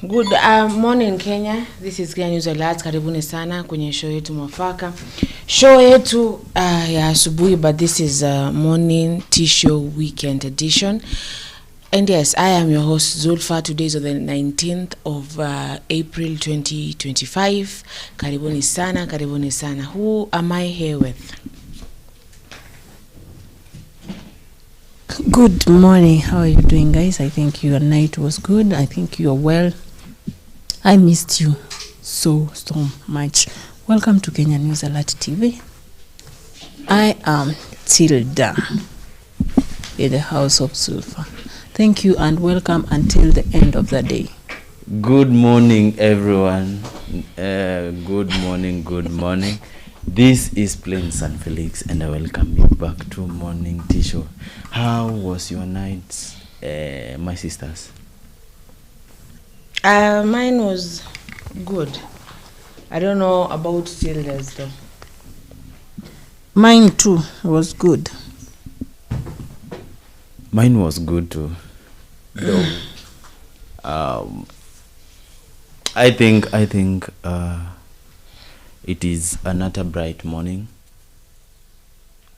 Good morning Kenya. This is Kenya News Alert. Karibuni sana kwenye show yetu mwafaka. Show yetu ya asubuhi, but this is a morning T-show weekend edition. And yes, I am your host Zulfa. Today is the 19th of April 2025. Karibuni sana, karibuni sana. Who am I here with? Good morning. How are you doing, guys? I think your night was good. I think you are well. I missed you so much. Welcome to Kenya News Alert TV. I am Tilda in the house of Zulfa. Thank you and welcome until the end of the day. Good morning, everyone. Good morning. This is Plain San Felix, and I welcome you back to Morning T-Show. How was your night, my sisters? Mine was good. I don't know about Tilda's though. Mine too was good. Mine was good too. Though, I think it is another bright morning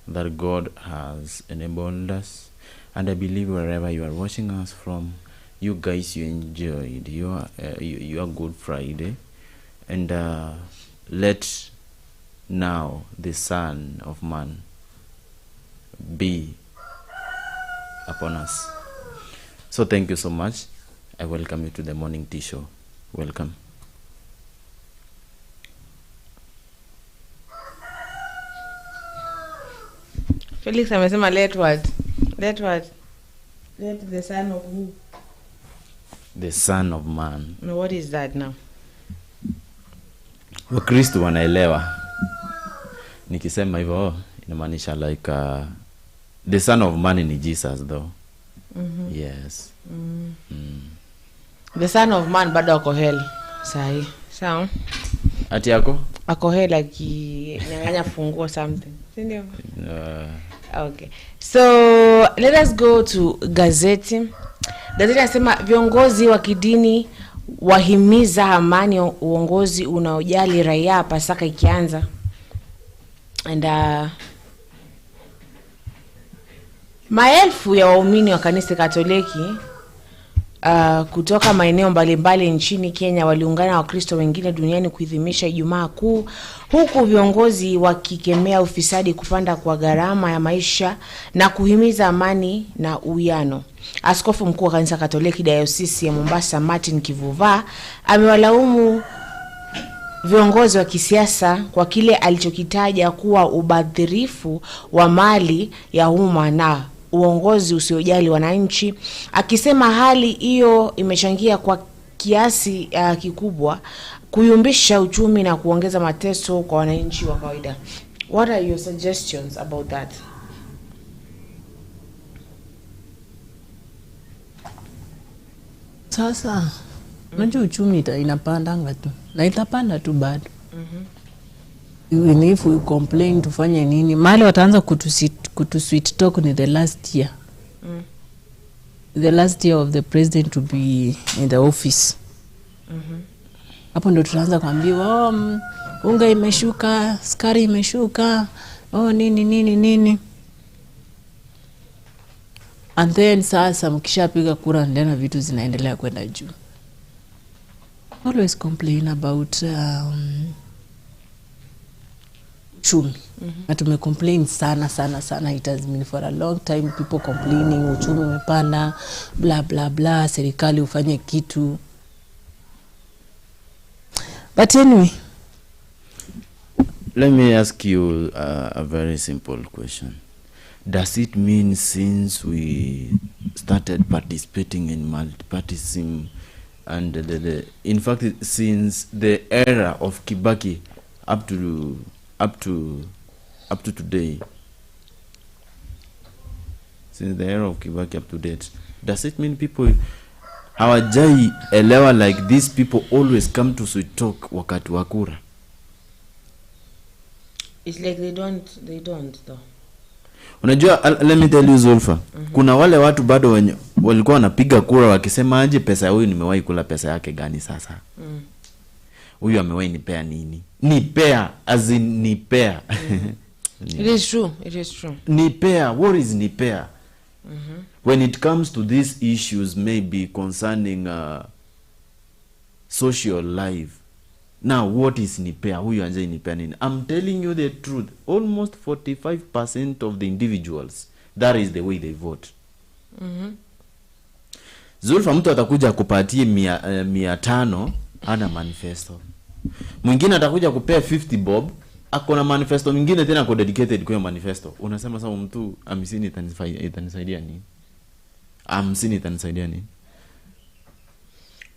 that God has enabled us, and I believe wherever you are watching us from, you guys, you enjoyed your Good Friday, and let now the Son of Man be upon us. So thank you so much. I welcome you to the Morning Tea Show. Welcome. Felix amesema let what? Let the son of who? The Son of Man. No, what is that now? Wakristo wanaelewa. Nikisema hivyo inamaanisha like the Son of Man ni Jesus though. Yes. The Son of Man bado ako hell. Sahi. Sawa. Ati yako? Ako hell akinyang'anya funguo something. Sindio? Okay. So let us go to gazeti. Gazeti nasema viongozi wa kidini wahimiza amani, uongozi unaojali raia, Pasaka ikianza. And maelfu ya waumini wa kanisa Katoliki kutoka maeneo mbalimbali nchini Kenya waliungana na Wakristo wengine duniani kuadhimisha Ijumaa Kuu, huku viongozi wakikemea ufisadi, kupanda kwa gharama ya maisha na kuhimiza amani na uwiano. Askofu mkuu wa kanisa Katoliki Diocese ya Mombasa Martin Kivuva amewalaumu viongozi wa kisiasa kwa kile alichokitaja kuwa ubadhirifu wa mali ya umma na uongozi usiojali wananchi, akisema hali hiyo imechangia kwa kiasi kikubwa kuyumbisha uchumi na kuongeza mateso kwa wananchi wa kawaida. What are your suggestions about that? Sasa unajua uchumi inapanda tu na itapanda tu bado. Even if we complain tufanye nini, mali wataanza kutusweet talk ni the last year. The last year of the president to be in the office. Hapo ndo tutaanza kuambiwa unga imeshuka, sukari imeshuka, nini. And then sasa mkishapiga kura ndena vitu zinaendelea kwenda juu. Always complain about uchumi. Na tumecomplain sana. It has been for a long time people complaining uchumi umepanda, blah blah blah, serikali ufanye kitu. But anyway, let me ask you a very simple question. Does it mean since we started participating in multipartyism and in fact since the era of Kibaki up to today, since the era of Kibaki up to date, does it mean people hawajai elewa like these people always come to sweet talk wakati wa kura? It's like they don't though. Unajua, let me tell you Zulfa, kuna wale watu bado wenye walikuwa wanapiga kura wakisema aje pesa huyu nimewahi kula pesa yake gani sasa. Huyu amewahi nipea nini? Nipea as in nipea. It is true. It is true. Nipea, what is nipea? When it comes to these issues maybe concerning social life. Now what is nipea? Huyu anje nipea nini? I'm telling you the truth. Almost 45% of the individuals, that is the way they vote. Zulfa, mtu atakuja kupatie 500 hana manifesto. Mwingine atakuja kupea 50 bob, akona manifesto mwingine tena ako dedicated kwa manifesto. Unasema sasa mtu 50 itanisaidia nini? 50 itanisaidia nini?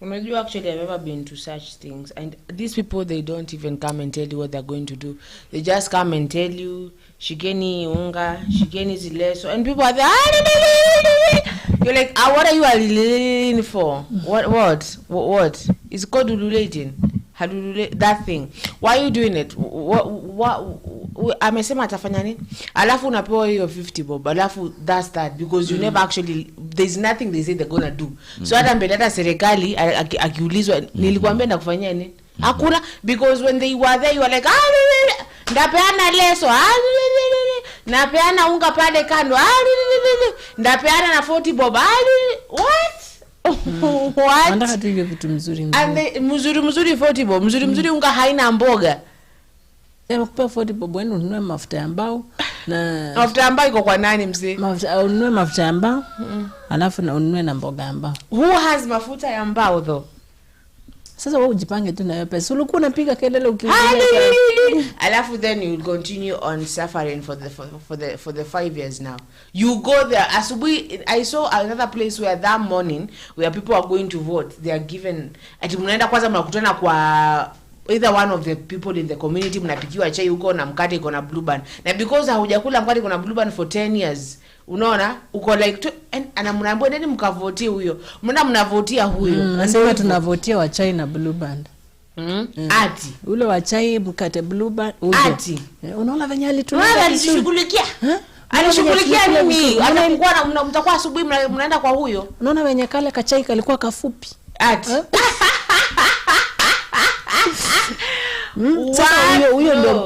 Unajua, actually I've ever been to such things, and these people, they don't even come and tell you what they're going to do. They just come and tell you shikeni unga, shikeni zileso, and people are there, you're like, what are you alulating for? What is called ululating? That thing, why are you doing it? Amesema atafanya nini? Alafu unapewa hiyo 50 bob, alafu that's that, because you never actually, there's nothing they say they're gonna do. So hata mbele hata serikali akiulizwa nilikwambia ndakufanyia nini, hakuna, because when they were there you were like, ndapeana leso, napeana unga pale kando, ndapeana na 40 bob, what? What? Anataka tu hiyo vitu mzuri. And mzuri 40 bob, mzuri unga haina mboga. Kupa 40 bob wenu ununue mafuta ya mbao na mafuta ya mbao iko kwa nani mzee? Ununue mafuta ya mbao, alafu na ununue na mboga ya mbao. Who has mafuta ya mbao though? Sasa wewe ujipange tu na hiyo pesa. Ulikuwa unapiga kelele ukiuliza. Alafu then you will continue on suffering for the 5 years now. You go there asubuhi. I saw another place where that morning where people are going to vote, they are given, ati mnaenda kwanza mnakutana kwa either one of the people in the community, mnapikiwa chai huko na mkate iko na blue band, na because haujakula mkate iko na blue band for 10 years, unaona uko like ana mnaambia nani mkavotie huyo, mnavotia huyo. Nasema tunavotia wa chai na blue band. Ati ule wa chai mkate blue band ati unaona venye alishughulikia alishughulikia nini? Anakuwa na mtakuwa asubuhi mnaenda kwa huyo, unaona venye kale kachai kalikuwa kafupi ati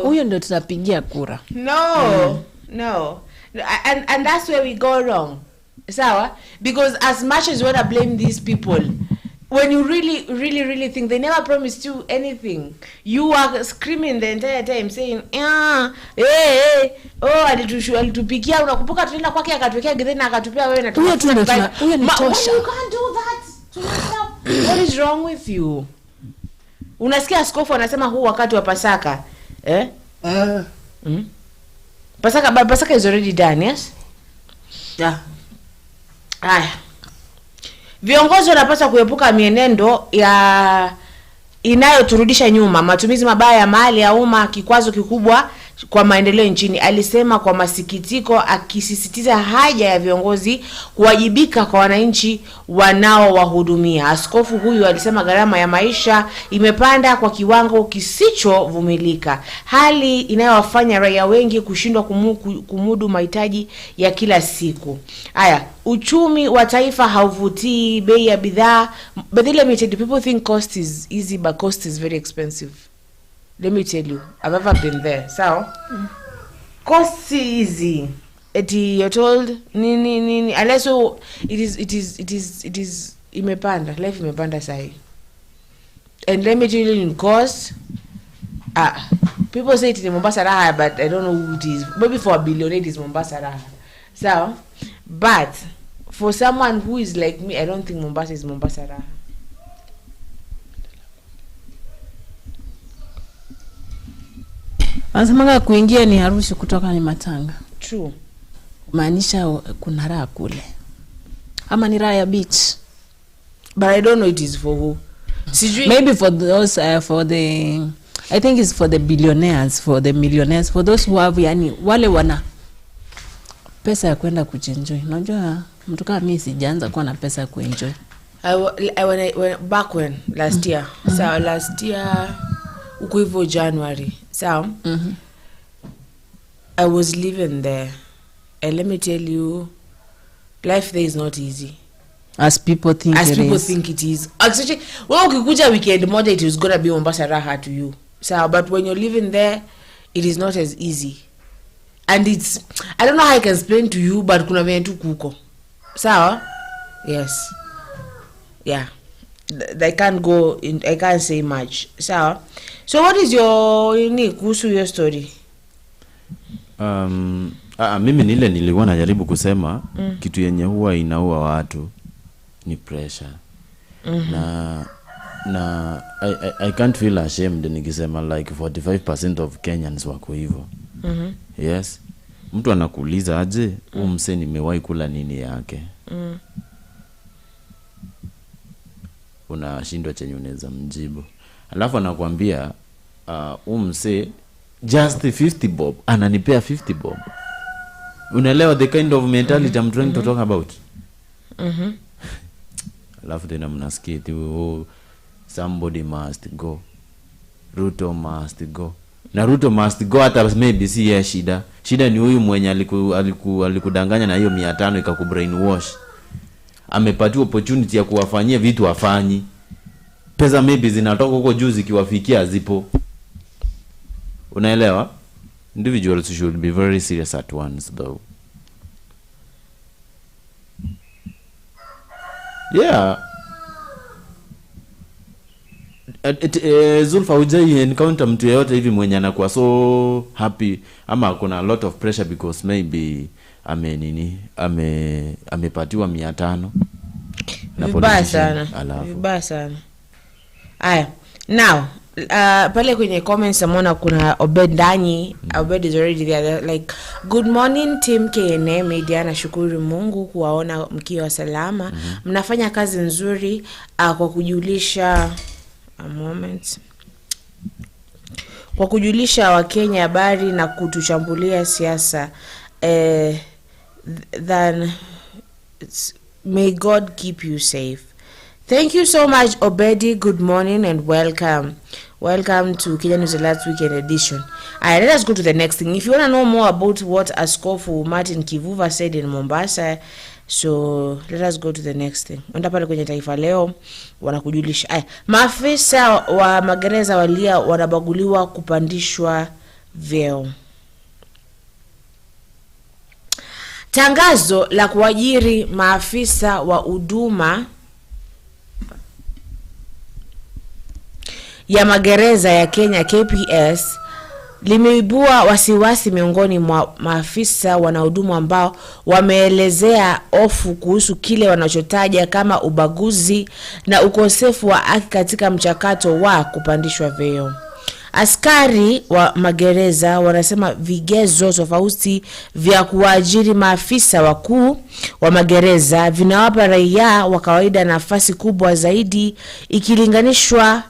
huyo ndio tutapigia kura. No. And that's where we go wrong. Sawa? Because as much as you want to blame these people, when you really think they never promised you anything, you are screaming the entire time saying, alitupikia, unakumbuka tunaenda kwake akatuwekea githeri akatupea wewe na huyo ni tosha. You can't do that to yourself. What is wrong with you? Unasikia askofu anasema huu wakati wa Pasaka, Pasaka is already done, yes? Yeah. Haya. Viongozi wanapaswa kuepuka mienendo ya inayoturudisha nyuma, matumizi mabaya ya mali ya umma, kikwazo kikubwa kwa maendeleo nchini, alisema kwa masikitiko, akisisitiza haja ya viongozi kuwajibika kwa wananchi wanaowahudumia. Askofu huyu alisema gharama ya maisha imepanda kwa kiwango kisichovumilika, hali inayowafanya raia wengi kushindwa kumudu mahitaji ya kila siku. Haya, uchumi wa taifa hauvutii, bei ya bidhaa, but let me tell you, people think cost is easy, but cost is very expensive. Let me tell you, I've ever been there. So, cost easy. You're told nini unless it is imepanda, life imepanda sahi. And let me tell you, in cost, people say it is Mombasa Raha, but I don't know who it is. Maybe for a billionaire it is Mombasa Raha. So, but for someone who is like me, I don't think Mombasa is Mombasa Raha. Anasema kuingia ni harusi, kutoka ni matanga. True. Maanisha kuna raha kule. Ama ni raha ya beach. But I don't know it is for who. Maybe for those I think it's for the billionaires, for the millionaires, for those who have yani wale wana pesa ya kwenda kuenjoy. Unajua mtu kama mimi sijaanza kuwa na pesa ya kuenjoy. When last year. So last year uko hivyo January. So I was living there. And let me tell you, life there is not easy. As people think it is. Actually, well, ukikuja weekend moja, it is gonna be Mombasa raha to you. So, but when you're living there, it is not as easy. And it's, I don't know how I can explain to you, but kuna venye tu kuko. Sawa? Yes. Yeah. I can't say much. Sawa? So what is your kuhusu your story? Mimi nilikuwa najaribu kusema kitu yenye huwa inaua watu ni pressure. Na I can't feel ashamed nikisema like 45% of Kenyans wako hivyo. Yes. Mtu anakuuliza aje, mse nimewahi kula nini yake. Unashindwa chenye unaweza mjibu. Alafu anakuambia mse just 50 bob, ananipea 50 bob. Unaelewa the kind of mentality I'm trying to talk about? Alafu tena mnasikia somebody must go. Ruto must go. Na Ruto must go hata maybe si ya shida. Shida ni huyu mwenye alikudanganya na hiyo 500 ikakubrainwash. Amepatiwa opportunity ya kuwafanyia vitu afanyi. Pesa maybe zinatoka huko juu zikiwafikia zipo. Unaelewa? Individuals should be very serious at once though. Yeah. Zulfa hujai encounter mtu yeyote hivi mwenye anakuwa so happy ama kuna a lot of pressure because maybe amepatiwa 500? Vibaya sana. Aya. Now, pale kwenye comments amona kuna Obed ndani. Obed is already there. Like, good morning team KNA Media, nashukuru Mungu kuwaona mkiwa salama. Mnafanya kazi nzuri kwa kujulisha kwa kujulisha Wakenya habari na kutuchambulia siasa. Then may God keep you safe. Thank you so much, Obedi. Good morning and welcome. Welcome to Kenya News Last Weekend edition. Alright, let us go to the next thing. If you want to know more about what Askofu Martin Kivuva said in Mombasa, so let us go to the next thing. Onda pale kwenye Taifa Leo wanakujulisha. Maafisa wa magereza walia wanabaguliwa kupandishwa vyeo. Tangazo la kuajiri maafisa wa huduma ya magereza ya Kenya KPS limeibua wasiwasi miongoni mwa maafisa wanahudumu ambao wameelezea hofu kuhusu kile wanachotaja kama ubaguzi na ukosefu wa haki katika mchakato wa kupandishwa vyeo. Askari wa magereza wanasema vigezo tofauti vya kuajiri maafisa wakuu wa magereza vinawapa raia wa kawaida nafasi kubwa zaidi ikilinganishwa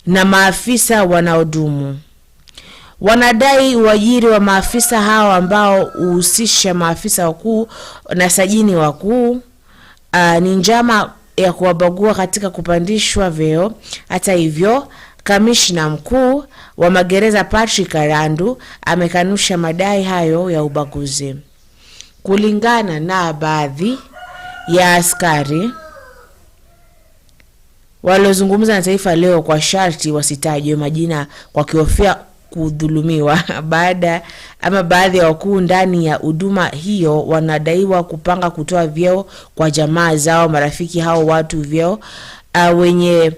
na maafisa wanaodumu. Wanadai uajiri wa maafisa hao ambao uhusisha maafisa wakuu na sajini wakuu ni njama ya kuwabagua katika kupandishwa vyeo. Hata hivyo, kamishna mkuu wa magereza Patrick Arandu amekanusha madai hayo ya ubaguzi. Kulingana na baadhi ya askari waliozungumza na Taifa Leo kwa sharti wasitajwe majina kwa kihofia kudhulumiwa, baadhi ya wakuu ndani ya huduma hiyo wanadaiwa kupanga kutoa vyeo kwa jamaa zao, marafiki hao watu vyeo wenye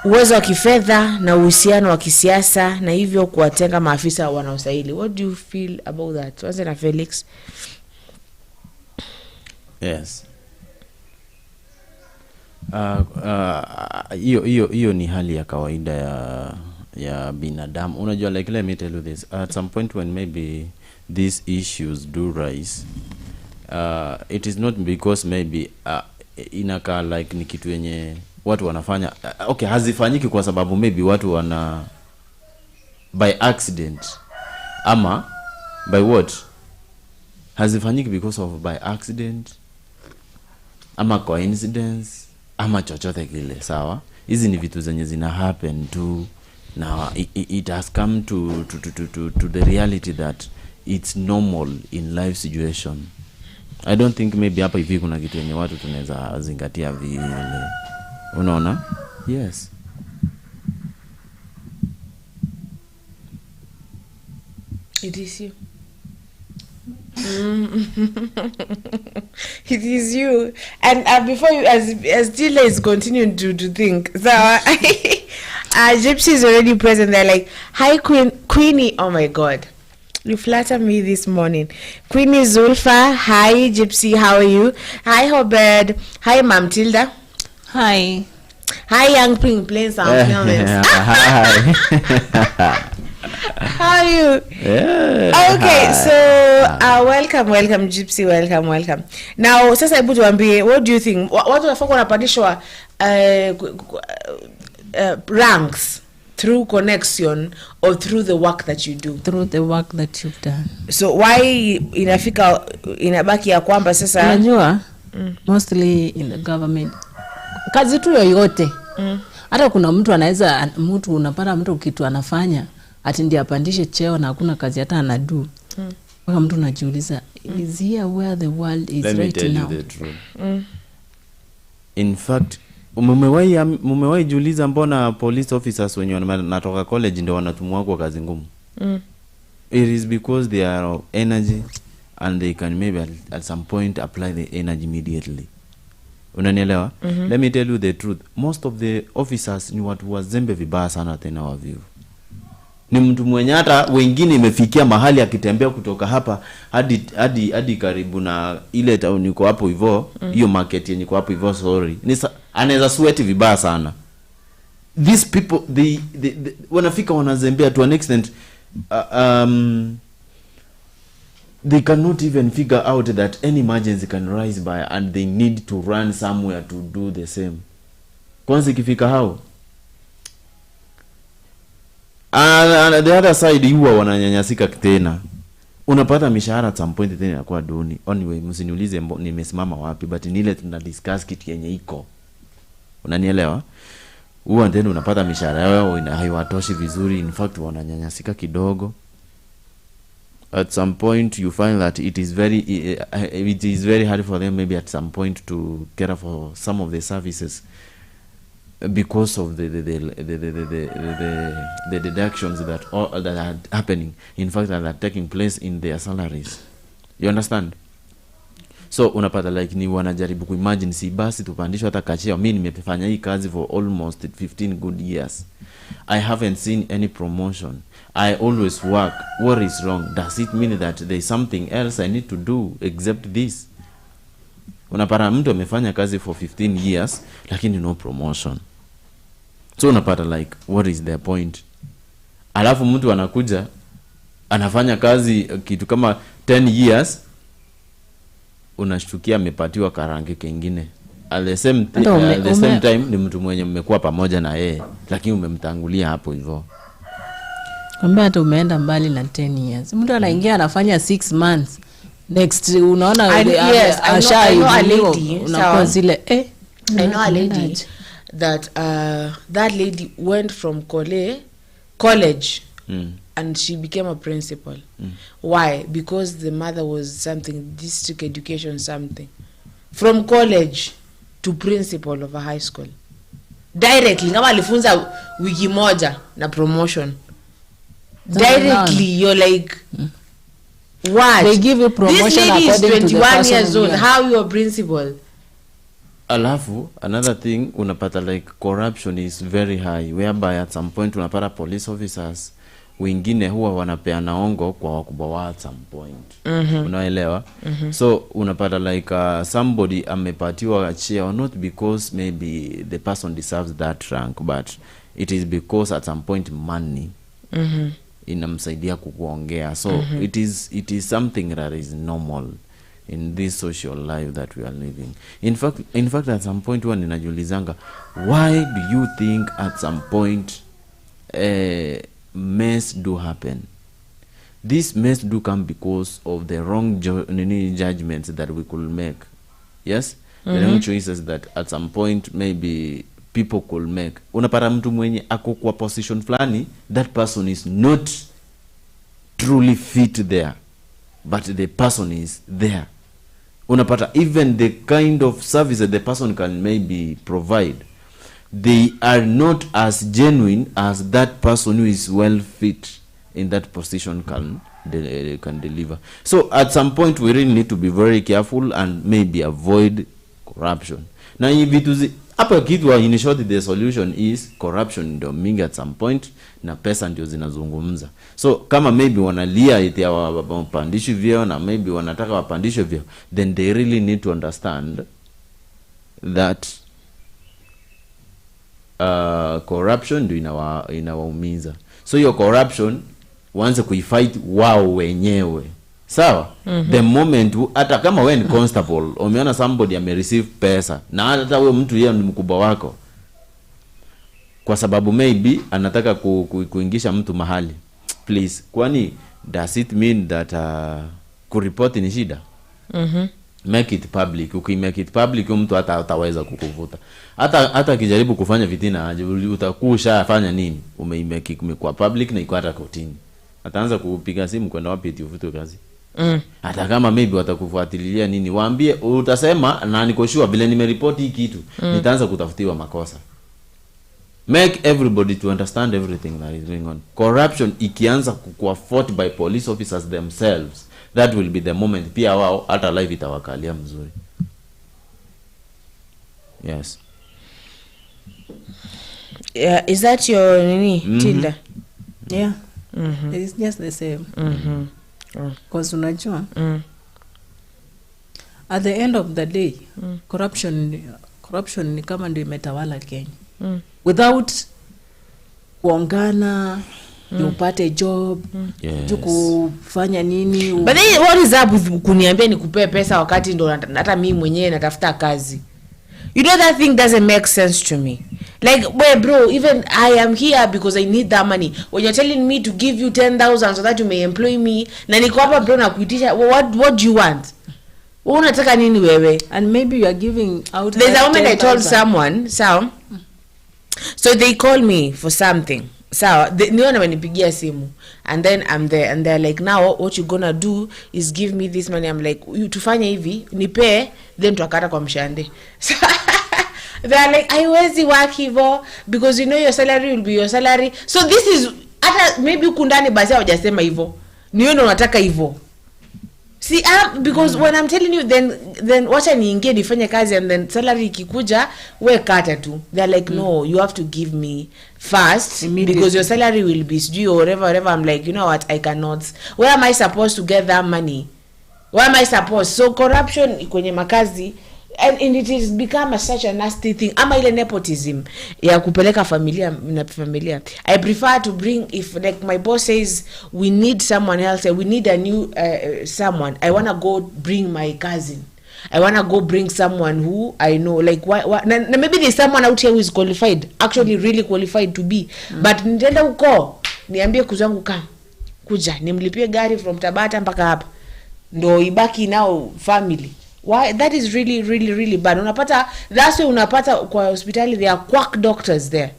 uwezo wa kifedha na uhusiano wa kisiasa, na hivyo kuwatenga maafisa wanaostahili. What do you feel about that? Tuanze na Felix. Yes. Hiyo ni hali ya kawaida ya binadamu. Unajua, like, let me tell you this, at some point when maybe these issues do rise, it is not because maybe inaka like ni kitu yenye watu wanafanya, okay, hazifanyiki kwa sababu maybe watu wana by accident ama by what, hazifanyiki because of by accident ama coincidence ama chochote kile, sawa? Hizi ni vitu zenye zina happen to now. It has come to the reality that it's normal in life situation. I don't think maybe hapa hivi kuna kitu yenye watu tunaweza zingatia vile. Unaona? Yes. It is you. It is you. And before you, as Dila is continuing to think, so Gypsy is already present there, like, hi Queenie. Oh my God, you flatter me this morning. Queenie Zulfa, hi Gypsy, how are you? Hi Hobed, hi Mam Tilda, Hi. hi Young Pink playing some films. Hi. How are you? Yeah. Okay, Hi. so welcome Gypsy, welcome. Now sasa hebu tuambie, what do you think? Watu wanafaa wanapandishwa ranks through connection or through the work that you do? Through the work that you've done. So why inabaki ya kwamba sasa Unajua mostly in the government kazi tu yoyote. Hata kuna mtu anaweza unapata mtu kitu anafanya ati ndiye apandishe cheo na hakuna kazi hata anadu. Mpaka mtu anajiuliza, is here where the world is Let right me tell now? you the truth. In fact, mumewahi jiuliza mbona police officers wenye wanatoka college ndio wanatumwa kwa kazi ngumu? It is because they are of energy and they can maybe at some point apply the energy immediately. Unanielewa? Let me tell you the truth. Most of the officers ni watu wazembe vibaya sana tena wavivu. Ni mtu mwenye hata wengine imefikia mahali akitembea kutoka hapa hadi karibu na ile town iko hapo hivyo, hiyo market yenye iko hapo hivyo, sorry. Anaweza sweat vibaya sana. These people they wanafika wanazembea to an extent they cannot even figure out that any emergency can rise by and they need to run somewhere to do the same. Kwanza ikifika hao and the other side huwa wananyanyasika tena. Unapata mishahara at some point tena inakuwa duni. Anyway, msiniulize nimesimama wapi, but ni ile tuna discuss kitu yenye iko. Unanielewa? Huwa tena unapata mishahara yao haiwatoshi vizuri, in fact wananyanyasika kidogo. At some point you find that it is very hard for them maybe at some point to care for some of the services because of the deductions that are happening, in fact that are taking place in their salaries. You understand? So unapata like ni wanajaribu kuimagine, si basi tupandishwe hata kachia. Mimi nimefanya hii kazi for almost 15 good years, I haven't seen any promotion, I always work. What is wrong? Does it mean that there is something else I need to do except this? Unapata mtu amefanya kazi for 15 years lakini no promotion. So unapata like what is their point? Alafu mtu anakuja anafanya kazi kitu kama 10 years, unashtukia amepatiwa karange kingine. At the same time ni mtu mwenye mmekuwa pamoja na yeye lakini umemtangulia hapo hivyo. Kwamba hata umeenda mbali na 10 years. Mtu anaingia anafanya 6 months. Next unaona I know a lady, unakuwa zile I know a lady that that lady went from college and she became a principal. Why? Because the mother was something, district education something. From college to principal of a high school. Directly, kama alifunza wiki moja na promotion. Directly, you're like, what? They give you promotion. This lady is 21 years old. Yeah. How you a principal? Alafu another thing, unapata like corruption is very high, whereby at some point unapata police officers wengine huwa wanapeana ongo kwa wakubwa wa at some point. Unaelewa? So unapata like somebody amepatiwa cheo not because maybe the person deserves that rank, but it is because at some point money inamsaidia kukuongea. So it is something that is normal in this social life that we are living. In fact at some point when ninajiulizanga, why do you think at some point mess do happen? This mess do come because of the wrong judgments that we could make. Yes? The wrong choices that at some point maybe people could make. Unapata mtu mwenye ako kwa position fulani, that person is not truly fit there. but the person is there. Unapata even the kind of service that the person can maybe provide, they are not as genuine as that person who is well fit in that position can deliver. So at some point we really need to be very careful and maybe avoid corruption. Na hivi hapa kitu in short, the solution is corruption ndio mingi at some point, na pesa ndio zinazungumza. So kama maybe wanalia eti wapandishi vyeo na maybe wanataka wapandishe vyeo, then they really need to understand that corruption ndio inawaumiza. So your corruption waanze kuifight wao wenyewe. Sawa? The moment hata kama wewe ni constable, umeona somebody receive pesa, na hata wewe mtu yeye ni mkubwa wako, kwa sababu maybe anataka kuingisha mtu mahali, please, kwani does it mean that kuriport ni shida? Make it public. Ukimake it public, mtu hata ataweza kukuvuta. Hata akijaribu kufanya vitina aje, utakusha afanya nini? Umeimake kwa public na iko hata kotini. Ataanza kupiga simu kwenda wapi eti uvutwe kazi. Hata kama maybe watakufuatilia nini, waambie, utasema na niko sure vile nimeripoti hii kitu, nitaanza kutafutiwa makosa. Make everybody to understand everything that is going on. Corruption ikianza kuwa fought by police officers themselves, that will be the moment pia wao hata life itawakalia mzuri. Yes. Yeah, is that your nini, Tilda? Yeah. It's just the same. Because unajua, at the end of the day, corruption ni kama ndio imetawala Kenya. Without kuongana, upate job, kufanya nini. But then what is up with kuniambia nikupe pesa wakati ndo hata mimi mwenyewe natafuta kazi? You know, that thing doesn't make sense to me. Like, well, bro, even I am here because I need that money. When you're telling me to give you 10,000 so that you may employ me, na niko hapa bro na kuitisha, what do you want? Unataka nini wewe? And maybe you are giving out. There's a moment I told someone, so they call me for something. So niona wanipigia simu, and then I'm there and they're like, now what you gonna do is give me this money. I'm like, you tufanye hivi, nipe, then tuakata kwa mshande. So they're like, haiwezi work hivyo because you know your salary will be your salary. So this is hata maybe ukundani basi hawajasema hivyo, niyo ndo nataka hivyo. See, because when I'm telling you, then wacha niingie nifanye kazi, and then salary ikikuja we kata tu. They're like, no, you have to give me first because your salary will be due or whatever. I'm like, you know what, I cannot. Where am I supposed to get that money? Where am I supposed? So corruption kwenye makazi, and it has become such a nasty thing. Ama ile nepotism ya kupeleka familia na familia. I prefer to bring, if like my boss says we need someone else, we need a new someone, I want to go bring my cousin. I want to go bring someone who I know, like why maybe there's someone out here who is qualified, actually really qualified to be, but nitaenda huko niambie kuzangu kuja nimlipie gari from Tabata mpaka hapa ndo ibaki nao family. Why? That is really, really, really bad. Unapata, that's why unapata kwa hospitali there are quack doctors there.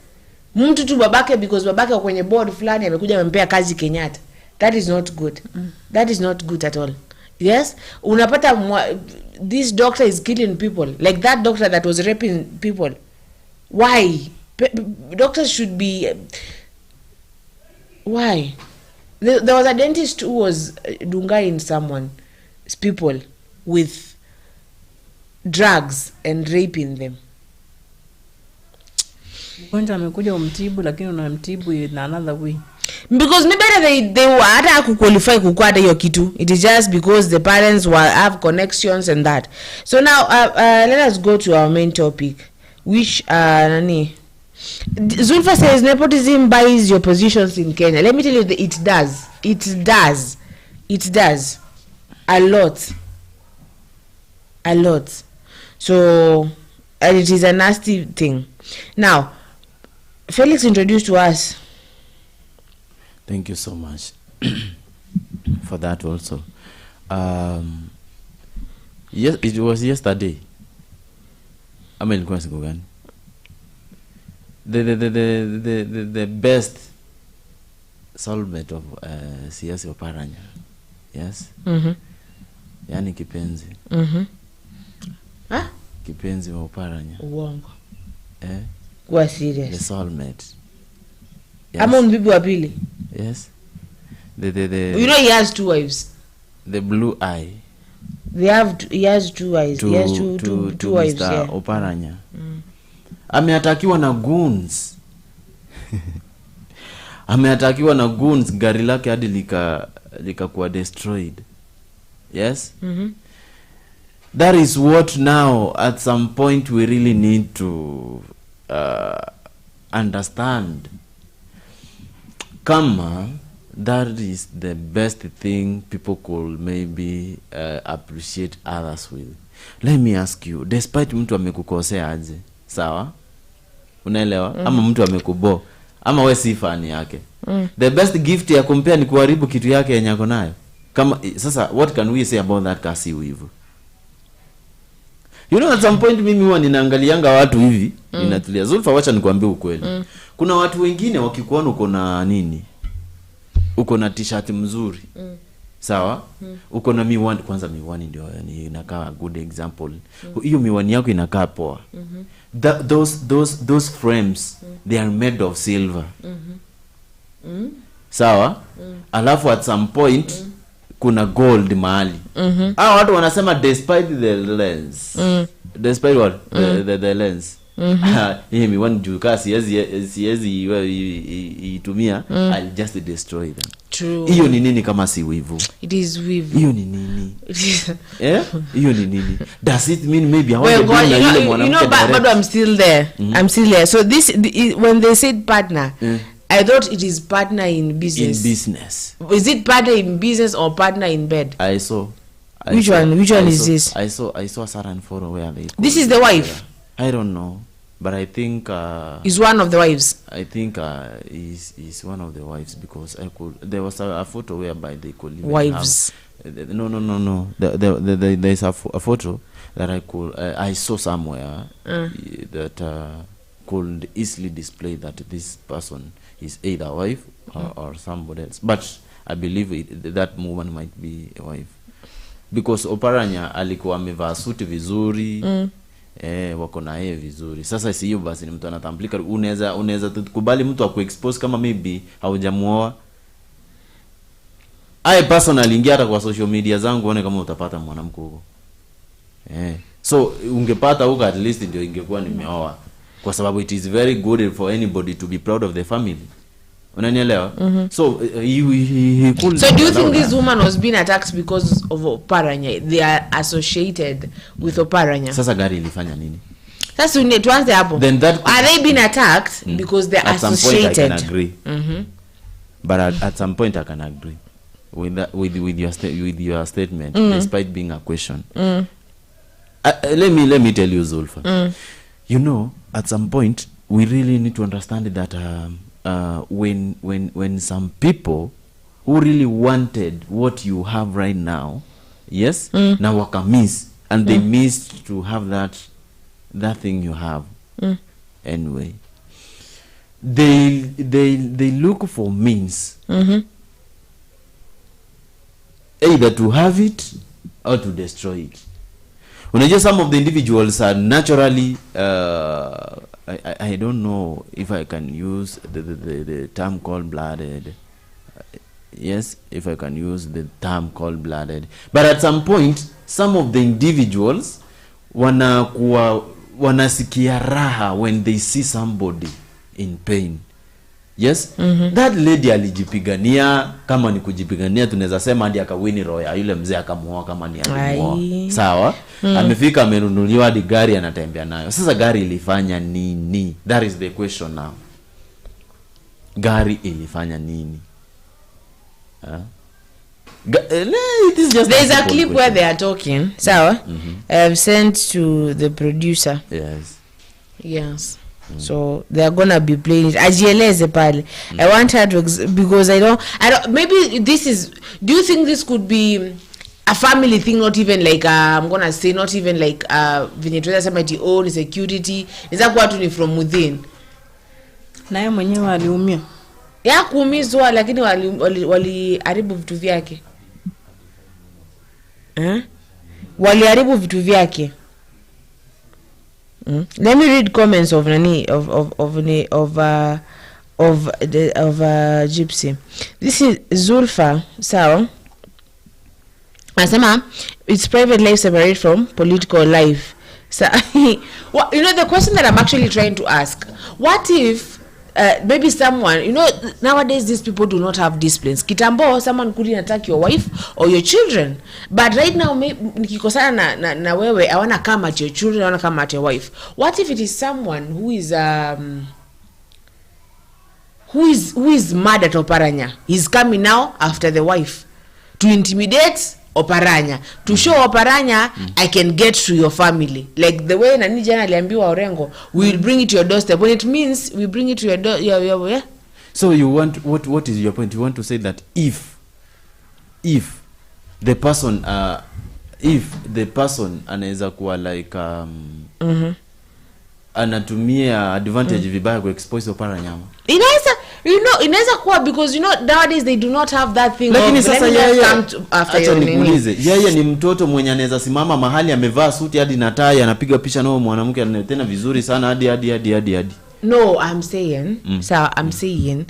Mtu tu babake because babake kwenye board fulani amekuja amempea kazi Kenyatta. That is not good. That is not good at all. Yes? Unapata this doctor is killing people. Like that doctor that was raping people. Why? Doctors should be... Why? There was a dentist who was dungaing someone's people with drugs and raping them. Mgonjwa amekuja umtibu lakini unamtibu in another way. Because maybe they were hata kuqualify kukwata hiyo kitu. It is just because the parents have connections and that. So now let us go to our main topic, which nani Zulfa says nepotism buys your positions in Kenya. Let me tell you that it does. It does a lot. So, and it is a nasty thing. Now, Felix introduced to us. Thank you so much for that also. Yes, it was yesterday. The best soulmate of CS Oparanya Yes. Yani kipenzi. Kipenzi wa Oparanya. Uongo. Kwa serious. The soulmate. Yes. Ama mbibi wa pili. Yes. The you know he has 2 wives. The blue eye. He has 2 wives. He has two wives. Mr. Oparanya. Ameatakiwa na goons. Ameatakiwa na goons, gari lake hadi likakuwa destroyed. Yes? That is what now at some point we really need to understand. Kama that is the best thing people could maybe appreciate others with. Let me ask you, despite mtu amekukosea aje, sawa? Unaelewa? Ama mtu amekubo, ama we si fan yake. The best gift ya kumpea ni kuharibu kitu yake yenye ako nayo. Kama sasa what can we say about that kasi wivu? You know, at some point mimi huwa ninaangalianga watu hivi, ninatulia. Zulfa, wacha nikwambie ukweli. Kuna watu wengine wakikuona uko na nini? Uko na t-shirt mzuri. Sawa? Uko na miwani, kwanza miwani ndio inakaa good example. Hiyo miwani yako inakaa poa. Those frames, they are made of silver. Sawa? Alafu at some point kuna gold mahali. Hao watu wanasema despite the lens. Despite what? The lens. Hii miwani juu kasi siwezi itumia, I'll just destroy them. True. Hiyo ni nini kama si wivu? It is wivu. Hiyo ni nini? Hiyo ni nini? Does it mean maybe I want to be na yule mwanamke? But I'm still there. I'm still there. So when they said partner, I thought it is partner in business. In business. Is it partner in business or partner in bed? Which one is this? I saw a certain photo where they. This is the wife? I don't know, but I think is one of the wives. I think is one of the wives, because there was a photo whereby they could wives have, no. There's a photo that I saw somewhere that could easily display that this person is either wife or somebody else, but I believe that woman might be a wife, because Oparanya alikuwa amevaa suti vizuri. Wako na yeye vizuri. Sasa si hiyo basi ni mtu anatambulika. Unaweza kubali mtu akuexpose kama maybe haujamuoa. I personally ingia hata kwa social media zangu uone kama utapata mwanamke huko. So ungepata huko at least ndio ingekuwa nimeoa, kwa sababu it is very good for anybody to be proud of the family. Unanielewa? So he could. So do you think this woman was being attacked because of Oparanya? They are associated with Oparanya. Sasa gari ilifanya nini? Sasa tuanze hapo. Are they being attacked because they are associated? At some point I can agree. But at some point I can agree with that, with your statement, despite being a question. Let me tell you, Zulfa. You know, at some point we really need to understand that when some people who really wanted what you have right now, yes, now waka miss, and they missed to have that thing you have. Anyway, they look for means, either to have it or to destroy it. Unajua, some of the individuals are naturally I don't know if I can use the term cold-blooded. Yes, if I can use the term cold-blooded. But at some point, some of the individuals wanasikia raha when they see somebody in pain. Yes, that lady alijipigania. Kama ni kujipigania, tunaweza sema hadi akawini roho ya yule mzee akamuoa, kama ni alimuoa. Sawa? Amefika amenunuliwa hadi gari anatembea nayo. Sasa gari ilifanya nini? That is the question now. Gari ilifanya nini? It is just there's a clip where they are talking. Sawa? I've sent to the producer. Yes. So they are gonna be playing it. Ajieleze pale. I want her to because I don't maybe this is, do you think this could be a family thing, not even like I'm gonna say not even like vinetweza sema ati own security, niza kuwa tu ni from within. Naye mwenyewe aliumia. Ya kuumizwa, lakini wali haribu vitu vyake. waliharibu vitu vyake. Let me read comments of Gypsy. This is Zulfa. So Asama, it's private life separate from political life. So well, you know, the question that I'm actually trying to ask, what if maybe someone, you know, nowadays these people do not have disciplines. Kitambo, someone couldn't attack your wife or your children, but right now nikikosana na wewe, I want to come at your children, I want to come at your wife. What if it is someone who is mad at Oparanya? He's coming now after the wife to intimidate Oparanya, to show Oparanya I can get to your family, like the way nani jana aliambiwa Orengo, we will bring it to your doorstep. When it means we bring it to your yeah. So you want, what is your point? You want to say that if the person anaweza kuwa like anatumia advantage vibaya ku expose Oparanya, inaweza kuwa, because you know nowadays they do not have that thing. Lakini sasa yeye ni mtoto mwenye anaweza simama mahali amevaa suti hadi na tai anapiga picha nao mwanamke tena vizuri sana hadi. No, I'm saying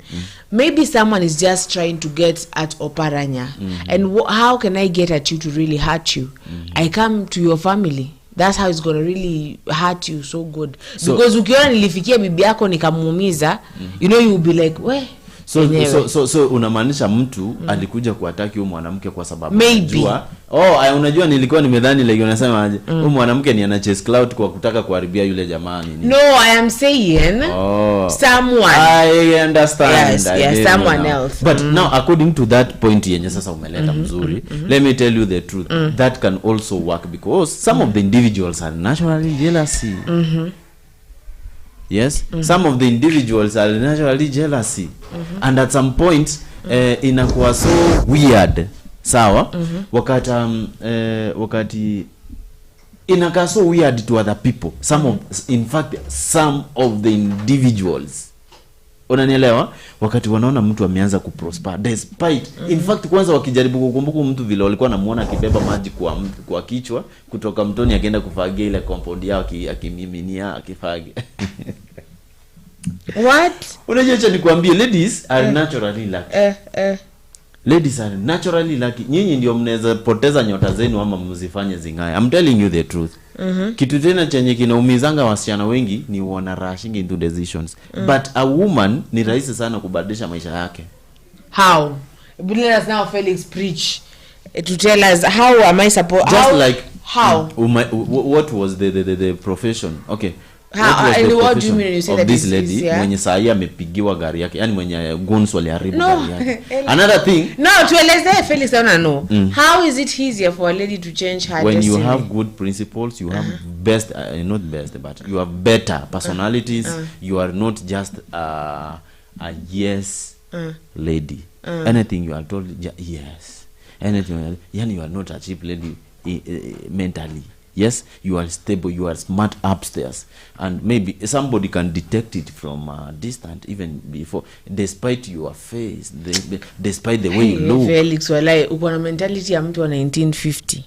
maybe someone is just trying to get at Oparanya, and how can I get at you to really hurt you? I come to your family. That's how it's gonna really hurt you so good. So, because ukiona nilifikia bibi yako nikamuumiza, you know, you will be like, we. So unamaanisha mtu alikuja kuataki huyo mwanamke kwa sababu unajua, unajua nilikuwa nimedhani like unasema aje huyo mwanamke ni ana chase clout kwa kutaka kuharibia yule jamaa nini? No, I am saying someone. I understand. Yes, someone else. But now according to that point yenye sasa umeleta mzuri, let me tell you the truth. That can also work because some of the individuals are naturally jealousy. Yes, some of the individuals are naturally jealousy, and at some point inakuwa so weird, sawa, wakati inakaa so weird to other people. In fact some of the individuals, unanielewa, wakati wanaona mtu ameanza kuprosper despite in fact kwanza wakijaribu kukumbuka mtu vile walikuwa namuona akibeba maji kwa kichwa kutoka mtoni akienda kufagia ile compound yao akimiminia akifagia. What? Unajua acha nikwambie, ladies are naturally lucky. Ladies are naturally lucky. Nyinyi ndio mnaweza poteza nyota zenu ama mzifanye zingae. I'm telling you the truth. Kitu tena chenye kinaumizanga wasichana wengi ni wana rushing into decisions. But a woman ni rahisi sana kubadilisha maisha yake. How? But let us now Felix preach to tell us how am I supposed, just how, like how what was the profession? Okay. What do you mean you say that this lady mwenye sahi amepigiwa gari yake, yani mwenye Goons waliharibu gari yake. Another thing, no, tueleze Felix, I don't know. How is it easier for a lady to change her when destiny? You have good principles, you have best not best, but you have better personalities. You are not just a yes lady. Anything you are told yes, anything, yani you are not a cheap lady mentally. Yes, you are stable, you are smart upstairs, and maybe somebody can detect it from distant, even before, despite your face, despite the way you look. Felix, walai uko na mentality ya mtu wa 1950.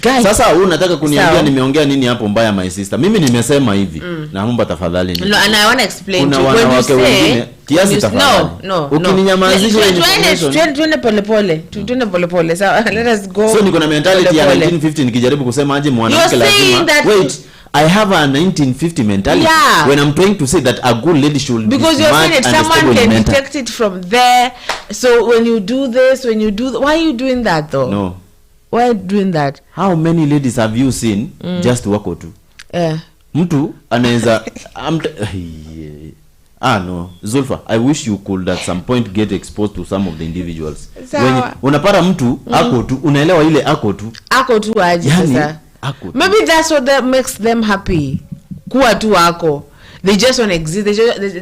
Guys, sasa unataka kuniambia nimeongea nini hapo mbaya, my sister? Mimi nimesema hivi, naomba tafadhali ni. No, and I want to explain to you when you say kiasi tafadhali. No. Ukininyamazisha twende polepole. So let us go. So niko na mentality ya 1950 nikijaribu kusema aje mwanamke lazima. Wait, I have a 1950 mentality when I'm trying to say that a good lady should because be you're saying smart, that someone can detect it from there. So when you do this, why are you doing that though? No. Why are you doing that? How many ladies have you seen just wako tu? Mtu anaweza no, Zulfa, I wish you could at some point get exposed to some of the individuals. When unapata mtu ako tu, unaelewa ile ako tu aje sasa. Maybe that's what that makes them happy. Kuwa tu ako. They just want to exist.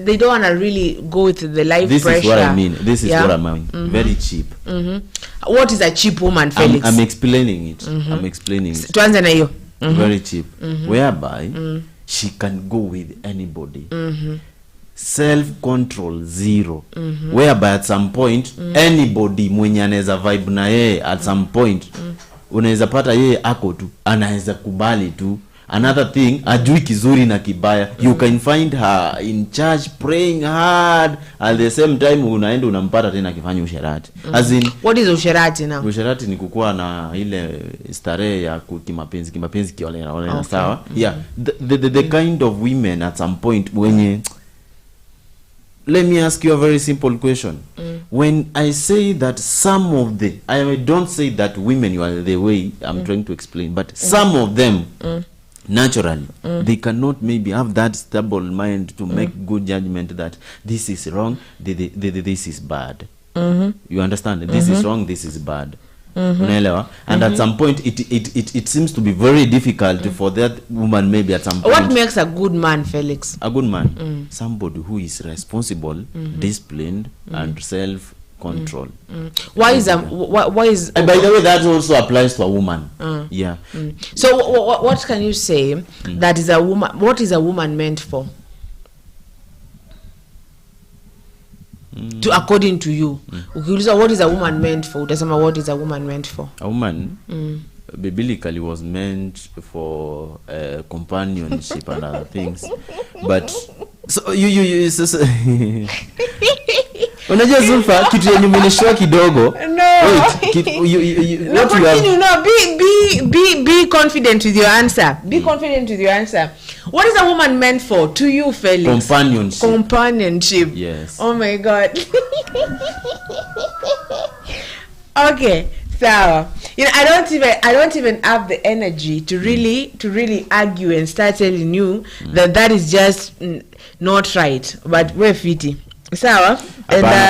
They don't want to really go with the life pressure. This is what I mean. This is what I mean. Very cheap. What is a cheap woman, Felix? I'm explaining it. I'm explaining it. Tuanze na hiyo. Very cheap. Whereby she can go with anybody. Self-control zero. Whereby at some point anybody mwenye anaweza vibe na yeye at some point unaweza pata yeye ako tu anaweza kubali tu. Another thing, ajui kizuri na kibaya. You can find her in church praying hard, at the same time unaenda unampata tena akifanya usherati. As in, what is usherati now? Usherati ni kukua na ile starehe ya kimapenzi kiolela sawa. Yeah, the kind of women at some point when let me ask you a very simple question. When I say that some of the, I don't say that women you are the way I'm trying to explain, but some of them naturally they cannot maybe have that stable mind to make good judgment that this is wrong, this is bad. You understand? This is wrong, this is bad. And at some point it seems to be very difficult for that woman maybe at some point. What makes a good man, Felix? A good man, somebody who is responsible, disciplined, and self-control. Why is and by the way, that also applies to a woman. Yeah. So what can you say that is a woman? What is a woman meant for? To according to you, ukiuliza what is a woman meant for, utasema what is a woman meant for? A woman biblically was meant for companionship and other things, but so you unajua Zulfa kitu yenye umenishwa kidogo. No. Wait, no, continue. No, be confident with your answer. Be confident with your answer. What is a woman meant for to you, Felix? Companionship. Yes. Oh my God. Okay. So, I don't even have the energy to really argue and start telling you that is just not right. But we're fiti. Sawa.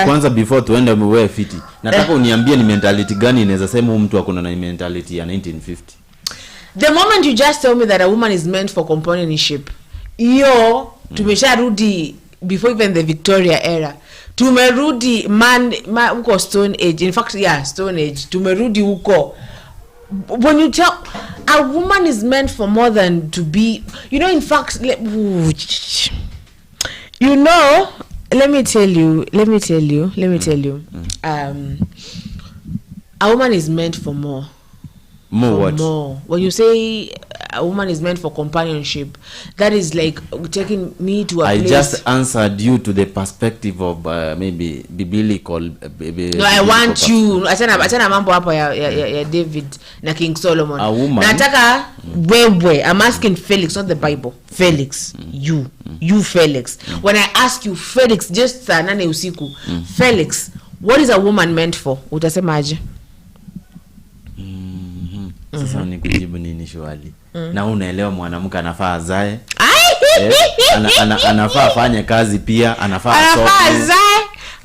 Kwanza before tuende wewe fiti. Nataka uniambie ni mentality gani inaweza sema mtu akona na mentality ya 1950. The moment you just tell me that a woman is meant for companionship, tumesharudi before even the Victoria era. Tumerudi man uko Stone Age. In fact, Stone Age. Tumerudi uko. When you tell a woman is meant for more than to be, in fact, let me tell you. A woman is meant for more. More. When you say a woman is meant for companionship, that is like taking me to a place. I just answered you to the perspective of maybe biblical. No, I want you. Achana mambo hapo ya David na King Solomon. A woman. Nataka wewe. I'm asking Felix, not the Bible. Felix, you Felix. When I ask you, Felix, just saa 8 usiku, Felix, what is a woman meant for? Utasemaje? Sasa ni kujibu nini shwali? Na unaelewa mwanamke anafaa azae. Anafaa afanye kazi pia, anafaa azae.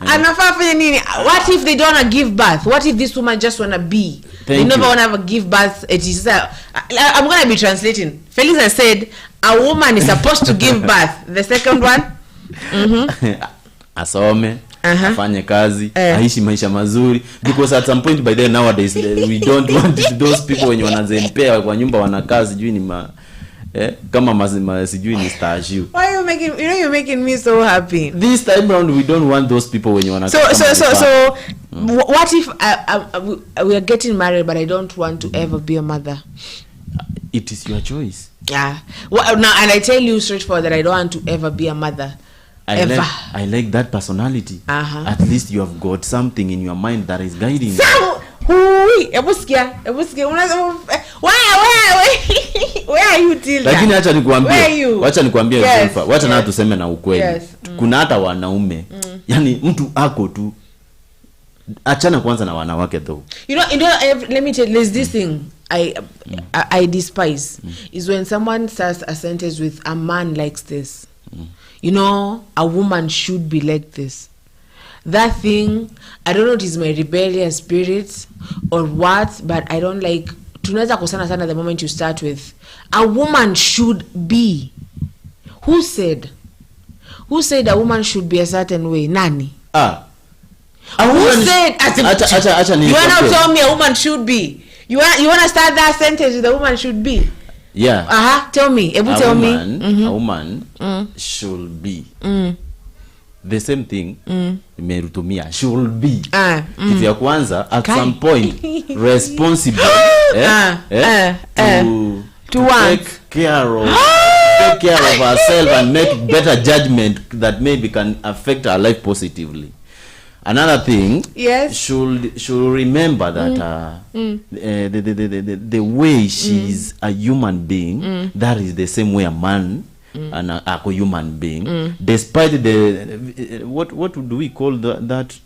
Anafaa afanye nini? What if they don't want to give birth? What if this woman just want to be? They never want to give birth. I'm going to be translating. Felix has said a woman is supposed to give birth. The second one? Asome. Afanye kazi, aishi maisha mazuri, because at some point by then nowadays we don't want those people when wanazempea kwa nyumba wanakaa sijui ni kama mazima sijui ni stage. Why you making you're making me so happy this time round? We don't want those people when you wanakaa. So what if we are getting married but I don't want to ever be a mother? It is your choice. Now, and I tell you straightforward that I don't want to ever be a mother. I like that personality. At least you have got something in your mind that is guiding you. Where are you till? Lakini acha nikwambie Zulfa, wacha na tuseme na ukweli. Kuna hata wanaume, yani mtu ako tu. Achana kwanza na wanawake though. Let me tell you, there's this thing I despise is when someone starts a sentence with a man likes this. A woman should be like this. That thing, I don't know if it's my rebellious spirit or what, but I don't like. Tunaweza kusana sana the moment you start with a woman should be. Who said a woman should be a certain way? Nani? Who said? You wanna tell me a woman should be? You wanna start that sentence with a woman should be? Yeah. Tell me. A woman should be. The same thing. Imerutumia should be. If ya kwanza at some point responsible, to take care of herself and make better judgment that maybe can affect her life positively. Another thing, yes, should remember that the way she's a human being, that is the same way a man and a human being, despite the what do we call that?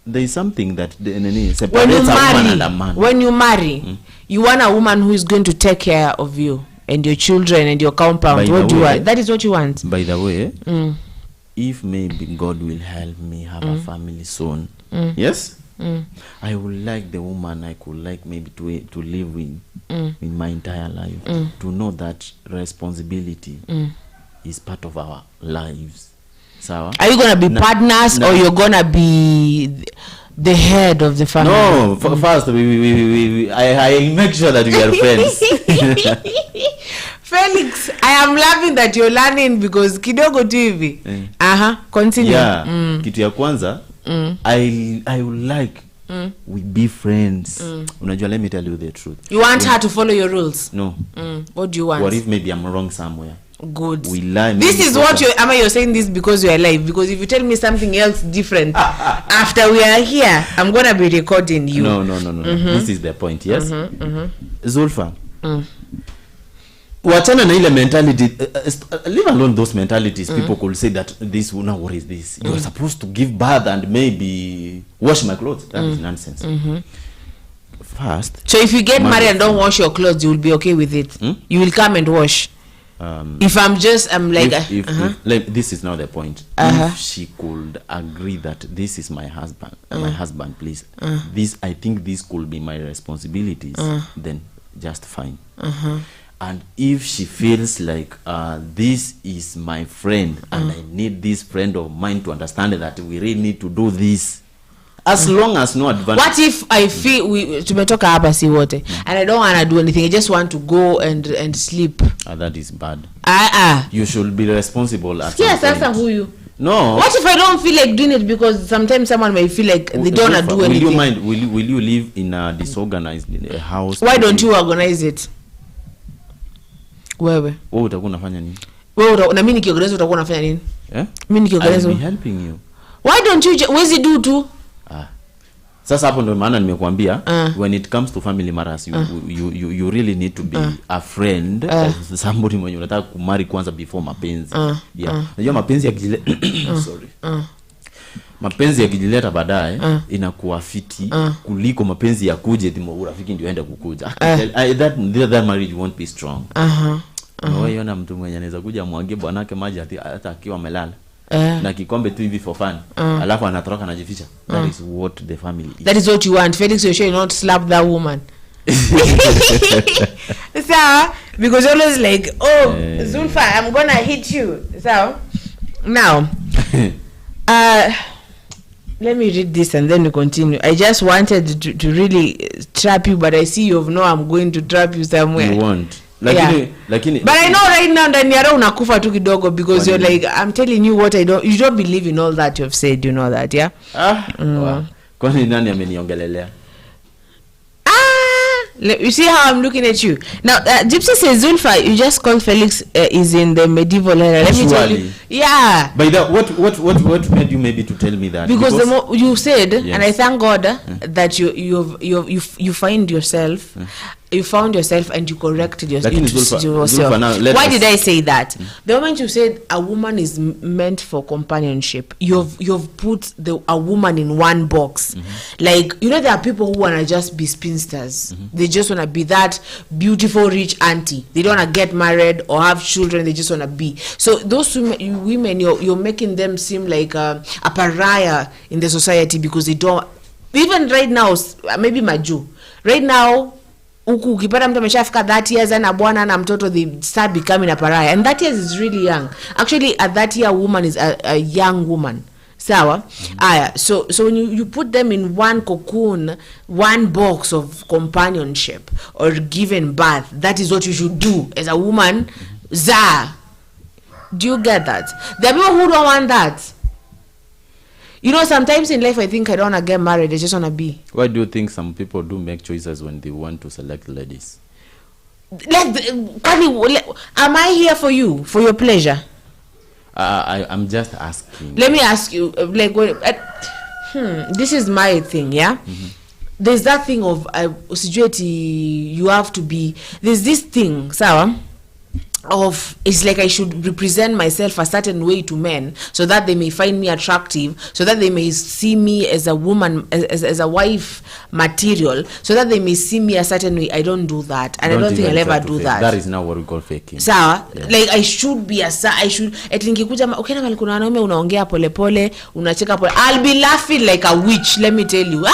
There is something that separates a woman and a man. When you marry, you want a woman who is going to take care of you and your children and your compound. What do you want? That is what you want. By the way, if maybe God will help me have a family soon, yes, I would like the woman I could like maybe to live in my entire life, to know that responsibility is part of our lives. So, are you gonna be partners or you're gonna be the head of the family? No, first I make sure that we are friends. Felix, I am laughing that you're learning because kidogo tu hivi. Continue. Yeah, kitu ya kwanza, I would like we be friends. Unajua, let me tell you the truth. You want her to follow your rules? No. What do you want? What if maybe I'm wrong somewhere? Good. We lie. This is what you're saying this because you are live. Because if you tell me something else different after we are here, I'm gonna be recording you. No. This is the point. Yes. Zulfa. Wachana na ile mentality, leave alone those mentalities. People could say that this, now what is this? You're supposed to give birth and maybe wash my clothes. That is nonsense. First. So if you get married and don't wash your clothes, you will be okay with it. You will come and wash. If I'm like, like, this is now the point. If she could agree that this is my husband, please, this, I think this could be my responsibilities, then just fine. And if she feels like this is my friend and I need this friend of mine to understand that we really need to do this, as long as no advantage. What if I feel tumetoka hapa si wote and I don't want to do anything, I just want to go and sleep? That is bad. You should be responsible at yes, that's who you. No. What if I don't feel like doing it because sometimes someone may feel like they don't want to do anything? Will you mind? Will you live in a disorganized house? Why don't you organize it? Wewe utakuwa unafanya nini? Na mimi nikiorganize utakuwa unafanya nini? Mimi nikiorganize. I'm helping you. Why don't you do too? Sasa hapo ndo maana nimekuambia, when it comes to family matters, you really need to be a friend of somebody mwenye unataka kumari kwanza before mapenzi. Unajua mapenzi yakijileta mapenzi yakijileta baadaye inakuwa fiti kuliko mapenzi ya kuje timo urafiki ndio aende kukuja. That marriage won't be strong. Wewe na mtu mwenye anaweza kuja amwagie bwanake maji hata akiwa amelala. Na kikombe tu hivi for fun. Alafu anatoroka anajificha. That is what the family is. That is what you want. Felix, you should not slap that woman. So, because you're always like, Zulfa, I'm gonna hit you. So, now, let me read this and then we continue. I just wanted to really trap you, but I see you know I'm going to trap you somewhere. You won't. But I know right now that you're unakufa tu kidogo because you're like, I'm telling you what you don't believe in all that you've said, you know that, yeah? Kwani nani ameniongelelea? You see how I'm looking at you now. Gypsy says Zulfa, you just called Felix is in the medieval era. Let me tell you. Yeah. By that, what made you maybe to tell me that? Because the more you said, yes. And I thank God that you find yourself. You found yourself and you corrected yourself. Why did I say that? The moment you said a woman is meant for companionship, you've put a woman in one box. Like, you know, there are people who wanna just be spinsters. They just wanna be that beautiful rich auntie. They don't wanna get married or have children. They just wanna be. So those women, you're making them seem like a pariah in the society because they don't. Even right now, maybe Maju. Right now. Ukipata mtu ameshafika 30 years na bwana na mtoto, they start becoming a pariah, and that years is really young. Actually, a 30-year woman is a young woman. Sawa? So when you put them in one cocoon, one box of companionship or giving birth, that is what you should do as a woman. Do you get that? There are people who don't want that. You know, sometimes in life I think I don't want to get married, I just want to be. Why do you think some people do make choices when they want to select ladies? Like, am I here for you, for your pleasure? I'm just asking. Let me ask you, like, this is my thing, yeah? There's that thing of you have to be, there's this thing, sawa, of, it's like I should represent myself a certain way to men so that they may find me attractive, so that they may see me as a woman, as a wife material, so that they may see me a certain way. I don't do that, and I don't think I'll ever do that. That is not what we call faking. Sawa, like I should be I should, nikikuja okay na kuna wanaume unaongea pole pole, unacheka pole, I'll be laughing like a witch, let me tell you.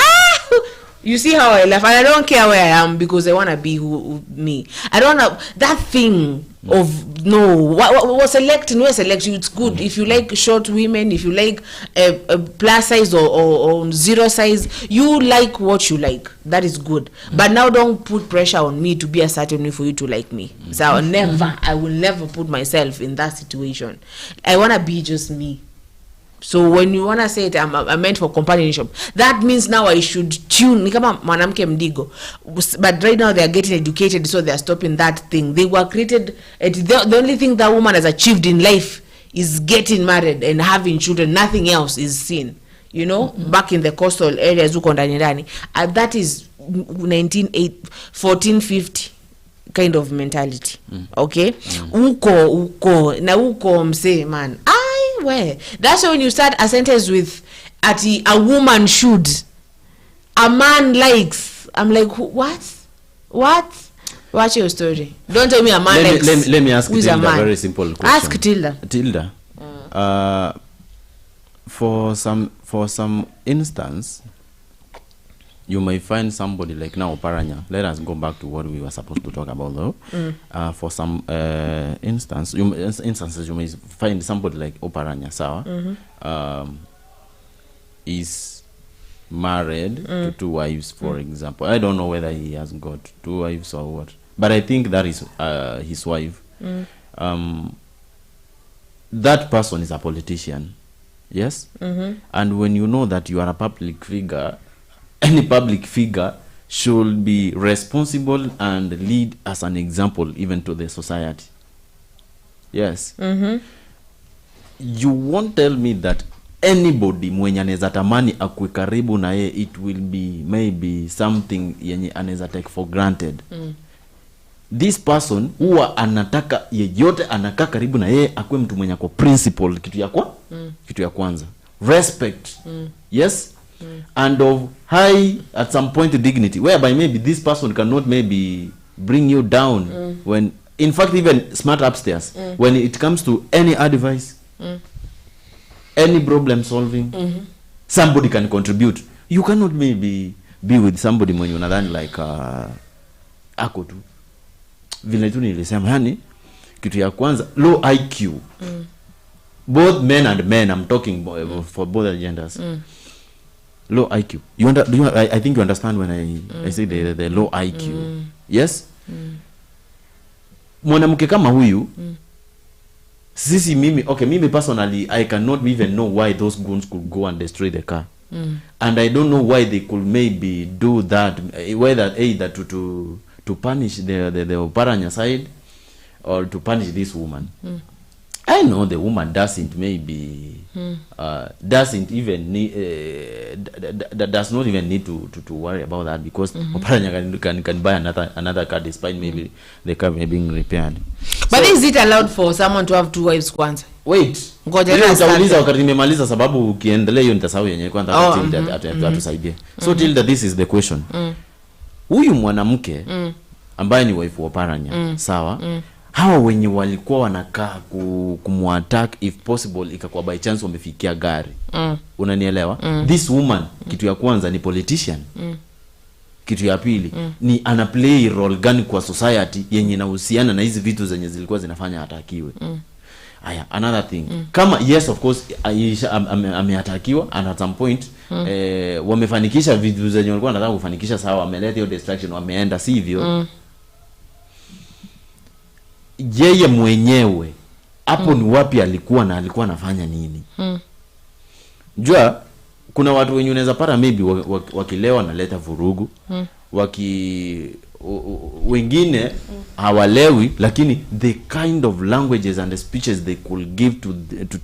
You see how I laugh, and I don't care where I am because I want to be me. I don't have that thing of what select. It's good if you like short women, if you like a plus size or zero size, you like what you like. That is good. But now don't put pressure on me to be a certain way for you to like me. So I will never put myself in that situation. I want to be just me. So when you want to say it, I'm meant for companionship, that means now I should tune ni kama mwanamke mdigo, but right now they are getting educated, so they are stopping that thing. They were created, the only thing that woman has achieved in life is getting married and having children. Nothing else is seen, you know. Back in the coastal areas uko ndani, that is 1450 kind of mentality. Okay, uko na uko mse man. Where? That's when you start a sentence with a woman should, a man likes. I'm like, what? Watch your story. Don't tell me a man likes. Let me ask Tilda a very simple question. Ask Tilda. For some instance, you may find somebody like now Oparanya. Let us go back to what we were supposed to talk about though. For some instances, you may find somebody like Oparanya, sawa, is married to 2 wives, for example. I don't know whether he has got 2 wives or what, but I think that is his wife. That person is a politician, yes? And when you know that you are a public figure, any public figure should be responsible and lead as an example even to the society. Yes. You won't tell me that anybody mwenye anaweza tamani akue karibu na yeye, it will be maybe something yenye anaweza take for granted. This person huwa anataka yeyote anakaa karibu na yeye akue mtu mwenye ako principle, kitu ya kwanza. Respect. Yes. And of high at some point dignity, whereby maybe this person cannot maybe bring you down when in fact even smart upstairs when it comes to any advice, any problem solving, somebody can contribute. You cannot maybe be with somebody when you nadhani like ako tu vile tu nilisema, yani kitu ya kwanza low IQ. Both men and men, I'm talking for both genders. Low IQ. I think you understand when I say the low IQ. Yes? Mwanamke kama huyu, sisi mimi personally, I cannot even know why those goons could go and destroy the car. And I don't know why they could maybe do that, whether either to punish the Oparanya side or to punish this woman. I know the woman doesn't maybe doesn't even need does not even need to worry about that, because Oparanya can buy another car despite maybe the car may being repaired. But is it allowed for someone to have 2 wives kwanza? Wait. Ngoja utauliza wakati nimemaliza, sababu ukiendelea hiyo nitasahau yenyewe kwanza atusaidie. So till that this is the question. Huyu mwanamke ambaye ni wife wa Oparanya, sawa? Hawa wenye walikuwa wanakaa kumwattack if possible ikakuwa by chance wamefikia gari. Unanielewa? This woman, kitu ya kwanza ni politician. Kitu ya pili ni ana play role gani kwa society yenye inahusiana na hizi vitu zenye zilikuwa zinafanya atakiwe. Aya, another thing. Kama yes of course ameatakiwa and at some point wamefanikisha vitu zenye walikuwa wanataka kufanikisha, sawa, wameleta hiyo distraction, wameenda sivyo. Yeye mwenyewe hapo ni wapi alikuwa na alikuwa anafanya nini? Jua kuna watu wenye unaweza pata maybe wakilewa naleta vurugu, wengine hawalewi, lakini the kind of languages and the speeches they could give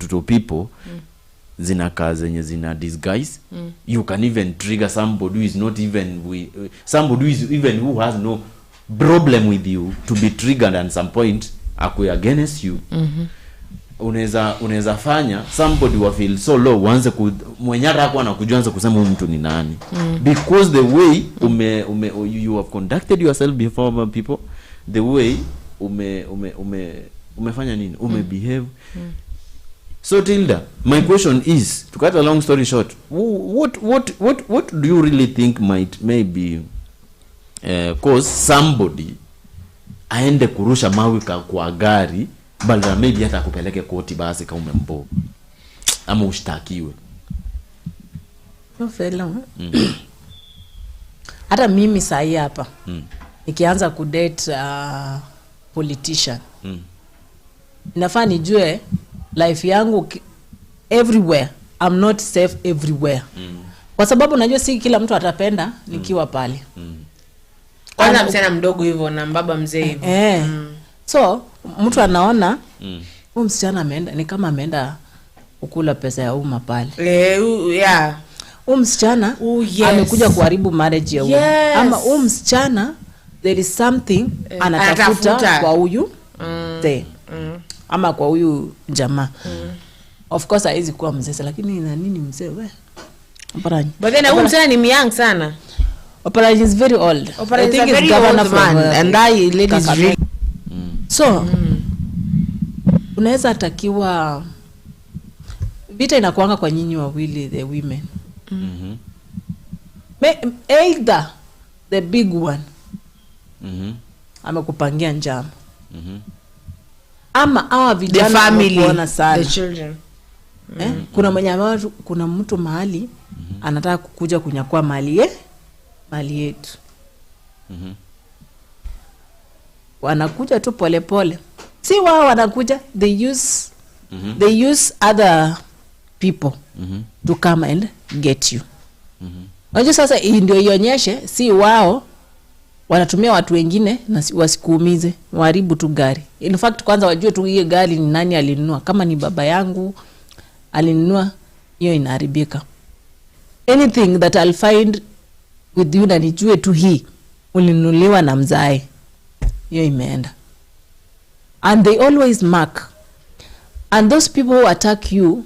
to people zinakaa zenye zina disguise. You can even trigger somebody who is not even somebody who is even who has no problem with you to be triggered at some point akwe against you. Unaweza fanya somebody wa feel so low uanze mwenyara hapo anakuanza kusema huyu mtu ni nani, because the way you have conducted yourself before people, the way umefanya nini, behave. So Tilda, my question is, to cut a long story short, what do you really think maybe cause somebody aende kurusha mawe kwa gari bala maybe hata kupeleke koti basi kama umembo ama ushtakiwe? No fellow. Hata mimi sahi hapa nikianza kudate politician, nafaa nijue life yangu everywhere. I'm not safe everywhere. Kwa sababu najua si kila mtu atapenda nikiwa pale. Kwanza msichana mdogo hivyo na mbaba mzee hivyo. So mtu anaona huyu msichana ameenda, ni kama ameenda kukula pesa ya umma pale. Yeah. Huyu msichana amekuja kuharibu marriage ya huyu. Ama huyu msichana there is something anatafuta kwa huyu ama kwa huyu jamaa. Of course haizi kuwa mzee, lakini ina nini mzee we? Oparanya. But then huyu msichana ni young sana. Oparanya is very old. I think he's governor from and that lady is really so unaweza atakiwa vita inakuanga kwa nyinyi wawili, the women. Either the big one amekupangia njama, ama hawa vijana wanaona sana the children. Kuna mtu mahali anataka kukuja kunyakua mali yetu. Wanakuja tu pole pole, si wao wanakuja, they use other people to come and get you. Unajua sasa hii ndio ionyeshe si wao wanatumia watu wengine na wasikuumize, waharibu tu gari. In fact kwanza wajue tu hiyo gari ni nani alinunua. Kama ni baba yangu alinunua, hiyo inaharibika. Anything that I'll find with you na nijue tu hii ulinunuliwa na mzae, hiyo imeenda. And they always mark. And those people who attack you,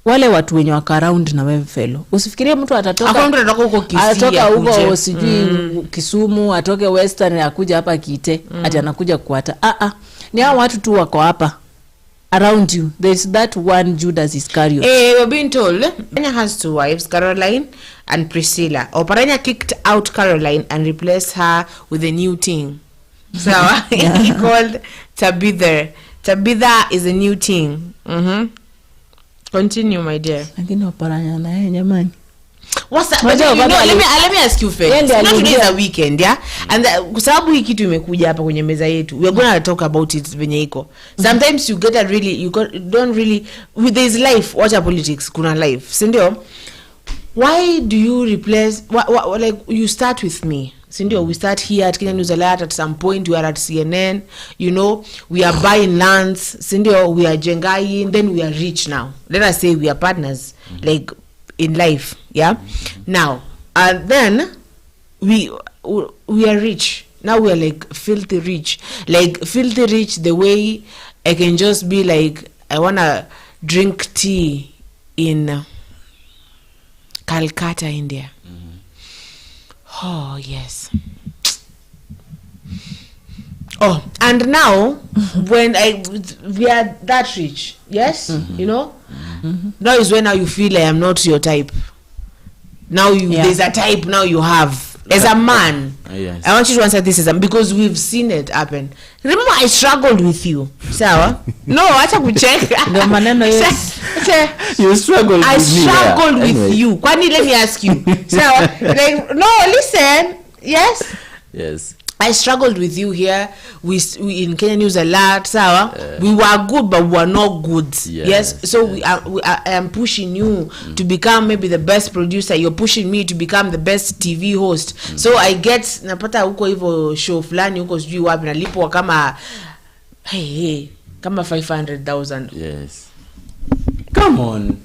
wale watu wenye wako around na wewe fellow. Usifikirie mtu atatoka huko Kisii, atatoka huko sijui Kisumu, atoke Western akuja hapa Kite, ati anakuja kuata. Ni hao watu tu wako hapa around you. There's that one Judas Iscariot. We're being told Oparanya has two wives, Caroline and Priscilla. Oparanya kicked out Caroline and replaced her with a new thing. So he called Tabitha. Tabitha is a new thing. Continue, my dear. Lakini Oparanya na yeye jamani. What's that? But let me ask you first. Not today is a weekend, yeah? And kwa sababu hii kitu imekuja hapa kwenye meza yetu, we are going to talk about it venye iko. Sometimes you get a really don't really with this life, watch politics, kuna life. Sindio? Why do you replace like you start with me? Sindio, we start here at Kenya News Alert. At some point we are at CNN, you know, we are buying lands. Sindio, we are jengai, then we are rich now. Let us say we are partners like in life, yeah? Now, and then we are rich. Now we are like filthy rich. Like filthy rich the way I can just be like, I want to drink tea in Calcutta, India. Oh, yes. Oh, and now when we are that rich, yes, you know, now is when now you feel like I'm not your type. Now there's a type now you have as a man. Yes. I want you to answer this because we've seen it happen. Remember, I struggled with you, sawa? No, acha kucheka. Ndio maneno yes. You struggled with me. I struggled with anyway. you. Kwani let me ask you. Sawa? Like, no, listen. Yes. Yes. I struggled with you here. We in Kenya News Alert, sawa. We were good, but we were not good. Yes. So I am pushing you to become maybe the best producer. You're pushing me to become the best TV host. So I get napata huko hivyo show fulani huko sijui wapi nalipwa kama kama 500,000. Yes. Come on.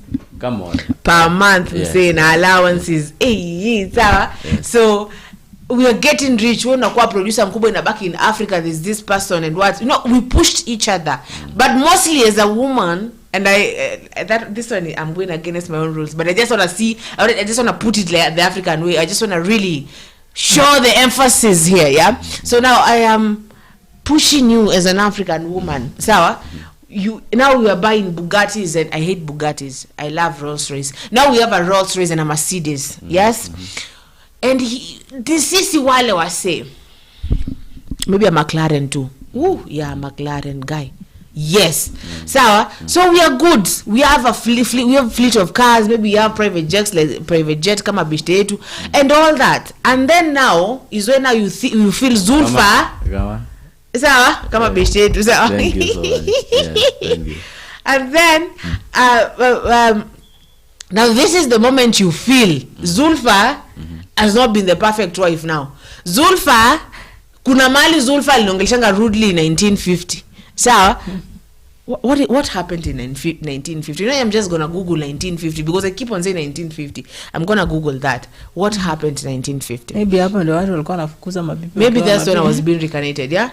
Per month, we say na allowances. Sawa. So we are getting rich. We're not producer mkubwa inabaki in Africa. There's this person and what, we pushed each other. But mostly as a woman, and this one I'm going against my own rules. But I just want to put it like the African way. I just want to really show the emphasis here. Yeah. So now I am pushing you as an African woman. Sawa. Now we are buying Bugattis, and I hate Bugattis. I love Rolls Royce. Now we have a Rolls Royce and a Mercedes. Yes. And this is wale was say maybe a McLaren too. McLaren guy. Yes. So we are good. We have a fleet of cars. Maybe we have private jets, like private jet kama bishte yetu, and all that. And then now is when now you feel Zulfa. Sawa kama bishte yetu. Thank you so much. Yeah, thank you. And then now this is the moment you feel Zulfa has not been the perfect wife. Now Zulfa, kuna mali Zulfa aliongeleshanga rudely in 1950. So what happened in 1950? I'm just gonna Google 1950 because I keep on saying 1950. I'm gonna Google that. What happened in 1950? Maybe happened watu walikuwa nafukuza mabibi. Maybe that's when I was being reincarnated, yeah?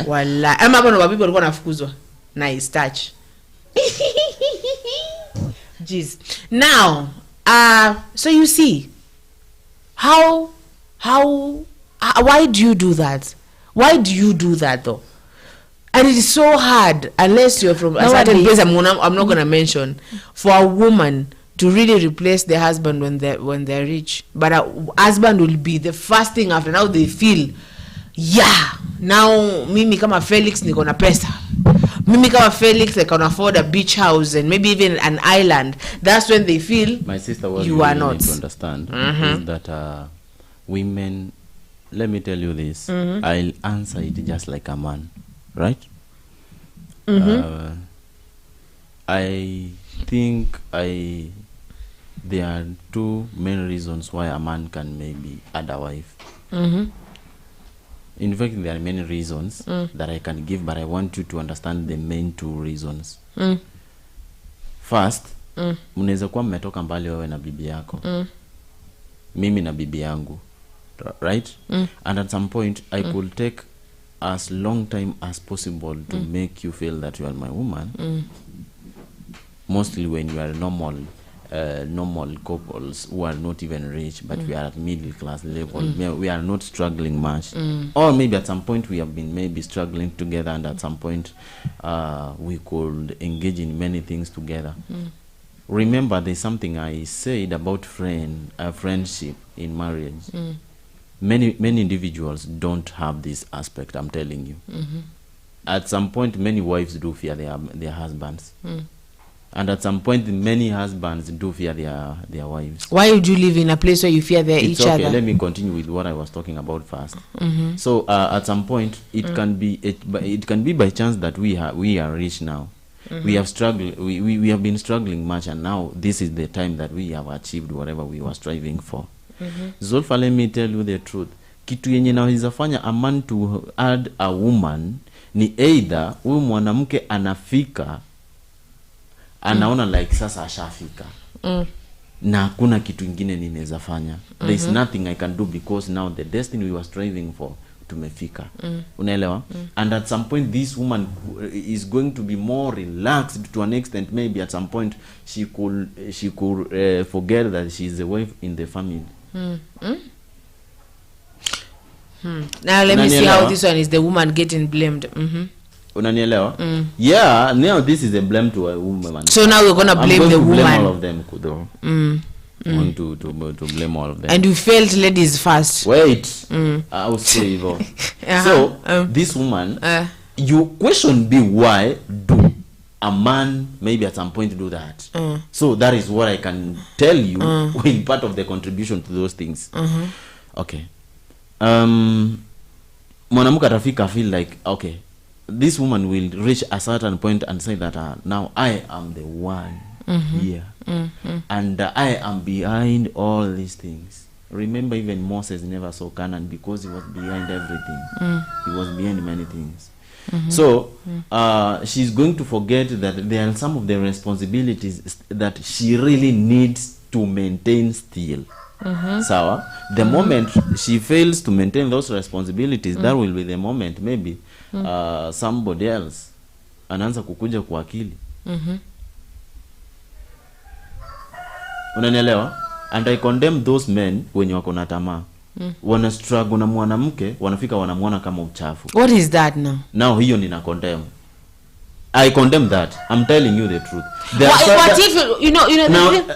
Wallahi. Ama hapo ndo mabibi walikuwa nafukuzwa. Nice touch. Jeez. Now, so you see why do you do that? Why do you do that though? And it is so hard unless you're from a certain place I'm not going to mention, for a woman to really replace their husband when they're rich. But a husband will be the first thing after. Now they feel, now mimi kama Felix niko na pesa. Mimi kama Felix I can afford a beach house and maybe even an island. That's when they feel my sister was you are not. Need to understand is that women, let me tell you this, I'll answer it just like a man, right? I think there are two main reasons why a man can maybe add a wife. In fact, there are many reasons that I can give, but I want you to understand the main two reasons. First, mnaweza kuwa mmetoka mbali wewe na bibi yako. Mimi na bibi yangu. Right? And at some point, I could take as long time as possible to make you feel that you are my woman. Mostly when you are normal couples who are not even rich, but we are at middle class level. We are not struggling much. Or maybe at some point we have been maybe struggling together, and at some point we could engage in many things together. Remember, there's something I said about friendship in marriage. Many individuals don't have this aspect, I'm telling you. At some point, many wives do fear their husbands. And at some point, many husbands do fear their wives. Why would you live in a place where you fear each other? Let me continue with what I was talking about first. So at some point, it can be by chance that we are rich now. We have struggled. We have been struggling much, and now this is the time that we have achieved whatever we were striving for. Zulfa, let me tell you the truth. Kitu yenye naweza fanya a man to add a woman ni either huyu mwanamke anafika anaona like sasa ashafika. Na hakuna kitu kingine ninaweza fanya. There is nothing I can do because now the destiny we were striving for tumefika. Unaelewa? And at some point this woman is going to be more relaxed to an extent. Maybe at some point she could forget that she is the wife in the family. Now let me see how this one is the woman getting blamed. Unanielewa? Yeah, now this is a blame to a woman. So now we're gonna blame the woman. Blame all of them, Kudo. I'm going to blame all of them. And you failed ladies first. Wait, I'll say Ivo. So this woman, your question be why do a man maybe at some point do that? So that is what I can tell you in part of the contribution to those things. Okay. mwanamke atafika feel like okay, this woman will reach a certain point and say that now I am the one here, and I am behind all these things. Remember, even Moses never saw Canaan because he was behind everything. He was behind many things. So she's going to forget that there are some of the responsibilities that she really needs to maintain still. So the moment she fails to maintain those responsibilities, that will be the moment maybe somebody else anaanza kukuja kwa akili. Unanielewa? And I condemn those men wenye wako na tamaa. Wana struggle na mwanamke, wanafika wanamuona kama uchafu. What is that now? Now hiyo nina condemn. I condemn that. I'm telling you the truth. What if you know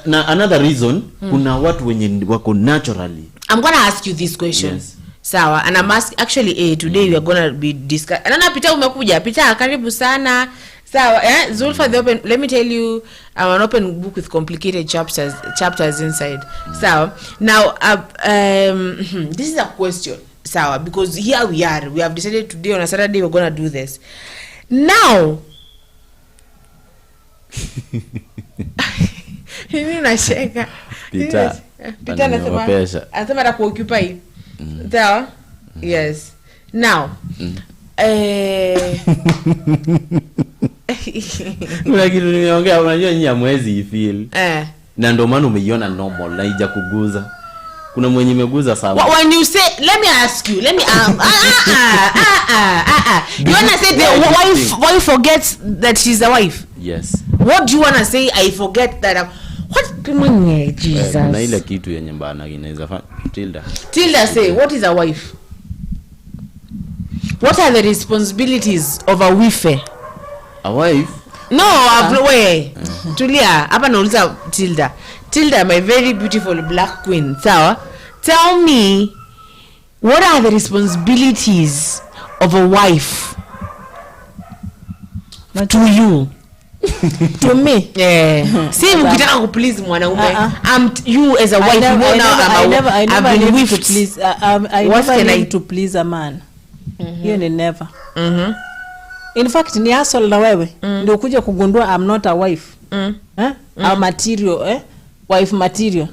now, another reason, kuna watu wenye wako naturally. I'm going to ask you this question. Yes. Sawa, and I'm actually today we are going to be discussing. Nana Peter umekuja, Peter karibu sana. Sawa, Zulfa the open, let me tell you, I'm an open book with complicated chapters inside. Sawa. Now this is a question. Sawa, because here we are. We have decided today on a Saturday we're going to do this. Now Mimi nasheka. Peter anasema atakuoccupy. Sawa? Yes. Now kuna kitu nimeongea, unajua nyinyi hamwezi ifeel. Na ndio maana umeiona normal na haija kuguza. Kuna mwenye imeguza sana. When you say, let me ask you, let me you wanna say the wife forgets that she's a wife? Yes. What do you wanna say? I forget that what Jesus. Na ile kitu yenye mbana inaweza fanya Tilda say, what is a wife? What are the responsibilities of a wife? A wife? No, way. Tulia, hapa nauliza Tilda. Tilda, my very beautiful black queen. Sawa? Tell me, what are the responsibilities of a wife to you? To me? Yeah. See, mkitaka ku please mwanaume. You as a wife, I never need to please. I never need to please a man. You never. In fact, ni hustle na wewe. Ndio kuja kugundua I'm not a wife. A material, wife material.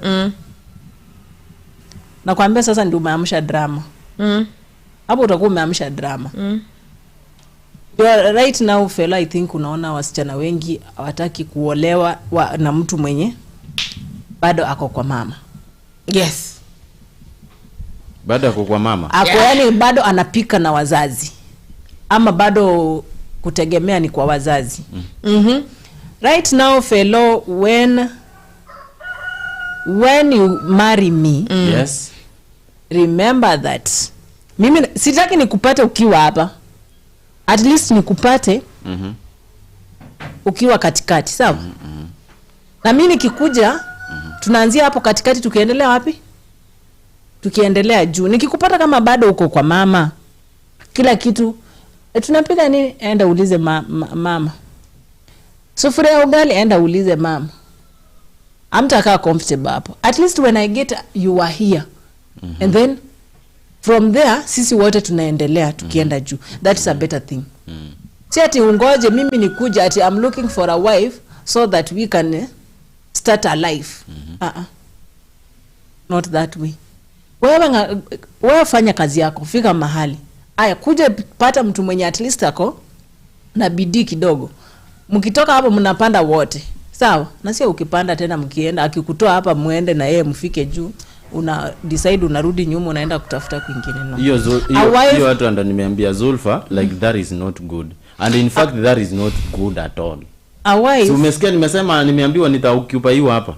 Na kwambia sasa ndio umeamsha drama. Hapo utakuwa umeamsha drama. Right now fella, I think unaona wasichana wengi hawataki kuolewa na mtu mwenye bado ako kwa mama. Yes. Bado ako kwa mama. Ako yani bado anapika na wazazi. Ama bado kutegemea ni kwa wazazi. Right now fellow, when you marry me, yes, remember that mimi sitaki nikupate ukiwa hapa. At least nikupate ukiwa katikati, sawa? Na mimi nikikuja tunaanzia hapo katikati, tukiendelea wapi? Tukiendelea juu. Nikikupata kama bado uko kwa mama, kila kitu tunapika nini, enda ulize mama. Sufuria ugali, enda ulize mama. Amtakaa comfortable hapo. At least when I get you are here. And then from there sisi wote tunaendelea tukienda juu. That's a better thing. Si ati ungoje mimi nikuja ati I'm looking for a wife so that we can start a life. Not that way. Wewe fanya kazi yako, fika mahali. Aya, kuja pata mtu mwenye at least ako na bidii kidogo. Mkitoka hapo mnapanda wote. Sawa? Na sio ukipanda tena mkienda akikutoa hapa muende na yeye mfike juu. Una decide unarudi nyuma unaenda kutafuta kwingine, no. Hiyo watu ndo nimeambia Zulfa, like that is not good. And in fact that is not good at all. A wife. So umesikia nimesema nimeambiwa nitaoccupy hiyo hapa.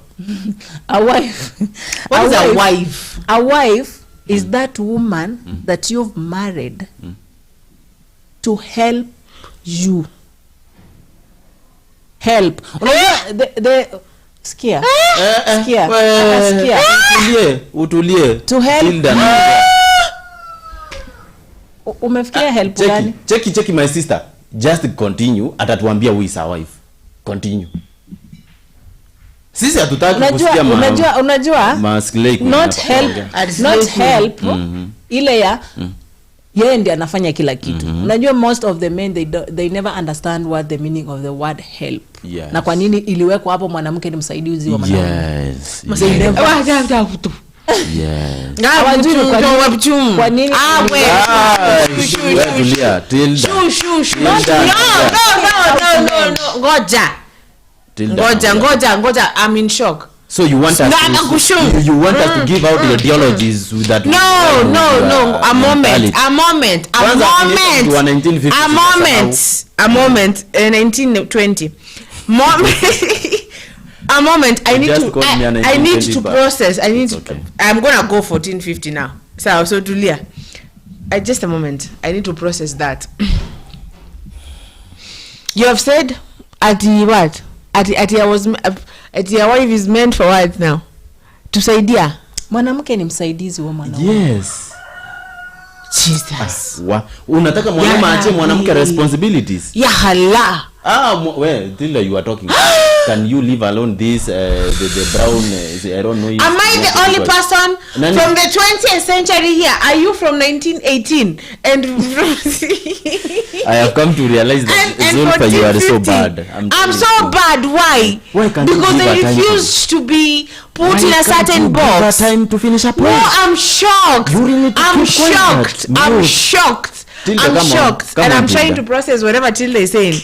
A wife. What is a wife? A wife is that woman that you've married to help you. Help. The Skia. Utulie. To help. Umefikia help gani? Check my sister. Just continue, atatuambia who is our wife. Continue. Sisi hatutaki kusikia unajua maslake. Not help ile ya yeye ndiye anafanya kila kitu. Unajua most of the men they never understand what the meaning of the word help. Yes. Na kwa nini iliwekwa hapo mwanamke ni msaidizi wa mwanaume? Yes. Kwa nini? Ngoja, I'm in shock. So you want us you want us to give out the ideologies with that? No. A moment. 1920. A moment. I need to process. I'm gonna go 1450 now. So Tulia. Just a moment. I need to process that. You have said at what? At your wife is meant for what now? Tusaidia. Mwanamke ni msaidizi wa mwanaume. Yes. Jesus. Unataka mwanaume aache mwanamke responsibilities? Ya hala. Well, Tilda, you are talking. Can you leave alone this the brown I don't know. Am I the only person from the 20th century here? Are you from 1918? And I have come to realize that Zulfa, you are so bad. I'm so bad. Why? Because they refuse to be put in a certain box. Time to finish up. No, I'm shocked. I'm shocked. And I'm trying to process whatever Tilda is saying.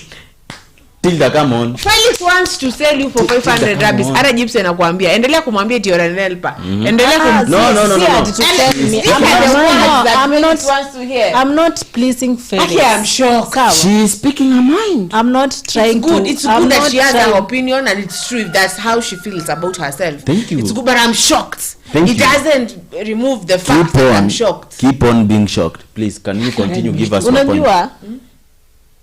Tilda, come on. Felix wants to sell you for 500 rupees. Ara Gibson anakuambia endelea kumwambia eti you're an helper. Endelea I'm not pleasing Felix. Okay, I'm shocked. She is speaking her mind. I'm not trying to. It's good that she has her opinion, and it's true if that's how she feels about herself. Thank you. It's good, but I'm shocked. It doesn't remove the fact that I'm shocked. Keep on being shocked. Please, can you continue? Give us your point.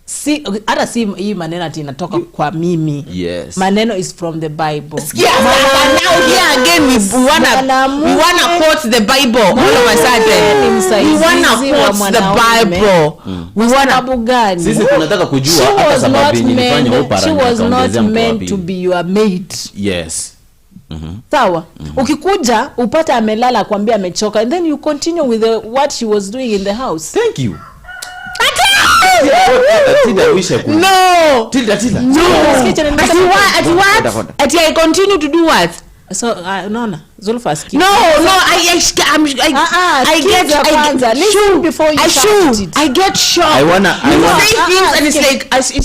Si hata si hii maneno ati inatoka kwa mimi. Yes. Maneno is from the Bible. Yes. Now here again we wanna quote the Bible all of a sudden. We wanna quote the Bible. We wanna bugani. Sisi tunataka kujua hata sababu nilifanya Oparanya. She was not meant to be your mate. Yes. Sawa. Ukikuja upata amelala kwambia amechoka, and then you continue with what she was doing in the house. Thank you. No. Tilda. No. Ati I continue to do what? So no. Zulfa skip. No. I get listen before you shout it. I get shocked. I wanna say things and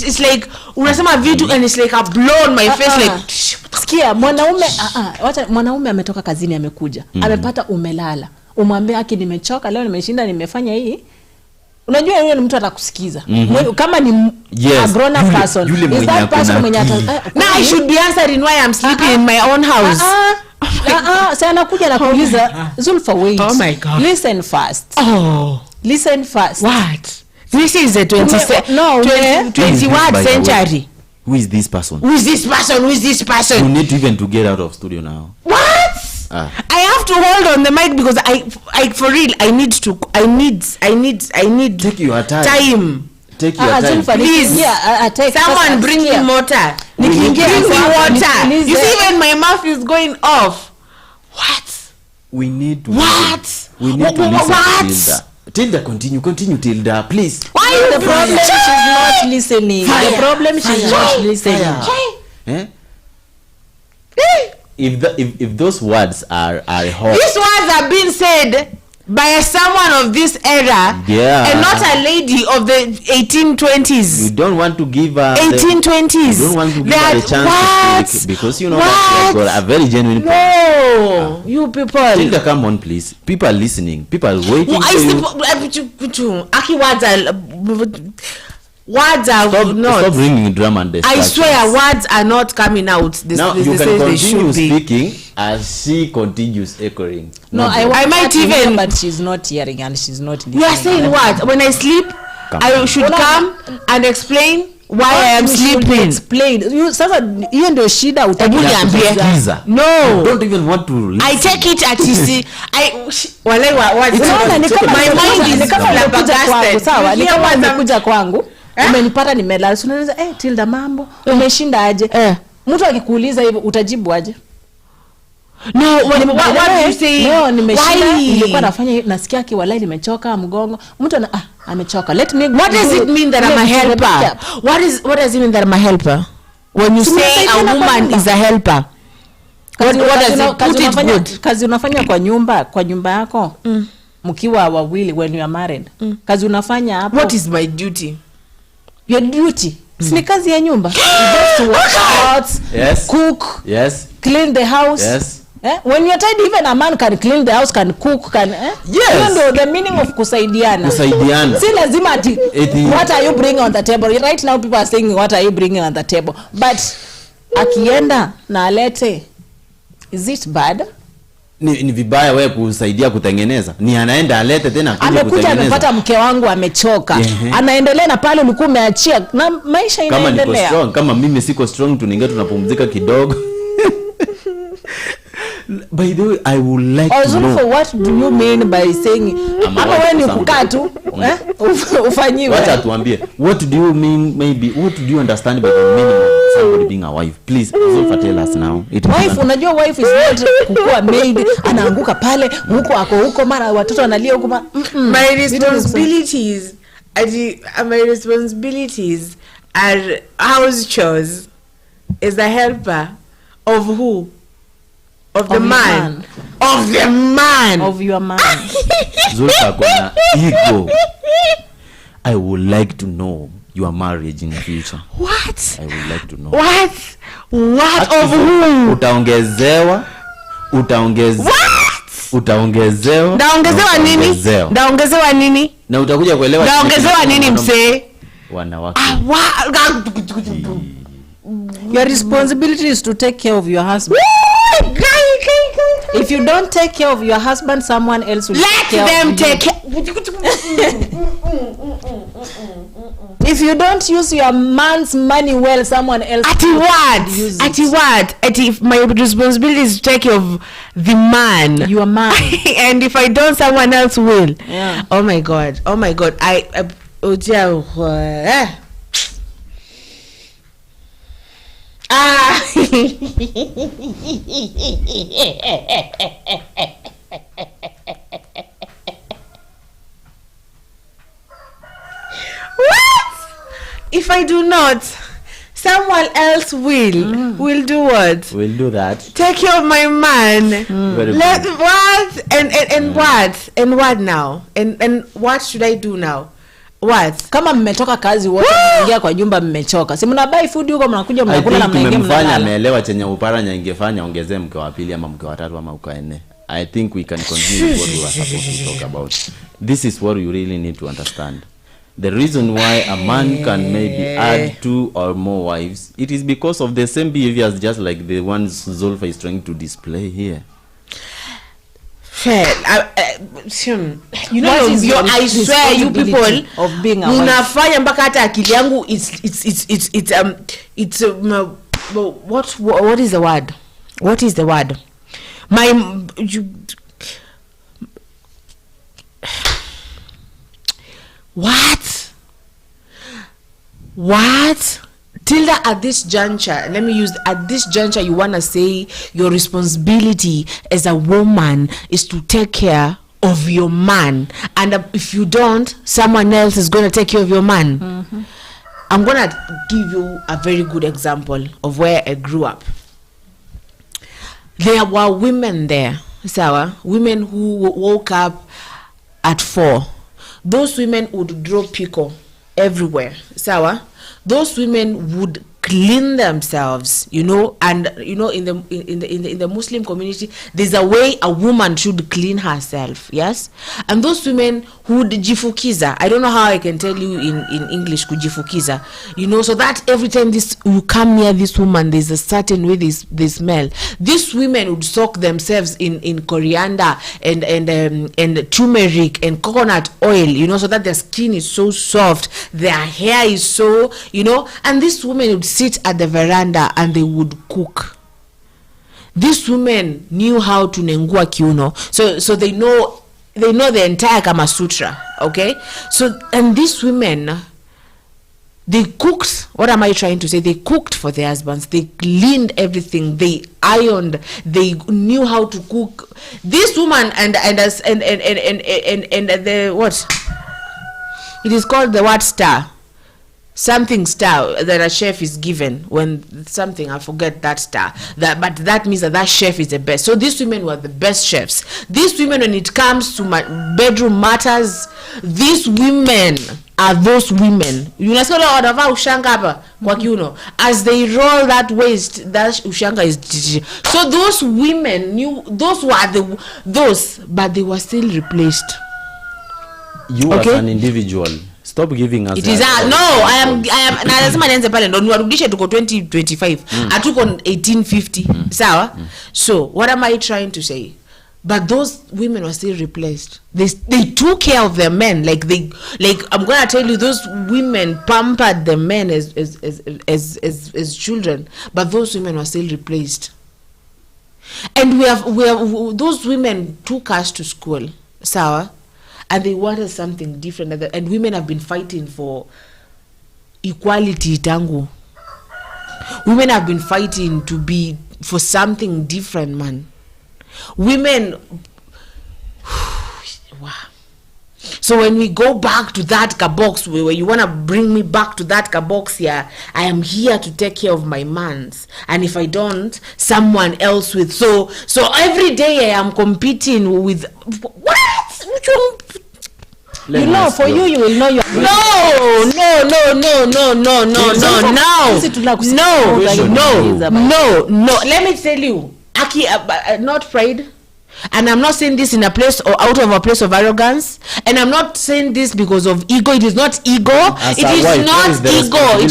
it's like unasema vitu and it's like I blow on my face like sikia mwanaume ametoka kazini amekuja. Amepata umelala. Umwambie aki nimechoka leo nimeshinda nimefanya hii. Unajua yule ni mtu atakusikiza. Kama ni a grown up person. Is that person mwenye now I should be answering why I'm sleeping in my own house. Sasa anakuja na kuuliza Zulfa wait. Oh my God. Listen first. Listen first. What? This is the 21st century. Who is this person? Who is this person? You need even to get out of studio now. What? I have to hold on the mic because I for real I need take your time. Take your time. Please. Someone bring me water. Bring me water. You see when my mouth is going off. What? We need to what? We need to listen to Tilda, continue Tilda, please. Why the problem she's not listening? The problem she's not listening. If those words are hot. These words are being said by someone of this era, and not a lady of the 1820s. You don't want to give her 1820s. You don't want to give her a chance to speak because you know that she has got a very genuine point. No, you people. Tilda, come on, please. People are listening. People are waiting for you. Aki words are not. Stop bringing drama and distractions. I swear, words are not coming out. Now you can continue speaking as she continues echoing. No, I might even, but she's not hearing and she's not listening. You are saying what? When I sleep, I should come and explain why I am sleeping. Explain. You sasa hiyo ndio shida utakuambia. No. You don't even want to listen. I take it at easy. My mind is flabbergasted. Sawa, ni kama nimekuja kwangu. Umenipata nimelala. Unaweza Tilda mambo. Umeshinda aje? Mtu akikuuliza hivyo utajibu aje? No, what you say? No, nimeshinda, nilikuwa nafanya, nasikia kiwalai nimechoka mgongo. Mtu amechoka. What does it mean that I'm a helper? What does it mean that I'm a helper? When you say a woman is a helper, what does it put it good? Kazi unafanya kwa nyumba yako. Mkiwa wawili when you are married. Kazi unafanya hapo. What is my duty? Your duty. Ni kazi ya nyumba. You just to wash out, cook, clean the house. When you're tired, even a man can clean the house, can cook, can even though the meaning of kusaidiana. Si lazima ati what are you bringing on the table? Right now people are saying what are you bringing on the table? But akienda na alete, is it bad? Ni vibaya wewe kusaidia kutengeneza. Ni anaenda alete tena kutengeneza. Amekuja amepata mke wangu amechoka. Anaendelea na pale ulikuwa umeachia na maisha inaendelea. Kama niko strong, kama mimi siko strong tunapumzika kidogo. By the way, I would like to know. Also, what do you mean by saying ama wewe ni kukaa tu ufanyiwe? Wacha tuambie. What do you mean, maybe what do you understand by the meaning of somebody being a wife? Please, Zulfa, tell us now. Wife, unajua wife is not kukua maid, anaanguka pale, huko mara watoto wanalia huko. My responsibilities are house chores as a helper of who? Of the man. Of the man. Of your man. Zulfa kona ego. I would like to know your marriage in the future. What? I would like to know. What? Of who? Utaongezewa. What? Utaongezewa. Ndaongezewa nini? Na utakuja kuelewa. Ndaongezewa nini msee? Wanawake. Your responsibility is to take care of your husband. If you don't take care of your husband, someone else will take care of you. Take care. If you don't use your man's money well, someone else will use it. If my responsibility is to take care of the man, your man, and if I don't, someone else will. Yeah. Oh my God. What? If I do not, someone else will do what? Will do that. Take care of my man. What? And what now? And what should I do now? What? Kama mmetoka kazi wote mnaingia kwa nyumba mmechoka. Si mnabai food huko mnakuja mnakula na mnaingia mnalala. Ameelewa chenye Oparanya ingefanya ongezee mke wa pili ama mke wa tatu ama mke wa nne. I think we can continue what we were supposed to talk about. This is what you really need to understand. The reason why a man can maybe add 2 or more wives, it is because of the same behaviors just like the ones Zulfa is trying to display here. I swear you people of being a unafanya mpaka hata akili yangu what is the word? What? Tilda, at this juncture, let me use at this juncture, you want to say your responsibility as a woman is to take care of your man, and if you don't, someone else is going to take care of your man. I'm going to give you a very good example of where I grew up. There were women there, women who woke up at 4. Those women would draw pico everywhere. Those women would clean themselves, and in the Muslim community there's a way a woman should clean herself, yes. And those women who would jifukiza, I don't know how I can tell you in English, kujifukiza, so that every time you come near this woman, there's a certain way they smell. These women would soak themselves in coriander and turmeric and coconut oil, so that their skin is so soft, their hair is so, and these women would sit at the veranda and they would cook. These women knew how to nengua kiuno, so they know the entire Kama Sutra, okay? So, and these women They cooked. What am I trying to say? They cooked for their husbands. They cleaned everything. They ironed. They knew how to cook. This woman and the what? It is called the what star? Something star that a chef is given when something, I forget that star, but that means that chef is the best. So these women were the best chefs. These women, when it comes to my bedroom matters, these women are those women. As they roll that waist, that ushanga is. So those women knew, those were those, but they were still replaced. You as an individual, stop giving us. It is I am na lazima nianze pale ndo niwarudishe tuko 2025 atuko 1850 sawa. So what am I trying to say? But those women were still replaced. They took care of their men, like I'm gonna tell you, those women pampered the men as children, but those women were still replaced. And we have those women took us to school, sawa. And they wanted something different. And women have been fighting for equality, tangu. Women have been fighting to be for something different, man. Women, wow. So when we go back to that box, where you want to bring me back to that box here, I am here to take care of my mans. And if I don't, someone else with. So every day I am competing with, what? You know, for you will know your. No. Let me tell you, Aki, not pride. And I'm not saying this in a place or out of a place of arrogance. And I'm not saying this because of ego. It is not ego. It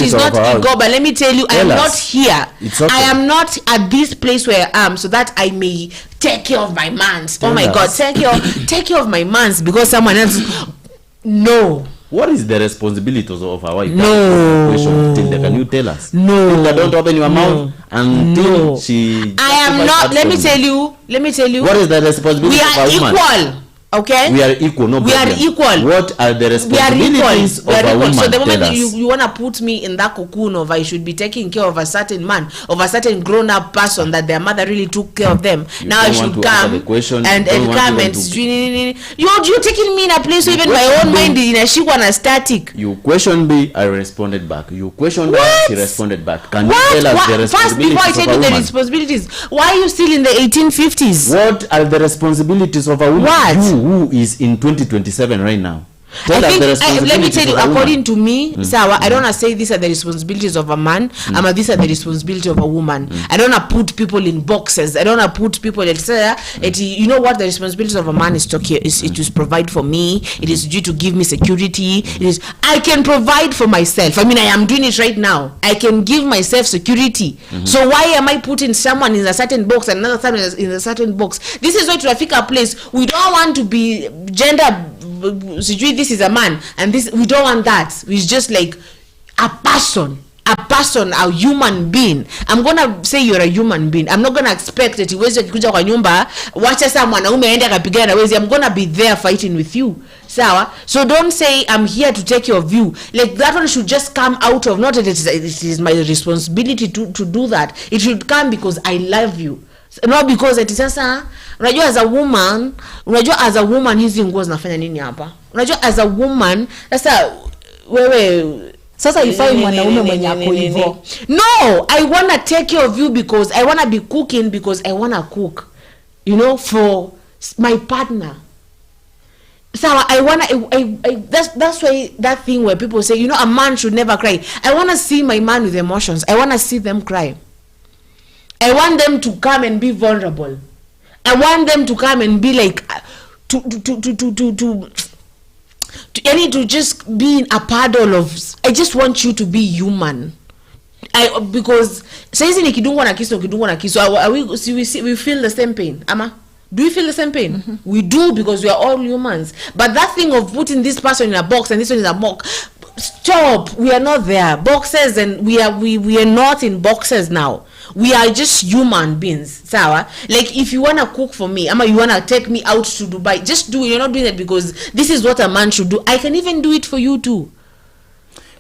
is not ego. But let me tell you, I am not here. Okay. I am not at this place where I am so that I may take care of my mans. Oh my God, take care of my mans because someone else. No. What is the responsibility of our wife? No. Can you tell us? No. Don't open your mouth until she. I am not. Let me tell you. What is the responsibility of a woman? We are equal. Okay. We are equal. No problem. We are equal. What are the responsibilities of a woman? So the moment you want to put me in that cocoon of I should be taking care of a certain man, of a certain grown-up person that their mother really took care of them. Now I should come and come and you're taking me in a place where even my own mind is in a shikwa and static. You questioned me, I responded back. You questioned her, she responded back. Can you tell us the responsibilities? First, before I tell you the responsibilities, why are you still in the 1850s? What are the responsibilities of a woman? What? Who is in 2027 right now? Let me tell you, according to me, Sawa, I don't want to say these are the responsibilities of a man, these are the responsibilities of a woman. I don't want to put people in boxes. I don't want to put people you know what the responsibilities of a man is it is provide for me. It is due to give me security. I can provide for myself. I mean, I am doing it right now. I can give myself security. So why am I putting someone in a certain box and another person in a certain box? This is why to a place we don't want to be gender. This is a man and this, we don't want that. It's just like a person, a human being. I'm gonna say you're a human being. I'm not gonna expect that uweze kuja kwa nyumba wacha saa mwanaume aende akapigana na wezi. I'm gonna be there fighting with you. Sawa? So don't say I'm here to take care of you. Like that one should just come out of, not that it is my responsibility to do that. It should come because I love you. Not because it is sasa. Unajua as a woman hizi nguo zinafanya nini hapa? Unajua as a woman sasa wewe sasa ifai mwanaume mwenye ako hivyo. No, I want to take care of you because I want to be cooking because I want to cook. You know, for my partner. So I that's why that thing where people say, you know, a man should never cry. I want to see my man with emotions. I want to see them cry. I want them to come and be vulnerable. I want them to come and be like to just be in a puddle of. I just want you to be human. Because saizi ni kidungo na kiso we feel the same pain. Ama, do we feel the same pain? We do, because we are all humans. But that thing of putting this person in a box and this one in a box, stop. We are not there. Boxes, and we are not in boxes now. We are just human beings. Sawa? Like if you wanna cook for me, ama you wanna take me out to Dubai, just do it. You're not doing it because this is what a man should do. I can even do it for you too.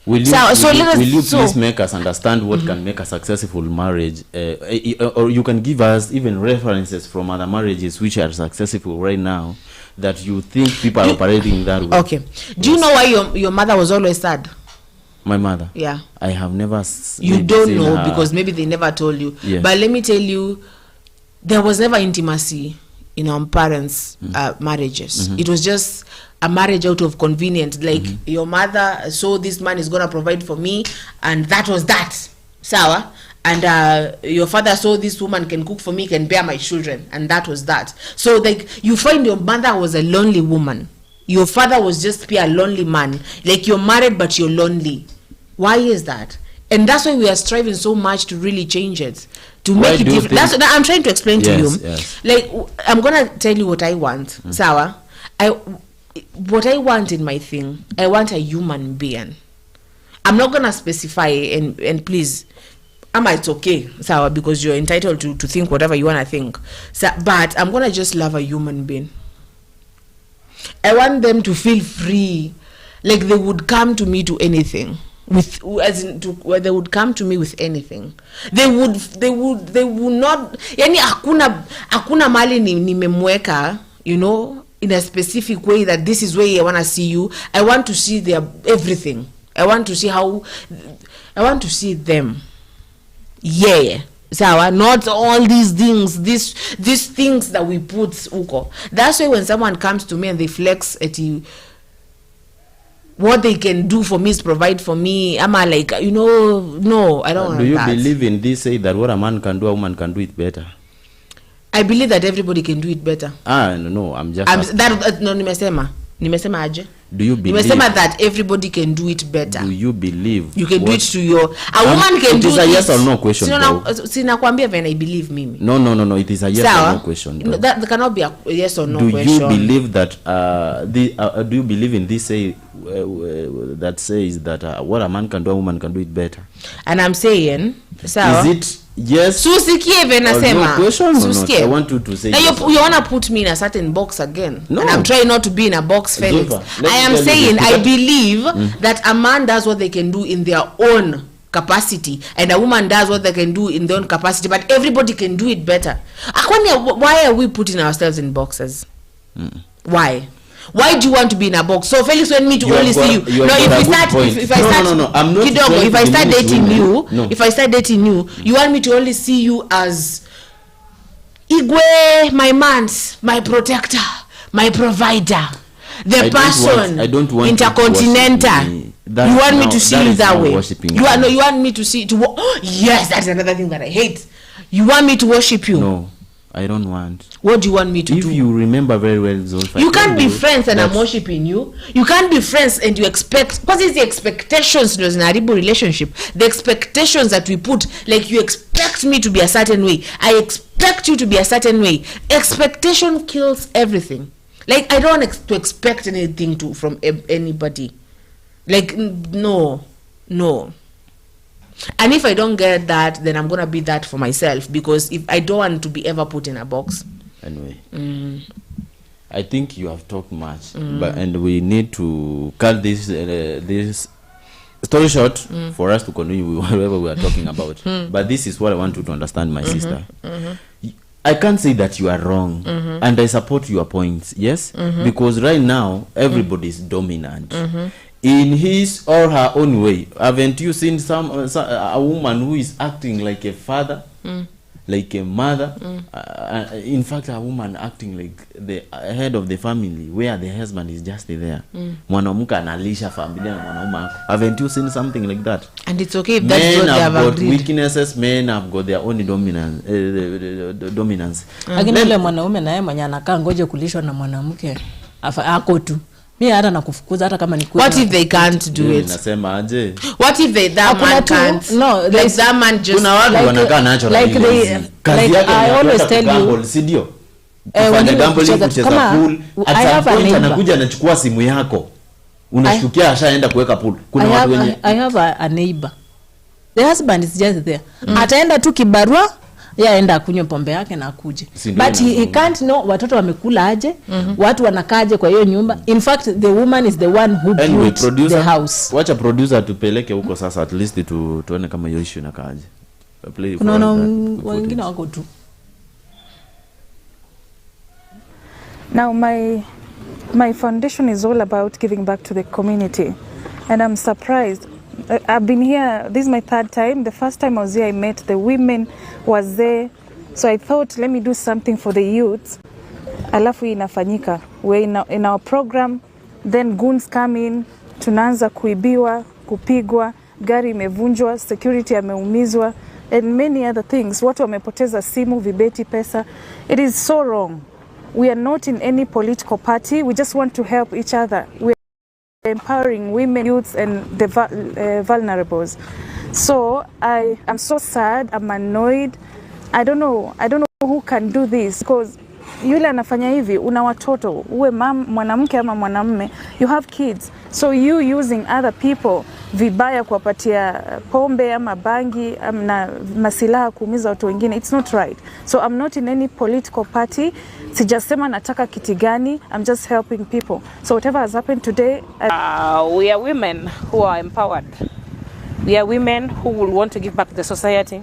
Will you please make us understand what can make a successful marriage, or you can give us even references from other marriages which are successful right now that you think people are operating that way? Okay. Do you know why your mother was always sad? My mother? Yeah. I have never You don't know her, because maybe they never told you. Yeah. But let me tell you, there was never intimacy in our parents' marriages. It was just a marriage out of convenience. Like your mother saw this man is gonna provide for me, and that was that. Sawa. And your father saw this woman can cook for me, can bear my children, and that was that. So like you find your mother was a lonely woman. Your father was just a lonely man. Like you're married but you're lonely. Why is that? And that's why we are striving so much to really change it, to make it different. That's what I'm trying to explain to you. Yes. Like I'm gonna tell you what I want. Sawa. What I want in my thing, I want a human being. I'm not gonna specify, and please, it's okay, Sawa, because you're entitled to think whatever you wanna think. So, but I'm gonna just love a human being. I want them to feel free, like they would come to me to anything. They would come to me with anything. They would not. Yani hakuna mali nimemweka, you know, in a specific way that this is where I want to see you. I want to see their everything. I want to see them. Yeah. So not all these things, these things that we put uko. That's why when someone comes to me and they flex at you, what they can do for me is provide for me. I'm like, you know, no, I don't want that. Do you believe in this, say that what a man can do, a woman can do it better? I believe that everybody can do it better. No, I'm just no, nimesema aje? Do you believe that everybody can do it better? Do you believe you can do it to your woman can do it? It is a yes or no question. Sinakwambia when I believe mimi. No, it is a yes or no question. That cannot be a yes or no question. Do you believe that do you believe in this say that says that what a man can do, a woman can do it better? And I'm saying, is it yes? Susikie venasema. I want you to say. Now you want to put me in a certain box again. No. And I'm trying not to be in a box, Felix. I am saying I believe that a man does what they can do in their own capacity, and a woman does what they can do in their own capacity, but everybody can do it better. Why are we putting ourselves in boxes? Why do you want to be in a box? So Felix want me to only see you. No, if I start dating you, you want me to only see you as Igwe, my man, my protector, my provider, the person, intercontinental. You want me to see you that way? You want me to see yes, that's another thing that I hate. You want me to worship you? No, I don't want. What do you want me to do? If you remember very well, Zolfa, you can't be friends and I'm worshiping you. You can't be friends and you expect, because it's the expectations in a relationship. The expectations that we put, like you expect me to be a certain way, I expect you to be a certain way. Expectation kills everything. Like I don't want to expect anything from anybody. Like no. And if I don't get that, then I'm gonna be that for myself, because if I don't want to be ever put in a box. Anyway, I think you have talked much, and we need to cut this story short for us to continue with whatever we are talking about. But this is what I want you to understand, my sister. I can't say that you are wrong, and I support your points. Yes, because right now everybody is dominant. In his or her own way. Haven't you seen a woman who is acting like a father, like a mother? In fact, a woman acting like the head of the family, where the husband is just there. Mwanamuka analisha familia na mwanaume. Haven't you seen something like that? And it's okay if that's what they have agreed. Men have got weaknesses, men have got their own dominance. Lakini yule mwanaume naye mwenye anakaa ngoje kulishwa na mwanamke ako tu. Mimi hata nakufukuza hata kama ni kweli. What if they can't do it? Nasema aje? What if that man can't? No, like that man just kuna watu wanakaa natural. Like I always tell you, si ndio? Kufanya gambling, kucheza pool, anakuja anachukua simu yako. Unashtukia ashaenda kuweka pool. Kuna watu wenye I have a neighbor. The husband is just there. Ataenda tu kibarua, yeye aenda akunywe pombe yake na akuje. But he can't know watoto wamekula aje, watu wanakaaje kwa hiyo nyumba. In fact the woman is the one who built the house. Wacha producer tupeleke huko sasa, at least tuone kama hiyo issue inakaaje. Kuna wengine wako tu. Now my foundation is all about giving back to the community, and I'm surprised. I've been here, this is my 3rd time. The first time I was here, I met the women was there, so I thought let me do something for the youth. Alafu inafanyika, we're in our program, then goons come in, tunaanza kuibiwa, kupigwa, gari imevunjwa, security ameumizwa, and many other things. Watu wamepoteza simu, vibeti, pesa. It is so wrong. We are not in any political party. We just want to help each other. We are empowering women, youths, and the vulnerables. So I am so sad. I'm annoyed. I don't know who can do this, because yule anafanya hivi, una watoto, uwe mwanamke ama mwanamume, you have kids. So you using other people vibaya kuwapatia pombe ama bangi na masilaha kuumiza watu wengine, it's not right. So I'm not in any political party. Sijasema nataka kiti gani, I'm just helping people. So whatever has happened today, we are women who are empowered. We are women who will want to give back to the society.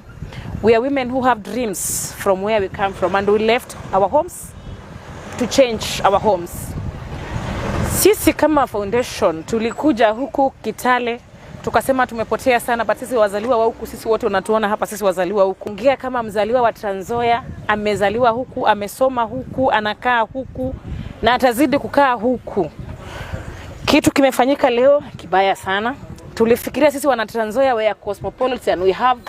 We are women who have dreams from where we come from, and we left our homes to change our homes. Sisi kama foundation tulikuja huku Kitale, tukasema tumepotea sana, but sisi wazaliwa wa huku, sisi wote unatuona hapa, sisi wazaliwa huku. Ngia kama mzaliwa wa Nzoia, amezaliwa huku, amesoma huku, anakaa huku na atazidi kukaa huku. Kitu kimefanyika leo kibaya sana. Tulifikiria sisi wana Nzoia we are cosmopolitan, we have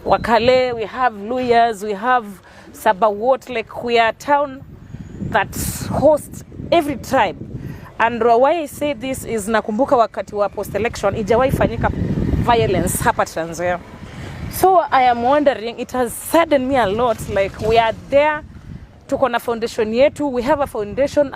Wakale, we have Luyas, we have Sabawot, like we are a town that hosts every tribe. And why I say this is nakumbuka wakati wa post election ijawahi fanyika violence hapa Nzoia. So I am wondering, it has saddened me a lot, like we are there, tuko na foundation yetu, we have a foundation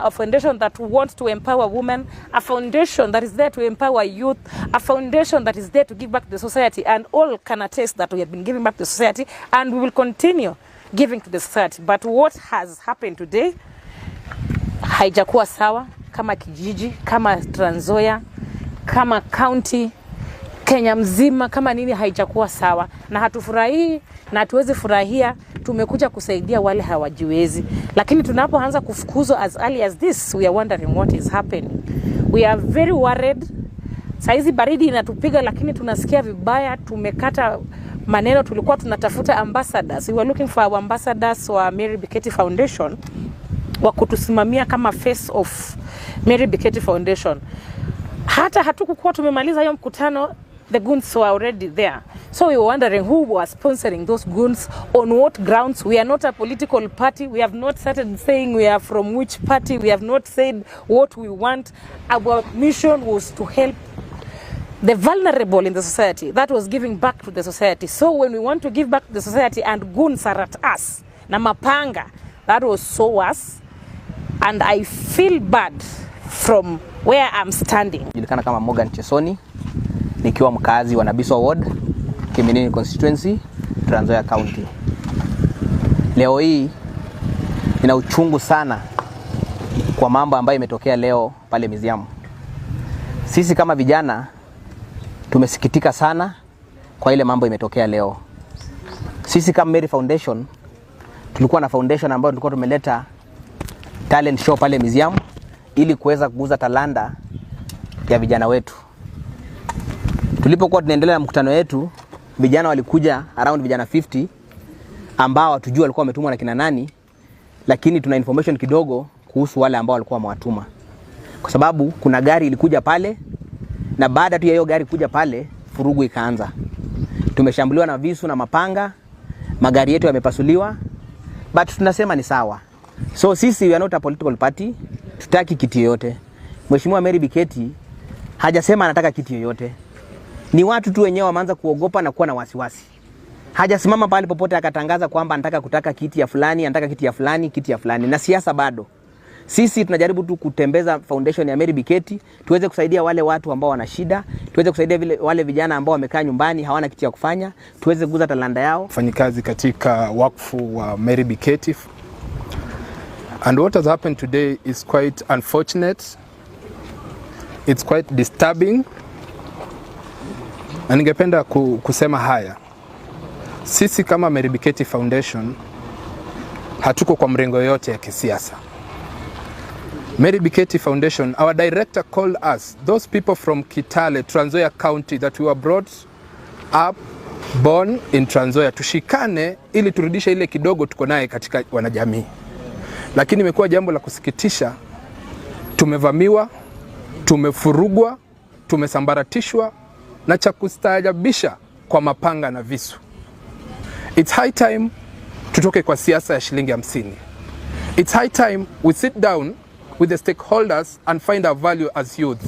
that wants to empower women, a foundation that is there to empower youth, a foundation that is there to give back to the society, and all can attest that we have been giving back to the society and we will continue giving to the society. But what has happened today haijakuwa sawa kama kijiji, kama Nzoia, kama county, Kenya mzima, kama nini haijakuwa sawa, na hatufurahii na hatuwezi furahia. Tumekuja kusaidia wale hawajiwezi, lakini tunapoanza kufukuzwa as early as this, we are wondering what is happening. We are very worried. Saizi baridi inatupiga, lakini tunasikia vibaya. Tumekata maneno, tulikuwa tunatafuta ambassadors. We were looking for our ambassadors wa Mary Biketi Foundation wa kutusimamia kama face of Mary Biketi Foundation. Hata hatukukuwa tumemaliza hiyo mkutano, the goons were already there. So we were wondering who was sponsoring those goons, on what grounds. We are not a political party. We have not started saying we are from which party. We have not said what we want. Our mission was to help the vulnerable in the society. That was giving back to the society. So when we want to give back to the society and goons are at us, na mapanga, that was so worse. And I feel bad from where I'm standing. Julikana kama Morgan Chesoni, nikiwa mkazi wa Nabiso Ward, Kiminini constituency, Nzoia County. Leo hii nina uchungu sana kwa mambo ambayo imetokea leo pale Museum. Sisi kama vijana tumesikitika sana kwa ile mambo imetokea leo. Sisi kama Mary Foundation tulikuwa na foundation ambayo tulikuwa tumeleta talent show pale Museum ili kuweza kuuza talanta ya vijana wetu. Tulipokuwa tunaendelea na mkutano wetu, vijana walikuja around vijana 50 ambao hatujui walikuwa wametumwa na kina nani, lakini tuna information kidogo kuhusu wale ambao walikuwa wamewatuma. Kwa sababu kuna gari ilikuja pale, na baada tu ya hiyo gari kuja pale, furugu ikaanza. Tumeshambuliwa na visu na mapanga, magari yetu yamepasuliwa, but tunasema ni sawa. So sisi we are not a political party, tutaki kiti yoyote. Mheshimiwa Mary Biketi hajasema anataka kiti yoyote. Ni watu tu wenyewe wameanza kuogopa na kuwa na wasiwasi. Hajasimama pale popote akatangaza kwamba anataka kutaka kiti ya fulani, anataka kiti ya fulani, kiti ya fulani. Na siasa bado. Sisi tunajaribu tu kutembeza foundation ya Mary Biketi, tuweze kusaidia wale watu ambao wana shida, tuweze kusaidia wale vijana ambao wamekaa nyumbani hawana kitu ya kufanya, tuweze kuguza talanta yao. Fanyikazi katika wakfu wa Mary Biketi. And what has happened today is quite unfortunate. It's quite disturbing. Na ningependa kusema haya. Sisi kama Mary Biketi Foundation hatuko kwa mrengo yote ya kisiasa. Mary Biketi Foundation, our director called us, those people from Kitale, Trans Nzoia County, that we were brought up, born in Trans Nzoia, tushikane ili turudishe ile kidogo tuko naye katika wanajamii. Lakini imekuwa jambo la kusikitisha, tumevamiwa, tumefurugwa, tumesambaratishwa na cha kustaajabisha kwa mapanga na visu. It's high time tutoke kwa siasa ya shilingi 50. It's high time we sit down with the stakeholders and find our value as youth.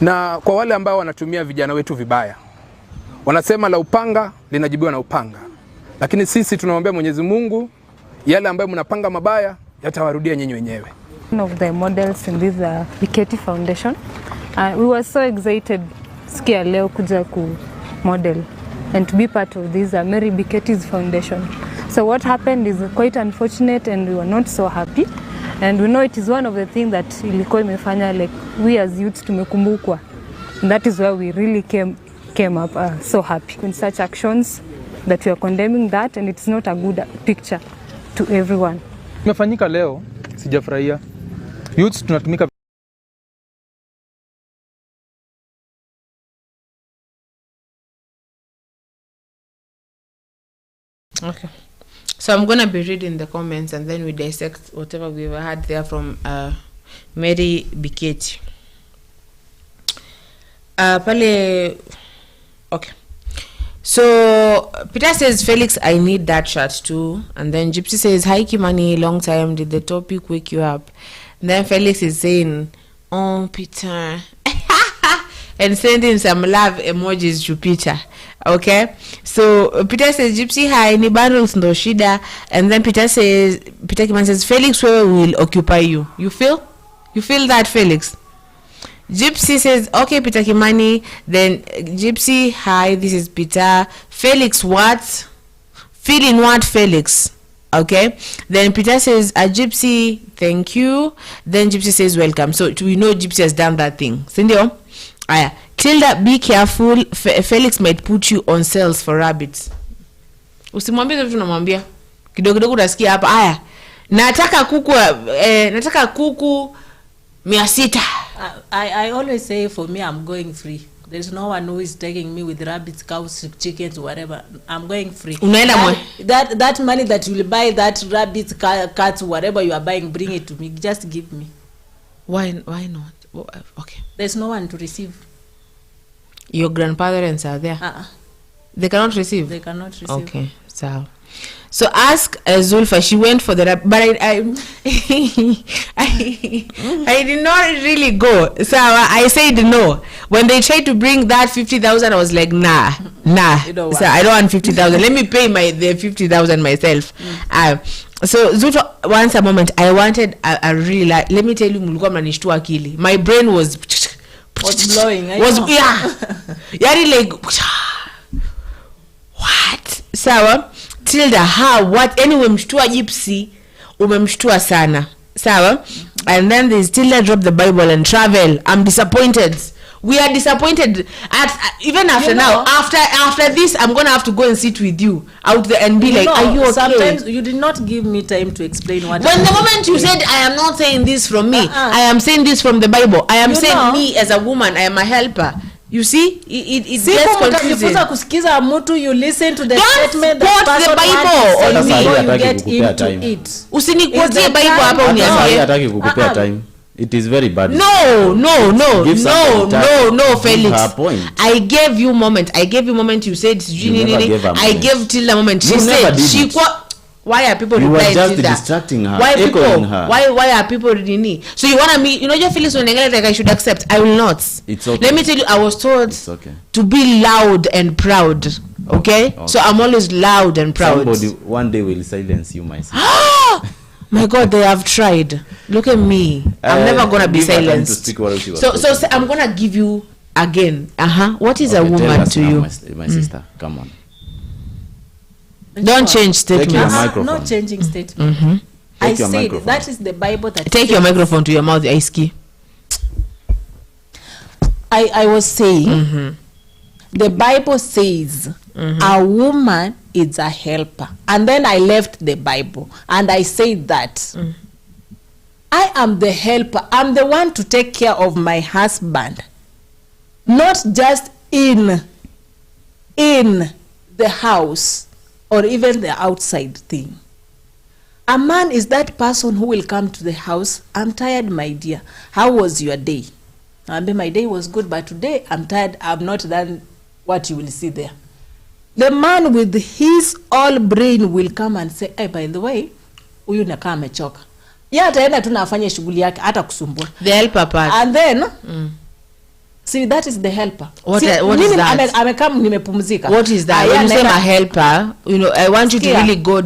Na kwa wale ambao wanatumia vijana wetu vibaya, wanasema la upanga linajibiwa na upanga. Lakini sisi tunaomba Mwenyezi Mungu, yale ambayo mnapanga mabaya yatawarudia nyinyi wenyewe. One of the models in this Biketi Foundation. We were so excited sikia leo kuja ku model and to be part of this Mary Biketi's Foundation. So what happened is quite unfortunate and we were not so happy. And we know it is one of the things that ilikuwa imefanya like we as youths tumekumbukwa. And that is why we really came up so happy in such actions that we are condemning that, and it's not a good picture to everyone. Imefanyika leo sijafurahia. Youths tunatumika. Okay. So I'm going to be reading the comments and then we dissect whatever we've had there from Mary Biketi. Pale, okay. So Peter says, Felix, I need that shirt too. And then Gypsy says, hi Kimani, long time. Did the topic wake you up? And then Felix is saying, oh Peter. And sending some love emojis to Peter. Okay, so Peter says, Gypsy, hi, ni bundles ndo shida. And then Peter Kimani says, Felix, where will occupy you? You feel that, Felix? Gypsy says, okay, Peter Kimani. Then Gypsy, hi, this is Peter. Felix, what? Feeling what, Felix? Okay. Then Peter says, Gypsy, thank you. Then Gypsy says, welcome. So we know Gypsy has done that thing. Sindio? Aya. Tilda, be careful. Felix might put you on sales for rabbits. Usimwambie vitu namwambia. Kidogo utasikia hapa. Aya. Nataka kuku 600. I always say for me I'm going free. There's no one who is taking me with rabbits, cows, chickens, whatever. I'm going free. That money that you will buy that rabbits, cats, whatever you are buying, bring it to me. Just give me. Why not? Okay. There's no one to receive. Your grandparents are there. They cannot receive. They cannot receive. Okay, so ask Zulfa. She went for the but I did not really go. So I said no. When they tried to bring that 50,000, I was like, nah. So I don't want 50,000. Let me pay the 50,000 myself. So Zulfa, once a moment, I wanted a really let me tell you, mulikuwa mnanishtua akili. My brain was blowing. Yari like what? Sawa. Tilda, how? What? Anyway, mshtua Gypsy, umemshtua sana. Sawa? And then there's Tilda, drop the Bible and travel. I'm disappointed. We are disappointed even after now. After this, I'm gonna have to go and sit with you out there and be like, are you okay? Sometimes you did not give me time to explain what. When the moment you said, I am not saying this from me, I am saying this from the Bible. I am saying me as a woman, I am a helper. You see, it gets confusing. You listen to the Don't statement quote the Bible on me. You get into it. Usinikwotie Bible hapa uniambie. Hataki kukupea time. It is very bad. No, Felix. I gave you moment. You said I gave Tilda moment. She said she why are people replying just Tilda? distracting her, Why echoing her. Why are people reading? So you want me? You know your feelings when like I should accept. I will not. It's okay. Let me tell you, I was told to be loud and proud. Okay? So I'm always loud and proud. Somebody one day will silence you, my son. My God, they have tried. Look at me. I'm never gonna be give her time to silenced. speak what she was So talking. I'm gonna give you again. What is a Okay, tell woman us to now, you? my sister? Come on. Don't change Take your statements. microphone. Not changing statement. I Take your said microphone. that is the Bible that Take your says- microphone to your mouth, Iski. I was saying the Bible says a woman is a helper, and then I left the Bible and I said that I am the helper. I'm the one to take care of my husband, not just in the house or even the outside thing. A man is that person who will come to the house. I'm tired, my dear. How was your day? My day was good, but today I'm tired. I've not done what you will see there. The man with his all brain will come and say, hey, by the way, huyu nakaa amechoka. Yeye ataenda tu na afanye shughuli yake hata kusumbua. The helper part. And then see, that is the helper. What See, is mimi that? Amekam nimepumzika. What is that? Aya, When you say nenda- my helper, I want you to Skia. really go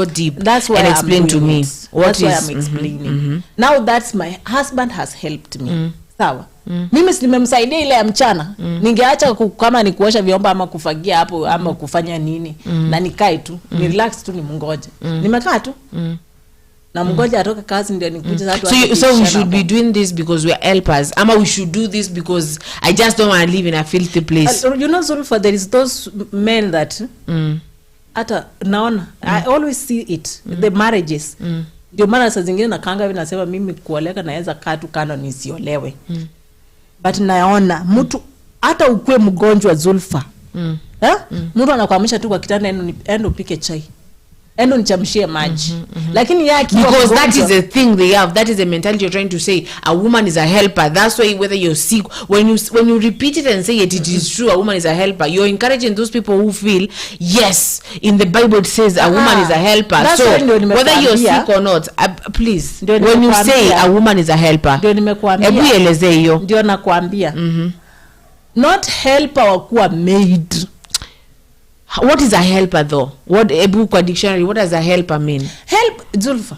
deep That's why and I'm explain to doing me it. what That's why is. I'm explaining. Now that's my husband has helped me. Sawa. Mimi si nimemsaidia ile ya mchana. Ningeacha kama ni kuosha vyombo ama kufagia hapo ama kufanya nini na nikae tu. Ni relax tu nimngoje. Nimekaa tu. Na mngoja atoke kazi ndio nikuje sasa. So we should be doing this because we are helpers. Ama we should do this because I just don't want to live in a filthy place. You know, Zulfa, there is those men that hata naona I always see it the marriages. Ndio maana saa zingine nakanga hivi nasema mimi kuoleka naweza kaa tu kando nisiolewe. But naona mtu hata ukue mgonjwa Zulfa. Mtu anakuamsha tu kwa kitanda endo upike chai. Endo nichamshie maji. Lakini yake Because that is the thing they have. That is the mentality you're trying to say. A woman is a helper. That's why whether you're sick, when you repeat it and say it is true, a woman is a helper. You're encouraging those people who feel, yes, in the Bible it says a woman is a helper. That's So why ndio whether you're nimekuambia. sick or not, please, Ndio when you say nimekuambia. a woman is a helper, ndio nimekuambia. hebu elezee hiyo. Ndio nakwambia. Not helper wa kuwa maid. What is a helper though? What ebu kwa dictionary, what does a helper mean? Help Zulfa.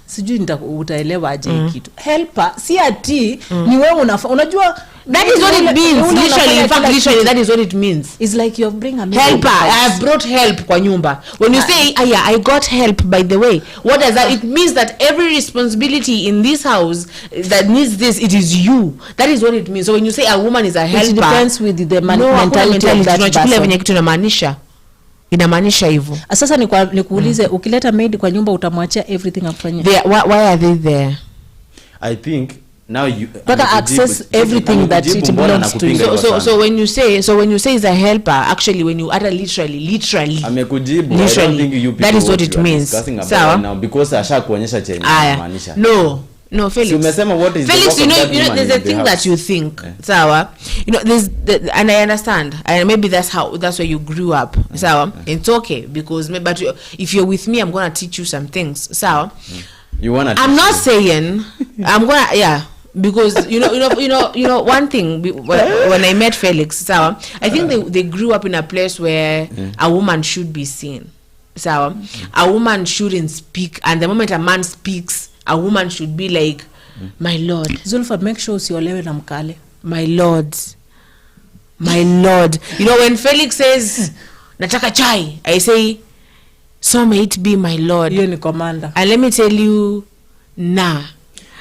Sijui utaelewa aje hii kitu. Helper si ati ni wewe unajua That is what it means. Literally, in fact, literally, that is what it means. It's like you bring a Helper. I have brought help kwa nyumba. When you say, I got help, by the way, what does that? It means that every responsibility in this house that needs this, it is you. That is what it means. So when you say a woman is a helper, it depends with the no, mentality of that tunachukulia venye person. kitu inamaanisha. Inamaanisha hivyo. Sasa nikuulize, ukileta maid kwa nyumba utamwachia everything afanye. Why are they there? I think now you access everything that it belongs to you. So when you say it's a helper, actually when you utter literally amekujibu, I don't literally, think you people that is what it you are means. discussing about Sawa? right now because asha kuonyesha chenye maanisha. No, Felix. Si umesema what is Felix, the work of that you know, woman there's in a the thing house? that you think, sawa. You know, and I understand, and maybe that's where you grew up, sawa. It's okay because but if you're with me, I'm gonna teach you some things, sawa. You wanna? I'm not saying I'm gonna because you know one thing when I met Felix, sawa. I think they grew up in a place where a woman should be seen, sawa. A woman shouldn't speak, and the moment a man speaks, a woman should be like, my lord. Zulfa, make sure usiolewe na mkale. My lord. You know, when Felix says, nataka chai, I say, so may it be my lord. Hiyo ni commander. And let me tell you, nah.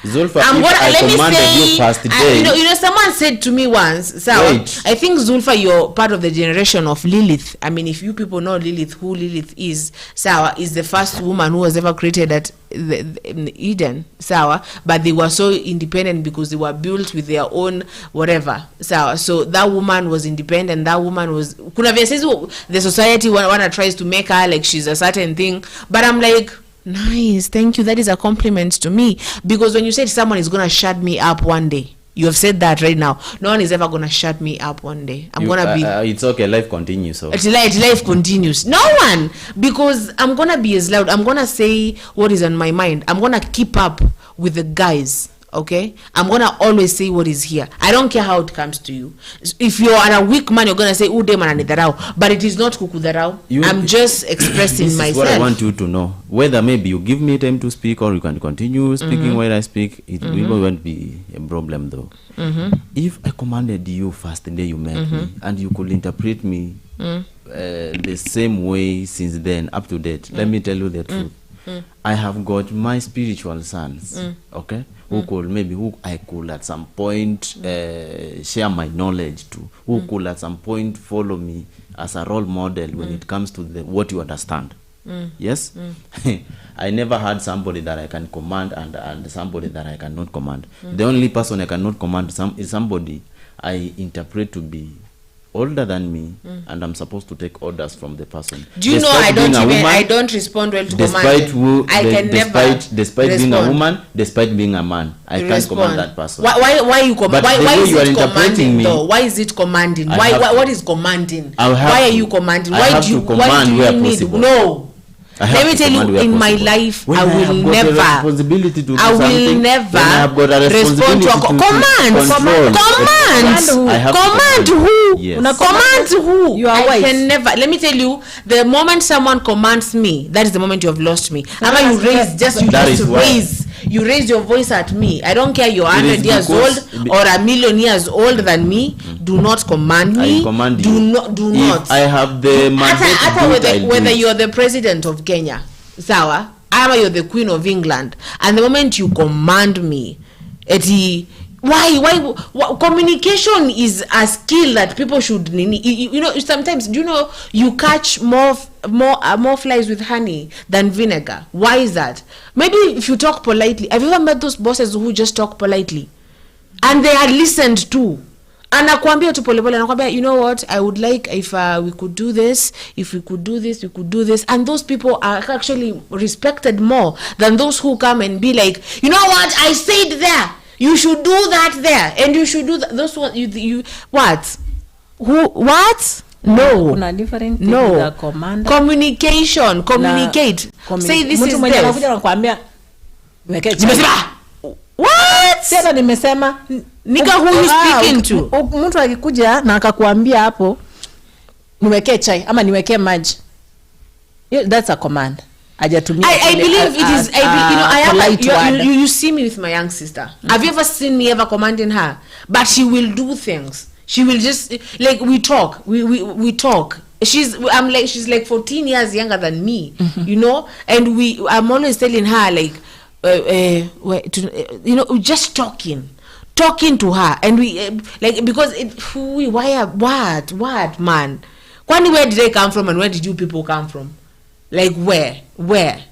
Zulfa, I'm gonna, I let me commanded say, you first day. you know, someone said to me once, so Wait. I think Zulfa, you're part of the generation of Lilith. I mean, if you people know Lilith, who Lilith is, Sawa is the first woman who was ever created at in Eden, Sawa, but they were so independent because they were built with their own whatever, Sawa. So that woman was independent. That woman was. Kuna the society wanna tries to make her like she's a certain thing, but I'm like, nice, thank you, that is a compliment to me, because when you said someone is gonna shut me up one day, you have said that right now. No one is ever gonna shut me up one day. I'm gonna be it's okay, life continues, so life continues. No one, because I'm gonna be as loud. I'm gonna say what is on my mind. I'm gonna keep up with the guys. Okay, I'm gonna always say what is here. I don't care how it comes to you. If you're a weak man, you're gonna say ude man anidharau, but it is not kukudharau. I'm just expressing this myself. This is what I want you to know. Whether maybe you give me time to speak or you can continue speaking while I speak, it won't be a problem though. If I commanded you first day you met me and you could interpret me the same way since then up to date, let me tell you the truth. I have got my spiritual sons, okay, who I could at some point share my knowledge to, who could at some point follow me as a role model when it comes to what you understand. Yes, I never had somebody that I can command and somebody that I cannot command. The only person I cannot command is somebody I interpret to be older than me, and I'm supposed to take orders from the person. Do you know I don't respond well to commanding. Despite being a woman, despite being a man, I can't command that person. Why is it commanding though? Why is it commanding? What is commanding? Why are you commanding? Why do you need? No. Let me tell you, in my life, I will never respond to a command who? Yes. Command who? You are I can never. Let me tell you, the moment someone commands me, that is the moment you have lost me. You raise your voice at me. I don't care you're 100 years old or a million years older than me. Do not command me. I command you. Do not. I have the mandate. Whether you're the president of Kenya, sawa, or you're the Queen of England, and the moment you command me, why communication is a skill that people should you know. Sometimes, do you know you catch more flies with honey than vinegar? Why is that? Maybe if you talk politely. Have you ever met those bosses who just talk politely and they are listened to? Anakuambia tu pole pole, anakuambia, you know what, I would like if we could do this, if we could do this, we could do this. And those people are actually respected more than those who come and be like, you know what, I said there, you should do that there, and you should do that. Those one, you what? Who? What? No. Kuna different things. No. The commander. Communication. Communicate. Say this is this. Anakuambia what? Sasa nimesema nika who you speaking to? Mtu akikuja na akakuambia hapo niwekee chai ama niwekee maji. That's a command. I believe it is. You see me with my young sister. Have you ever seen me ever commanding her? But she will do things. She will just, like, we talk. We talk. She's like 14 years younger than me, you know. And I'm always telling her, like, you know, just talking to her, and we like, because what man? Where did they come from, and where did you people come from? Like where?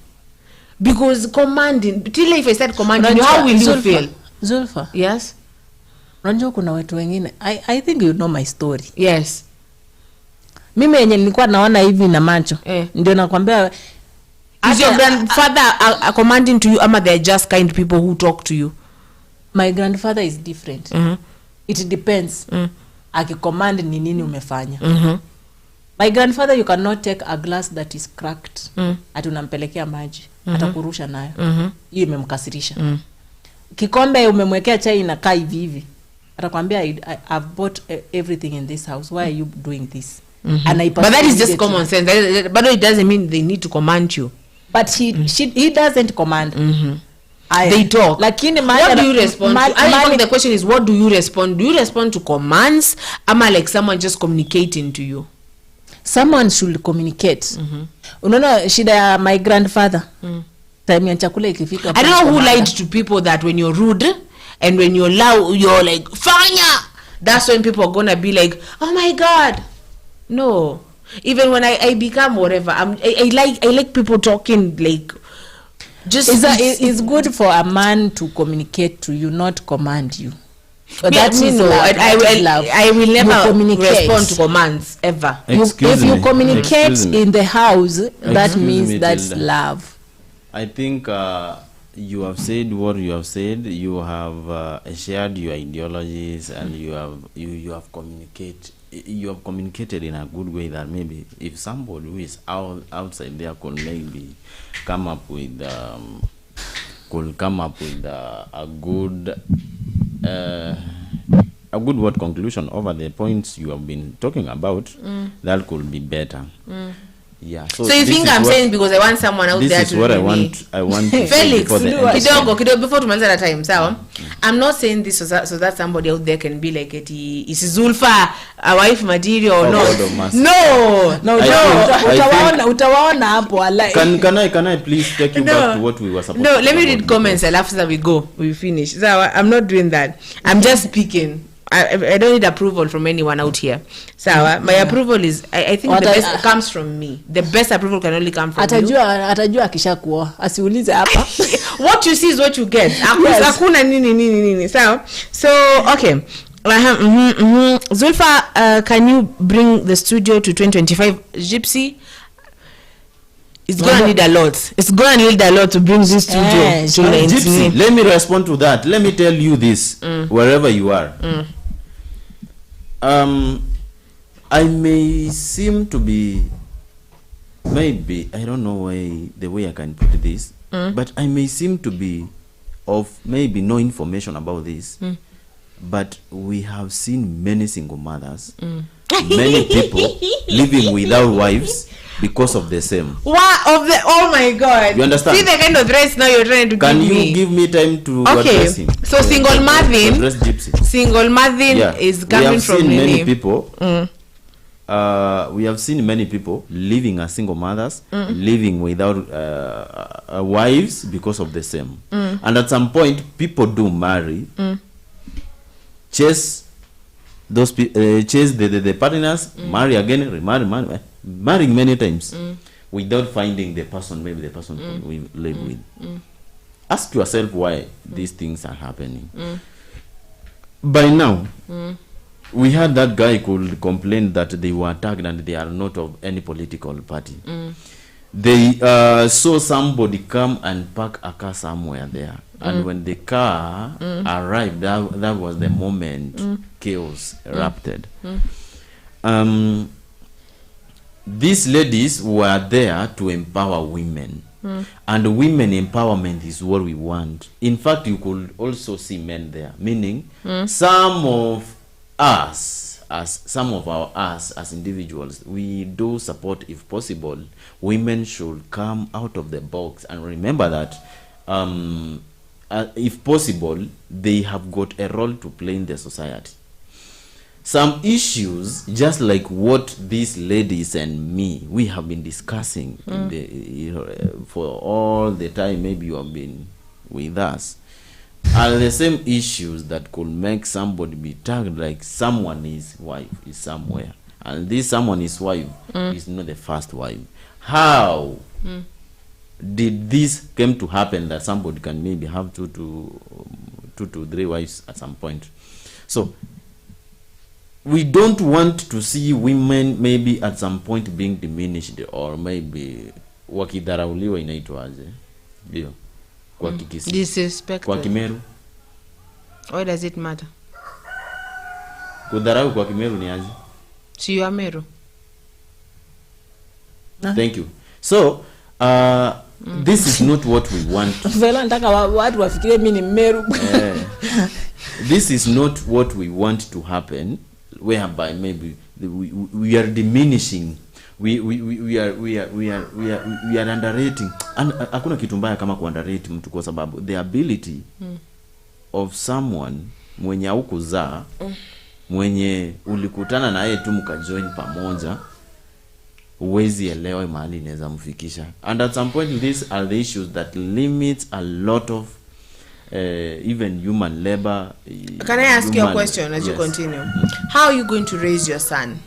Because commanding, till if I start commanding, how will you feel? Zulfa. Yes. Unajua kuna watu wengine. I think you know my story. Yes. Mimi yenye nilikuwa naona hivi na macho. Ndio nakwambia, is your grandfather commanding to you, ama they're just kind people who talk to you? My grandfather is different. It depends. Akicommand ni nini umefanya. My grandfather, you cannot take a glass that is cracked. Ati unampelekea maji. Atakurusha nayo. Hiyo imemkasirisha. Kikombe umemwekea chai inakaa hivi hivi. Atakwambia, I've bought everything in this house. Why are you doing this? But that is just common sense. But it doesn't mean they need to command you. But he doesn't command. They talk. What do you respond to? I think the question is, what do you respond? Do you respond to commands? Ama like someone just communicating to you? Someone should communicate. Unaona shida ya my grandfather. Time ya chakula ikifika. I don't know who lied to people that when you're rude and when you're loud, you're like, fanya. That's when people are gonna be like, oh my God. No. Even when I become whatever, I like people talking, like, just it's good for a man to communicate to you, not command you. But that means no. I will never respond to commands ever. If you communicate in the house, that means that's love. I think you have said what you have said. You have shared your ideologies, and you have communicated. You have communicated in a good way that maybe if somebody who is outside there could maybe come up with could come up with a good word conclusion over the points you have been talking about, that could be better. Yeah. So you think I'm saying because I want someone out there to This is what I want to Felix, kidogo before to manza time, sawa? I'm not saying this so that somebody out there can be like is Zulfa a wife material or no. Utawaona hapo alai. Can I please take you back to what we were supposed to No, let me read comments and after we go, we finish. So I'm not doing that. I'm just speaking. I don't need approval from anyone out here. So my approval is I think the best comes from me. The best approval can only come from you. Atajua akishakuoa. Asiulize hapa. What you see is what you get. Hakuna nini. So okay. Zulfa, can you bring the studio to 2025? Gypsy, it's gonna need a lot. It's gonna need a lot to bring this studio to Gypsy, let me respond to that. Let me tell you this, wherever you are. I may seem to be, maybe, I don't know the way I can put this, but I may seem to be of maybe no information about this, but we have seen many single mothers, many people living without wives because of the same. Oh my God. You understand? See the kind of dress now you're trying to Can give me. you give me time to address him? So single mothering, address Gypsy. Single mothering is coming from many people. We have seen many people living as single mothers, living without wives because of the same. And at some point, people do marry, chase those chase the partners, marry again, remarry, marrying many times without finding the person, maybe the person we live with. Ask yourself why these things are happening. By now, we had that guy could complain that they were attacked and they are not of any political party. They saw somebody come and park a car somewhere there. And when the car arrived, that was the moment chaos erupted. These ladies were there to empower women. And women empowerment is what we want. In fact, you could also see men there, meaning some of us as individuals, we do support, if possible, women should come out of the box and remember that if possible, they have got a role to play in the society. Some issues, just like what these ladies and me, we have been discussing in the, for all the time maybe you have been with us, are the same issues that could make somebody be tagged like someone's wife is somewhere. And this someone's wife is not the first wife. How did this came to happen that somebody can maybe have two to three wives at some point? So we don't want to see women maybe at some point being diminished or maybe wakidharauliwa inaitwaje? Ndio. Kwa Kikisi. Disrespected. Kwa Kimeru. Why does it matter? Kudharau kwa Kimeru ni aje? Si you are Meru. Thank you. So, this is not what we want. Vela nataka watu wafikirie mimi ni Meru. This is not what we want to happen, whereby maybe we are diminishing, we are underrating. And hakuna kitu mbaya kama kuunderrate mtu kwa sababu the ability of someone mwenye hukuzaa, mwenye ulikutana na yeye tu mkajoin pamoja, uwezi elewa mahali inaweza mfikisha. And at some point these are the issues that limits a lot of even human labor. Can I ask you a question as you continue? How are you going to raise your son?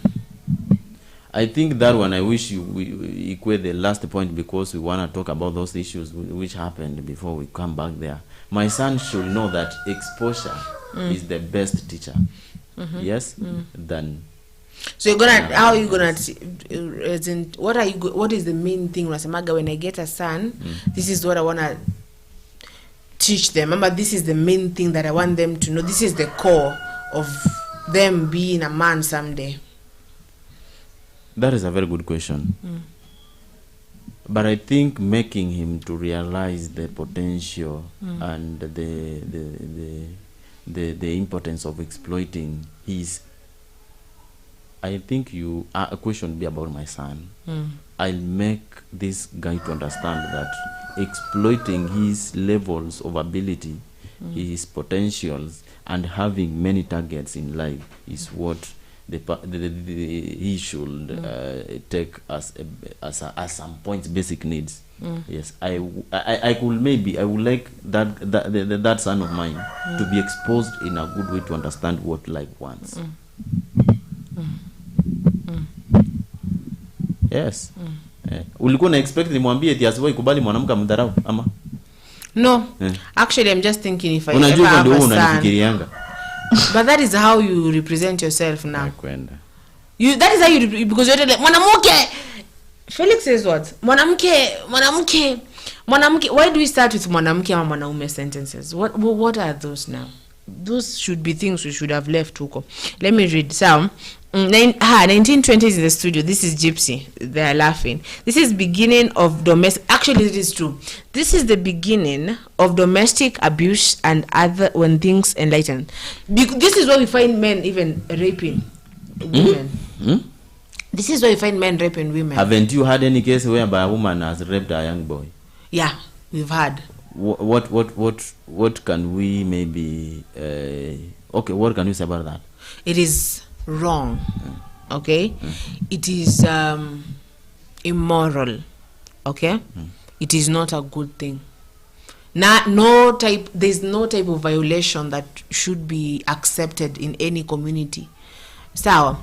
I think that one I wish we equate the last point because we want to talk about those issues which happened before we come back there. My son should know that exposure is the best teacher. Yes, than. So you're gonna, how are you gonna, what is the main thing unasemaga when I get a son, this is what I wanna teach them. Remember, this is the main thing that I want them to know. This is the core of them being a man someday. That is a very good question. But I think making him to realize the potential and the importance of exploiting his, I think a question be about my son. I'll make this guy to understand that exploiting his levels of ability, his potentials, and having many targets in life is what he should take as some points, basic needs. Yes, I would like that son of mine to be exposed in a good way to understand what life wants. Yes. Ulikuwa na expect nimwambie eti asiwahi kubali mwanamke mdharau ama? No. Actually, I'm just thinking if I ever unajua have ndio a son. unanifikirianga. But that is how you represent yourself now. Kwenda. That is how you because you're like mwanamke. Felix says what? Mwanamke. Why do we start with mwanamke ama mwanaume sentences? What are those now? Those should be things we should have left huko. Let me read some. 1920s in the studio. This is Gypsy. They are laughing. This is beginning of domestic. Actually, it is true. This is the beginning of domestic abuse and other when things enlighten. This is where we find men even raping women. This is where we find men raping women. Haven't you had any case whereby a woman has raped a young boy? Yeah, we've had. What can we maybe? Okay, what can you say about that? It is wrong. Okay, it is immoral. Okay, it is not a good thing. There's no type of violation that should be accepted in any community. So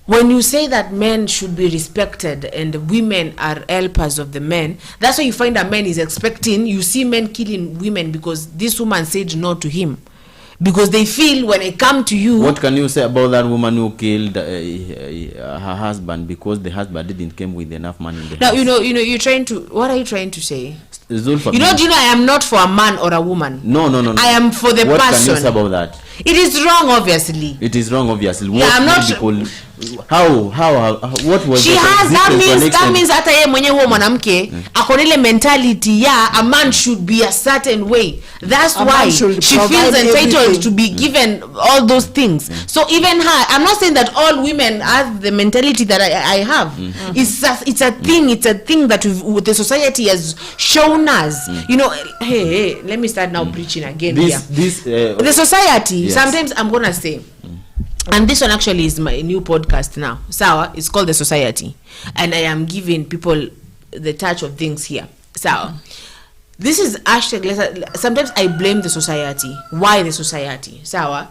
when you say that men should be respected and women are helpers of the men, that's why you find a man is expecting, you see men killing women because this woman said no to him. Because they feel when I come to you. What can you say about that woman who killed her husband because the husband didn't come with enough money in the house? Now, you're trying to, what are you trying to say? Zulfa, I am not for a man or a woman. No. I am for the person. What can you say about that? It is wrong, obviously. It is wrong, obviously. Yeah, I'm not. What was she has that means hata yeye mwenyewe huo mwanamke akona ile mentality a man should be a certain way. That's why she feels entitled to be given all those things. So even her, I'm not saying that all women have the mentality that I have. It's a thing that the society has shown us. Hey, let me start now preaching again here. The society, yes. Sometimes I'm gonna say, and this one actually is my new podcast now. Sawa, it's called The Society, and I am giving people the touch of things here. Sawa, this is actually, sometimes I blame the society. Why the society? Sawa,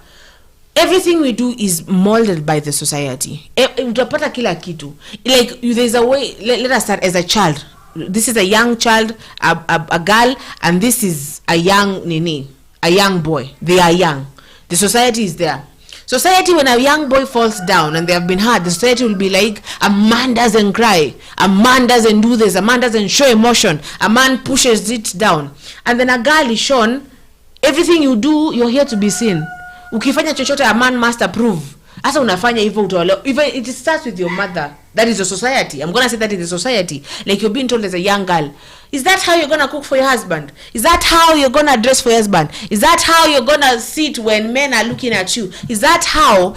everything we do is molded by the society. Utapata kila kitu. Like there's a way. Let us start as a child. This is a young child, a girl, and this is a young boy. They are young. The society is there. Society, when a young boy falls down and they have been hurt, the society will be like, a man doesn't cry, a man doesn't do this, a man doesn't show emotion, a man pushes it down. And then a girl is shown, everything you do, you're here to be seen. Ukifanya chochote, a man must approve. Asa unafanya hivyo utaolewa. Even it starts with your mother. That is the society. I'm going to say that is the society. Like you're being told as a young girl. Is that how you're going to cook for your husband? Is that how you're going to dress for your husband? Is that how you're going to sit when men are looking at you? Is that how?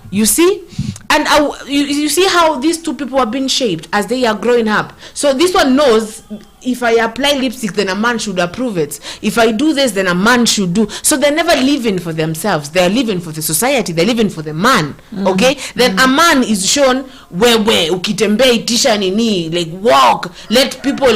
You see? And you see how these two people are being shaped as they are growing up. So this one knows, if I apply lipstick, then a man should approve it. If I do this, then a man should do. So they're never living for themselves. They're living for the society. They're living for the man. Okay? Then a man is shown, wewe ukitembea itisha nini, like walk, let people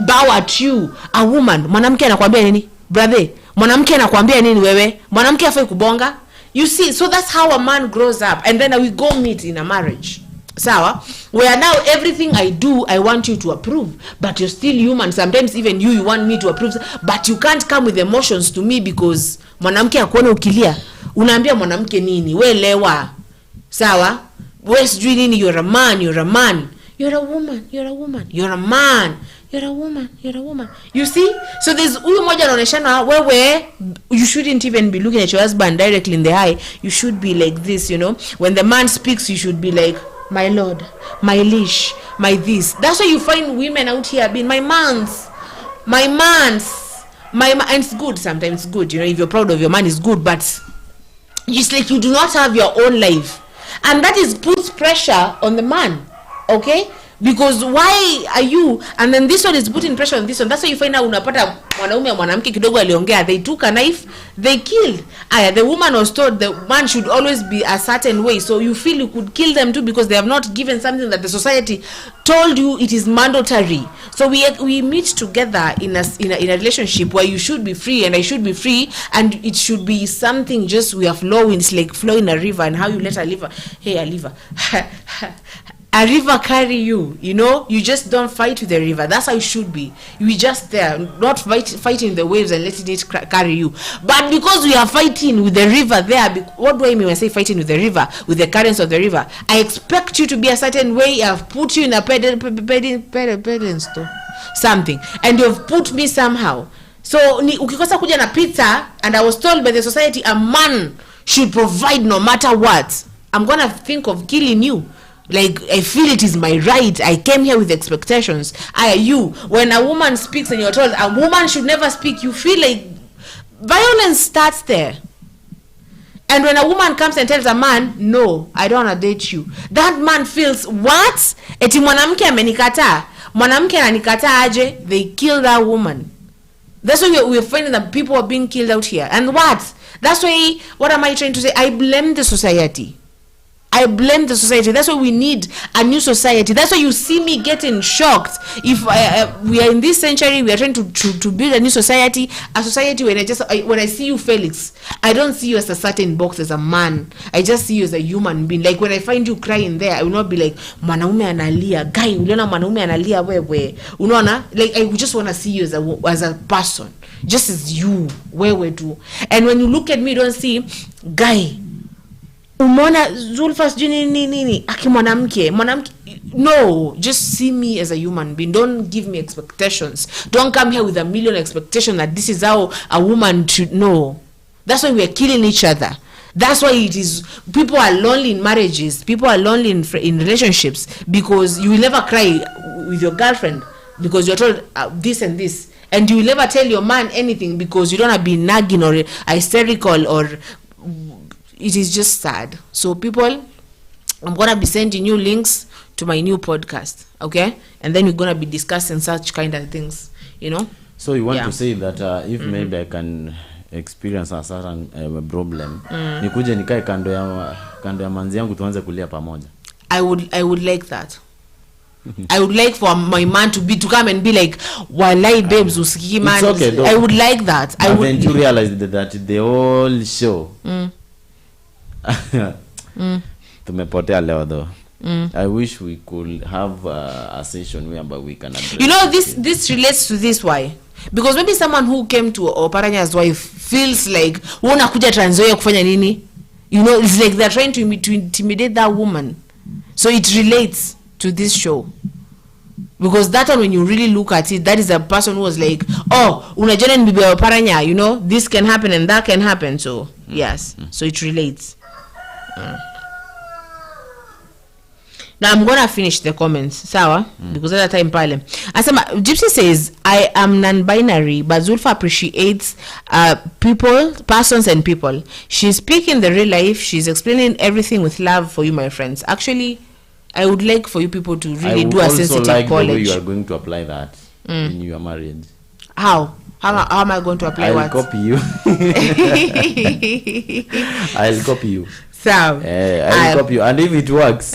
bow at you. A woman, mwanamke anakuambia nini? Brother, mwanamke anakuambia nini wewe? Mwanamke hafai kubonga. You see, so that's how a man grows up. And then we go meet in a marriage. Sawa, where now everything I do, I want you to approve, but you're still human. Sometimes even you want me to approve, but you can't come with emotions to me because mwanamke akuona ukilia, unaambia mwanamke nini? We lewa. Sawa, we sijui nini, you're a man, you're a woman, you're a man. You see? So there's huyu moja anaoneshana wewe, you shouldn't even be looking at your husband directly in the eye. You should be like this, when the man speaks, you should be like, my lord, my leash, my this. That's why you find women out here being my mans, and it's good. Sometimes it's good, you know, if you're proud of your man, it's good, but it's like you do not have your own life, and that is puts pressure on the man, okay? Because why are you, and then this one is putting pressure on this one. That's why you find out unapata mwanaume mwanamke kidogo aliongea, they took a knife, they killed. The woman was told the man should always be a certain way, so you feel you could kill them too because they have not given something that the society told you it is mandatory. So we meet together in a relationship where you should be free and I should be free, and it should be something just we are flowing. It's like flowing a river, and how you let a river, a river carry you, you know. You just don't fight with the river. That's how it should be. You just there, not fighting the waves and letting it carry you. But because we are fighting with the river there, what do I mean when I say fighting with the river, with the currents of the river? I expect you to be a certain way. I've put you in a pedal something, and you've put me somehow. So ukikosa kuja na pizza, and I was told by the society a man should provide no matter what, I'm gonna think of killing you. Like, I feel it is my right. I came here with expectations. When a woman speaks and you're told a woman should never speak, you feel like violence starts there. And when a woman comes and tells a man, no, I don't want to date you, that man feels, what? Eti mwanamke amenikataa. Mwanamke ananikataa aje? They kill that woman. That's why we're finding that people are being killed out here. And what? That's why, what am I trying to say? I blame the society. I blame the society. That's why we need a new society. That's why you see me getting shocked. If we are in this century, we are trying to build a new society. A society when I see you, Felix, I don't see you as a certain box as a man. I just see you as a human being. Like when I find you crying there, I will not be like, mwanaume analia. Guy, uliona mwanaume analia wewe. Unaona? Like I just want to see you as a person. Just as you. Wewe tu. And when you look at me, you don't see, guy, umona Zulfa nini aki mwanamke. No, just see me as a human being. Don't give me expectations. Don't come here with a million expectations that this is how a woman should know. That's why we are killing each other. That's why it is people are lonely in marriages, people are lonely in relationships, because you will never cry with your girlfriend because you're told this and this, and you will never tell your man anything because you don't have been nagging or hysterical, or it is just sad. So people, I'm gonna be sending you links to my new podcast, okay? And then we're gonna be discussing such kind of things, you know. So you want to say that if maybe I can experience a certain problem, nikuje nikae kando ya manzi yangu tuanze kulia pamoja. I would like that. I would like for my man to come and be like, walai babes usikiki man. Okay, I would like that. I would. Then you realize that the whole show tumepotea leo though. I wish we could have a session whereby we can address, you know, this relates to this. Why? Because maybe someone who came to Oparanya'S wife feels like unakuja Nzoia kufanya nini, you know, it's like they're trying to intimidate that woman. So it relates to this show, because that one, when you really look at it, that is a person who was like, oh, unajana ni bibi Oparanya, you know, this can happen and that can happen. So yes, so it relates. Now I'm gonna finish the comments, sawa? Because at that time pale. Asema Gypsy says, I am non-binary, but Zulfa appreciates persons and people. She's speaking the real life. She's explaining everything with love for you, my friends. Actually, I would like for you people to really do a sensitive college. I would also like the way you are going to apply that when you are married. How am I going to apply what? I'll copy you. I'll copy you. So I'll copy you, and if it works,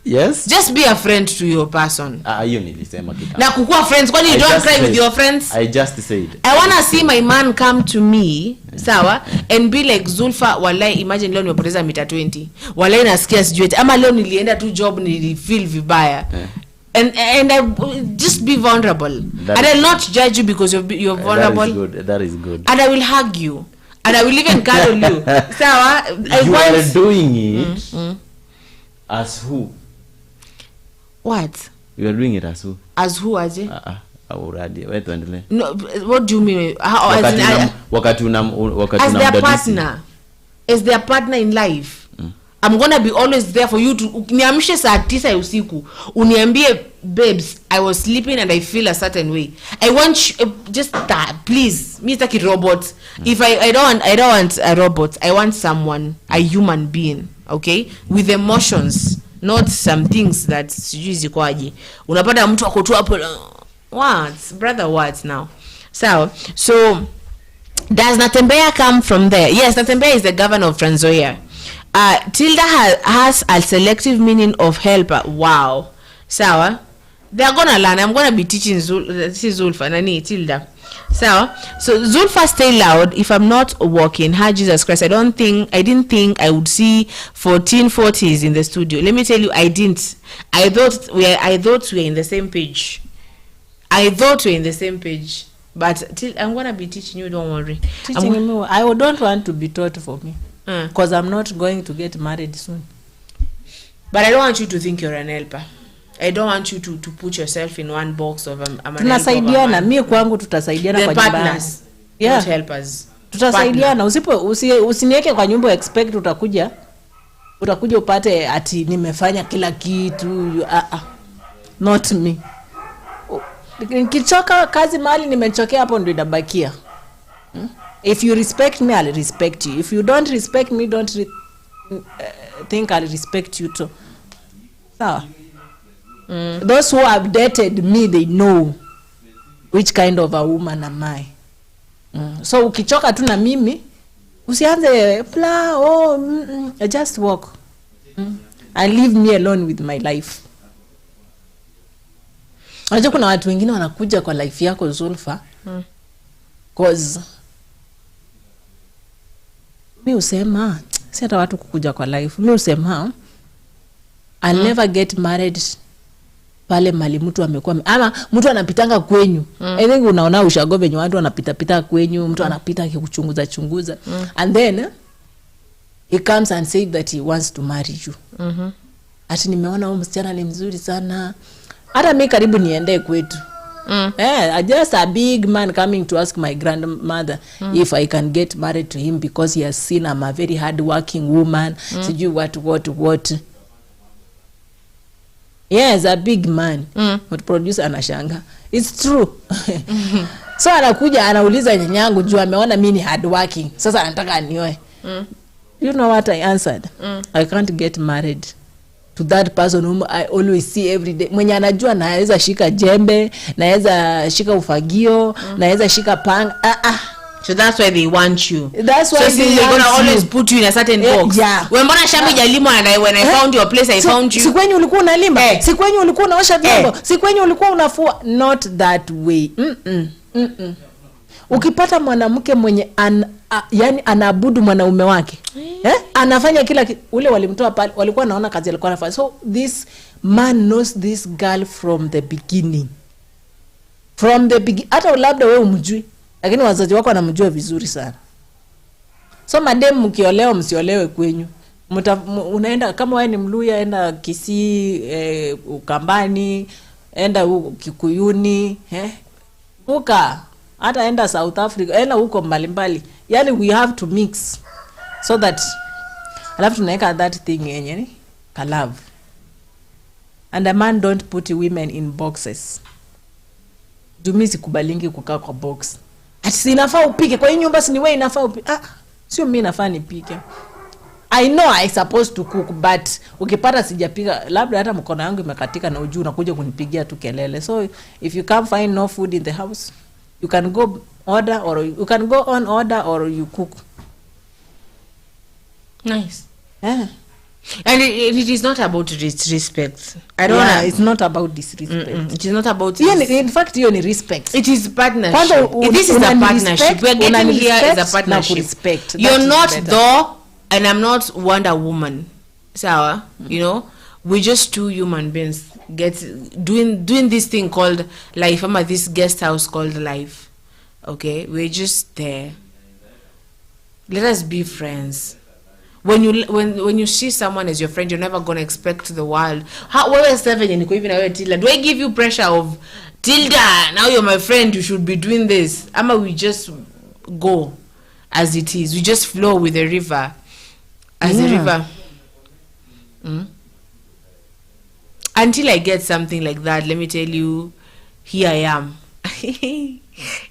yes, just be a friend to your person. You nilisema kika. Na kukua friends, kwani you don't cry with your friends? I just said I want to see my man come to me, sawa, and be like, Zulfa, walai, imagine leo nimepoteza mita 20. Walai nasikia sijui ama leo nilienda tu job nilifeel vibaya. And I just be vulnerable. And I'll not judge you because you're vulnerable. That is good. And I will hug you. And I will even cuddle you. Sawa? You are doing it as who? What? You are doing it as who? As who, aje? Already. Wait, tuendelee. No, what do you mean? Wakati as their partner. As their partner in life. I'm gonna be always there for you to niamshe saa 9 usiku uniambie babes I was sleeping and I feel a certain way. I want just that, please. Me take a robot. If I don't want a robot. I want someone, a human being, okay, with emotions, not some things that sijui zikwaje. Unapata mtu ako tu hapo what brother, what now? So does Natembeya come from there? Yes, Natembeya is the governor of Nzoia. Tilda has a selective meaning of helper. Wow. Sawa. They're gonna learn. I'm gonna be teaching Zulfa nani Tilda. Sawa. So Zulfa, stay loud. If I'm not walking, hi Jesus Christ, I didn't think I would see 1440s in the studio. Let me tell you, I didn't. I thought we were in the same page. But I'm gonna be teaching you, don't worry. Teaching me, I don't want to be taught for me. Because I'm not going to get married soon. But I don't want you to think you're an helper. I don't want you to put yourself in one box of I'm an tunasaidiana. Mimi kwangu tutasaidiana kwa nyumba. Partners, not helpers. Tutasaidiana. Usiniweke kwa nyumba expect utakuja upate ati nimefanya kila kitu. Not me. Nikichoka kazi mahali nimechokea hapo ndio inabakia. If you respect me, I'll respect you. If you don't respect me, don't think I'll respect you too. So, those who have dated me, they know which kind of a woman am I. So ukichoka tu na mimi, usianze just walk. And leave me alone with my life. Unajua kuna watu wengine wanakuja kwa life yako Zulfa. Cause mi usema si hata watu kukuja kwa life. Mi usema I'll never get married pale mali mtu amekuwa ama mtu anapitanga kwenyu. I think unaona ushago venye watu wanapita kwenyu, mtu anapita akikuchunguza. And then he comes and says that he wants to marry you. Ati nimeona huyu msichana ni mzuri sana. Hata mimi karibu niende kwetu. Just a big man coming to ask my grandmother if I can get married to him because he has seen I'm a very hard working woman. Sijui what. Yes, a big man. What producer anashanga. It's true. So anakuja anauliza nyanyangu juu ameona mimi ni hard working. Sasa anataka anioe. You know what I answered? I can't get married to that person whom I always see every day. Mwenye anajua naweza shika jembe, naweza shika ufagio, naweza shika panga. So that's why they want you. That's why they're gonna always put you in a certain box. Yeah. When mbona shamba jalimo and when I found your place, I found you. Sikwenye ulikuwa unalima, sikwenye ulikuwa unaosha vyombo, sikwenye ulikuwa unafua. Not that way. Ukipata mwanamke mwenye yani anaabudu mwanaume wake, anafanya kila ule walimtoa pale, walikuwa naona kazi alikuwa anafanya. So this man knows this girl from the beginning. Hata labda wewe umjui, lakini wazazi wako wanamjua vizuri sana. So madem mkiolewa msiolewe kwenyu. Unaenda kama wewe ni Mluya, enda Kisii, Ukambani, enda Kikuyuni, Buka, hata enda South Africa, enda huko mbalimbali. Yani we have to mix so that alafu tunaweka that thing yenye ka love. And a man don't put women in boxes. Dumi sikubalingi kukaa kwa box. Ati sinafaa upike kwa hii nyumba, si ni wewe inafaa upike. Sio mimi nafaa nipike. I know I supposed to cook, but ukipata sijapika, labda hata mkono yangu imekatika na ujuu unakuja kunipigia tu kelele. So if you can't find no food in the house, you can go order, or you can go on order, or you cook. Nice. And it is not about respect. I don't know. It's not about disrespect. It is not about in fact you need respect. It is partnership. This is a partnership. We're getting here as a partnership. You're not Thor and I'm not Wonder Woman. So, you know, we're just two human beings doing this thing called life. I'm at this guest house called life. Okay? We're just there. Let us be friends. When you see someone as your friend, you're never gonna expect the world. Wewe 7 and even away Tilda. Do I give you pressure of Tilda? Now you're my friend, you should be doing this. Ama we just go as it is. We just flow with the river. As the river. Until I get something like that, let me tell you, here I am.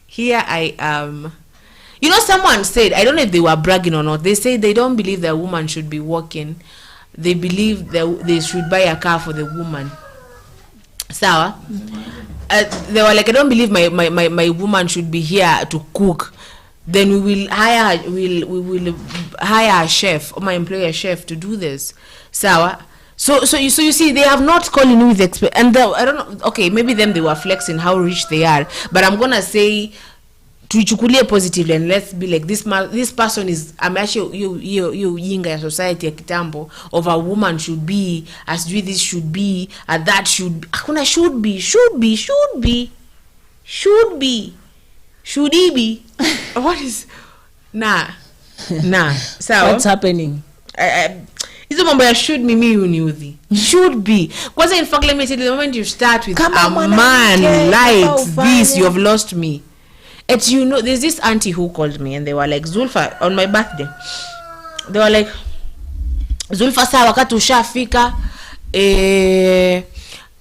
Here I am. You know, someone said, I don't know if they were bragging or not, they say they don't believe that a woman should be working. They believe that they should buy a car for the woman. Sawa? They were like, I don't believe my woman should be here to cook. Then we will hire a chef, or my employer chef, to do this. Sawa? So you see, they have not called in with and I don't know. Okay, maybe them they were flexing how rich they are, but I'm gonna say tuichukulie positively and let's be like this person is actually you yinga society ya kitambo of a woman should be as do this should be and that should be hakuna should he be what is nah so what's happening? Hizo mambo ya should me uniudhi. Should be. Kwanza in fact let me tell you, the moment you start with a man like this, you have lost me. And you know, there's this auntie who called me and they were like, Zulfa, on my birthday, they were like, Zulfa, saa wakati ushafika,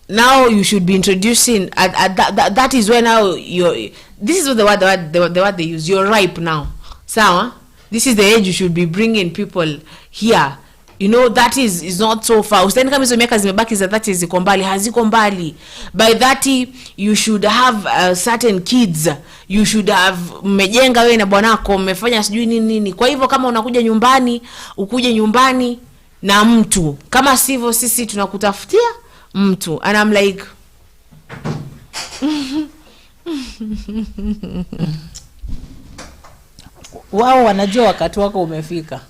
now you should be introducing, that is when now this is what the word they use, you're ripe now. Sawa? This is the age you should be bringing people here. You know, that is not so far. Usitani kama hizo miaka zimebaki za 30 ziko mbali, haziko mbali. By 30 you should have certain kids. You should have mmejenga wewe na bwanako, mmefanya sijui nini. Kwa hivyo kama unakuja nyumbani, ukuje nyumbani na mtu. Kama sivyo sisi tunakutafutia mtu. And I'm like wao wanajua wakati wako umefika.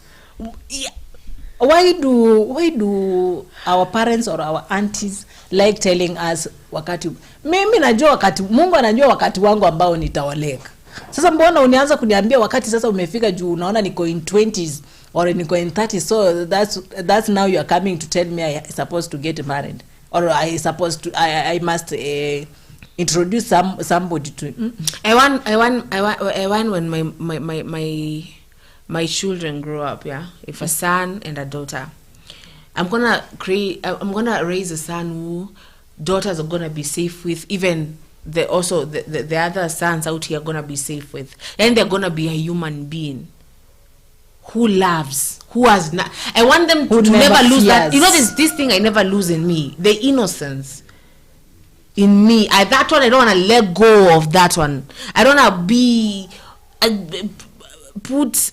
Yeah. Why do our parents or our aunties like telling us wakati mimi najua wakati Mungu anajua wakati wangu ambao nitaoleka. Sasa mbona unianza kuniambia wakati sasa umefika juu unaona niko in 20s or niko in 30s, so that's now you are coming to tell me I supposed to get married or I must introduce somebody to I want when my children grow up, yeah, if a son and a daughter, I'm gonna raise a son who daughters are gonna be safe with, even the other sons out here are gonna be safe with, and they're gonna be a human being who loves, who has not. I want them to never lose that. You know, this thing I never lose in me, the innocence in me. That one I don't want to let go of. That one I don't want to be put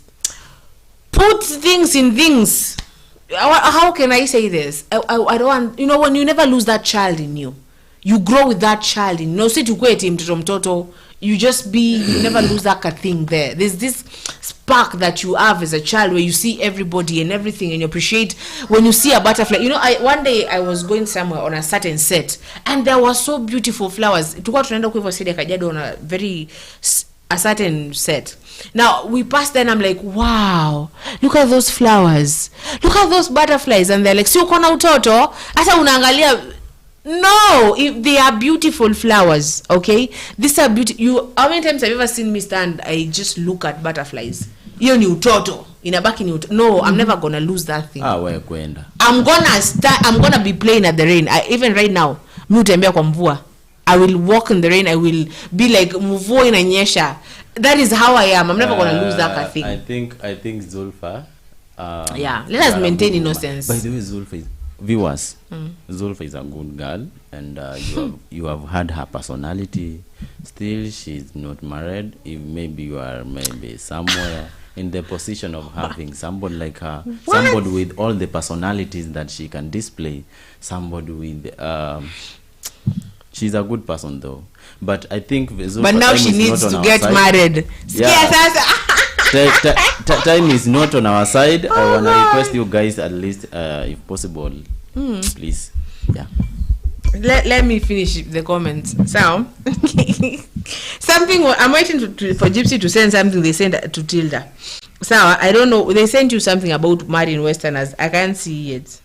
things in things. How can I say this? I don't want, you know, when you never lose that child in you, you grow with that child in you. No, say to kweti mtoto, you just be, you never lose that thing there. There's this spark that you have as a child where you see everybody and everything and you appreciate when you see a butterfly. You know, one day I was going somewhere on a certain set and there were so beautiful flowers. Tuko tunaenda kwa Sidi Kajiado on a certain set. Now we passed there and I'm like, wow, look at those flowers, look at those butterflies, and they're like, si uko na utoto hata unaangalia. No, if they are beautiful flowers, okay, these are beautiful. How many times have you ever seen me stand, I just look at butterflies? Hiyo ni utoto, inabaki ni utoto. No, I'm never gonna lose that thing. Wewe kwenda, I'm gonna be playing at the rain. Even right now mi utembea kwa mvua, I will walk in the rain. I will be like mvua inanyesha. That is how I am. I'm never gonna lose that thing. I think Zulfa. Yeah, let us maintain innocence. By the way, Zulfa is, viewers, Zulfa is a good girl, and you have heard her personality. Still, she's not married. If maybe you are somewhere in the position of having somebody like her, somebody with all the personalities that she can display, somebody with she's a good person though. But I think but now she needs to get married. Yeah. Time is not on our side. I want to request you guys at least, if possible, please. Yeah. Let me finish the comments. So, something I'm waiting for Gypsy to send something. They sent to Tilda. So I don't know. They sent you something about marrying Westerners. I can't see it.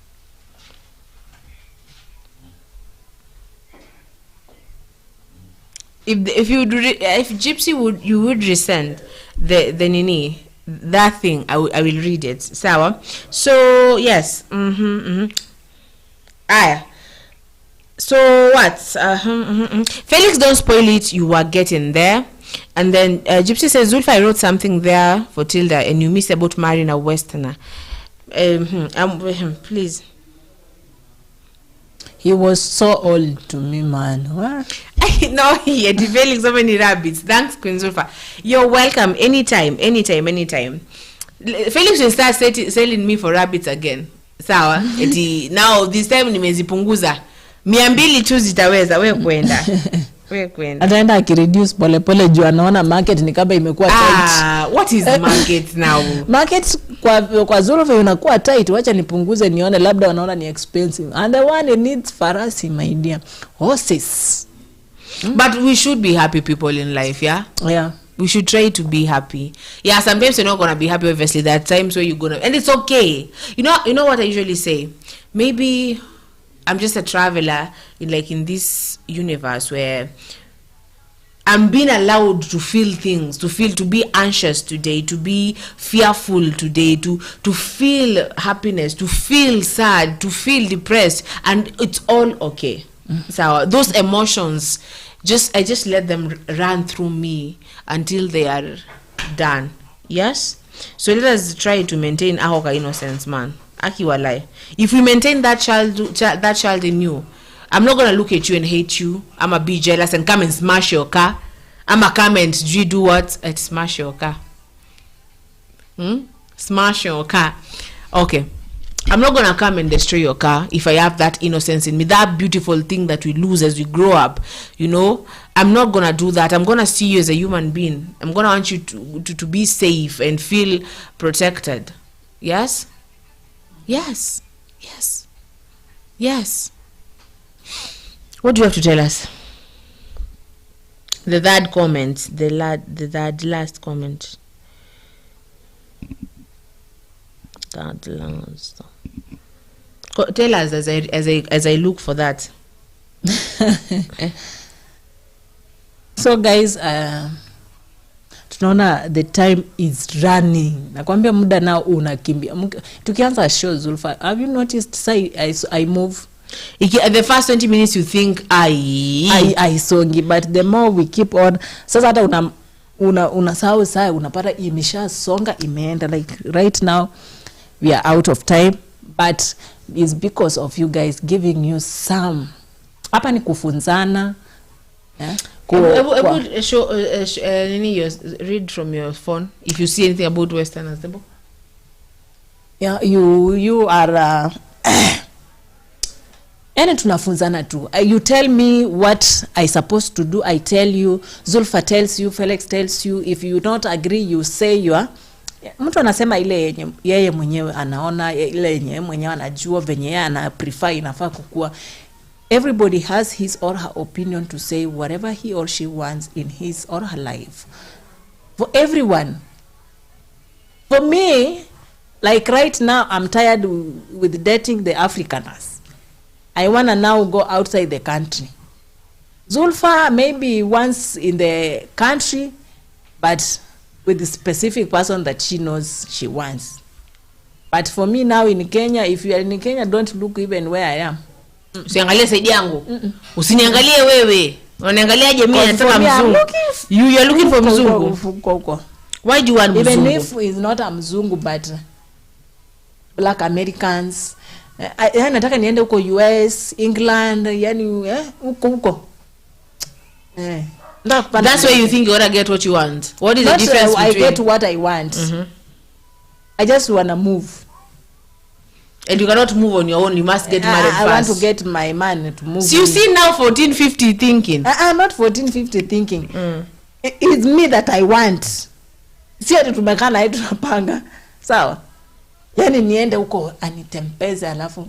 If Gypsy would resend the nini that thing, I will read it. So yes. So what? Felix, don't spoil it. You are getting there. And then Gypsy says, Zulfa, I wrote something there for Tilda, and you missed about marrying a Westerner. Please. He was so old to me, man. What? No, he had developed so many rabbits. Thanks, Queen Zulfa. You're welcome anytime. Felix will start selling me for rabbits again. Sawa. Now this time nimezipunguza. 200 tu zitaweza. Wewe kwenda. Ataenda akireduce pole juu anaona market ni kama imekuwa tight. What is the market now? Market kwa Zulfa inakuwa tight. Wacha nipunguze nione, labda wanaona ni expensive. And the one it needs farasi, my dear. Horses. But we should be happy people in life, yeah? Yeah. We should try to be happy. Yeah, sometimes you're not going to be happy, obviously. There are times where you're going to... And it's okay. You know what I usually say? Maybe I'm just a traveler in this universe where I'm being allowed to feel things, to be anxious today, to be fearful today, to feel happiness, to feel sad, to feel depressed, and it's all okay. So those emotions, I just let them run through me until they are done. Yes? So let us try to maintain our innocence, man. Akiwalai. If we maintain that child in you, I'm not going to look at you and hate you. I'm going to be jealous and come and smash your car. I'm going to come and do what? Smash your car. Smash your car. Okay. I'm not going to come and destroy your car if I have that innocence in me, that beautiful thing that we lose as we grow up. I'm not going to do that. I'm going to see you as a human being. I'm going to want you to be safe and feel protected. Yes? Yes. Yes. Yes. What do you have to tell us? The third comment, the last comment. That last. Tell us as I look for that. So guys, tunaona the time is running. Nakwambia muda nao unakimbia. Tukianza show Zulfa, have you noticed I move? The first 20 minutes you think I songi, but the more we keep on, sasa hata unasahau saa unapata imesha songa imeenda. Like right now we are out of time, but it's because of you guys giving you some. Hapa ni kufunzana. Yeah? Read from your phone if you see anything about Westerners. Yeah, you are and tunafunzana tu. You tell me what I supposed to do, I tell you. Zulfa tells you, Felix tells you. If you don't agree, you say you are. Mtu anasema ile yeye mwenyewe anaona, ile yenye mwenyewe anajua venye yeye ana prefer inafaa kukua. Everybody has his or her opinion to say whatever he or she wants in his or her life. For everyone. For me, like right now, I'm tired with dating the Afrikaners. I want to now go outside the country. Zulfa maybe once in the country, but with the specific person that she knows she wants. But for me now in Kenya, if you are in Kenya, don't look even where I am. Usiangalie saidi yangu. Usiniangalie wewe. Unaniangaliaje mimi nataka mzungu? You are looking for mzungu. Why do you want mzungu? Even if it's not a mzungu, but black Americans. Yani nataka niende huko US, England, yani huko. That's why you think you wanna get what you want. What is the difference between? I get what I want. I just wanna move. And you cannot move on your own. You must get married first. I want to get my man to move. So you see now 1450 thinking. Not 1450 thinking. It's me that I want. Si ati tumekaa na yetu tunapanga. Sawa. Yani niende huko anitembeze alafu.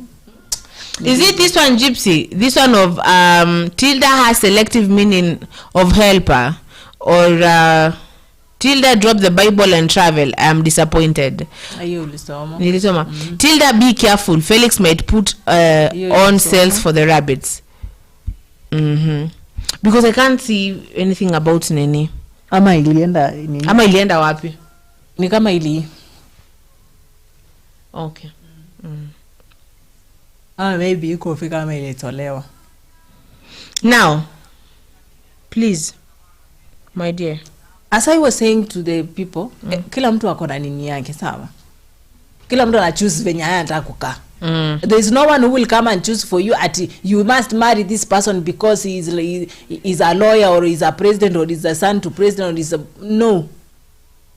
Is it this one, Gypsy? This one of Tilda has selective meaning of helper, or Tilda drop the Bible and travel. I am disappointed. Nilisoma. Tilda, be careful. Felix might put on sales for the rabbits. Because I can't see anything about Nene. Ama ilienda wapi? Ni kama ili. Okay. Maybe iko fika kama ilitolewa. Now, please, my dear, as I was saying to the people, kila mtu ako na nini yake, sawa? Kila mtu ana choose venye anataka kukaa. There is no one who will come and choose for you at you must marry this person because he is a lawyer or is a president or is a son to president or is a no.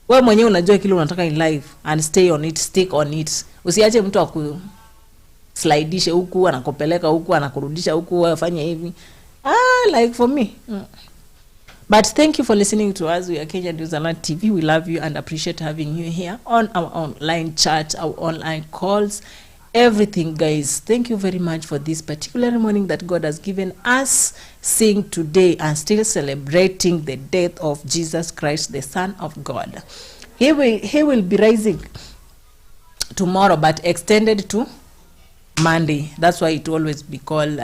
Wewe mwenyewe unajua kile unataka in life and stay on it, stick on it. Usiache mtu aku slidishe huku anakopeleka huku anakurudisha huku afanye hivi. Like for me. But thank you for listening to us. We are Kenya News Alert TV. We love you and appreciate having you here on our online chat, our online calls, everything, guys. Thank you very much for this particular morning that God has given us, seeing today and still celebrating the death of Jesus Christ, the Son of God. He will be rising tomorrow, but extended to Monday. That's why it always be called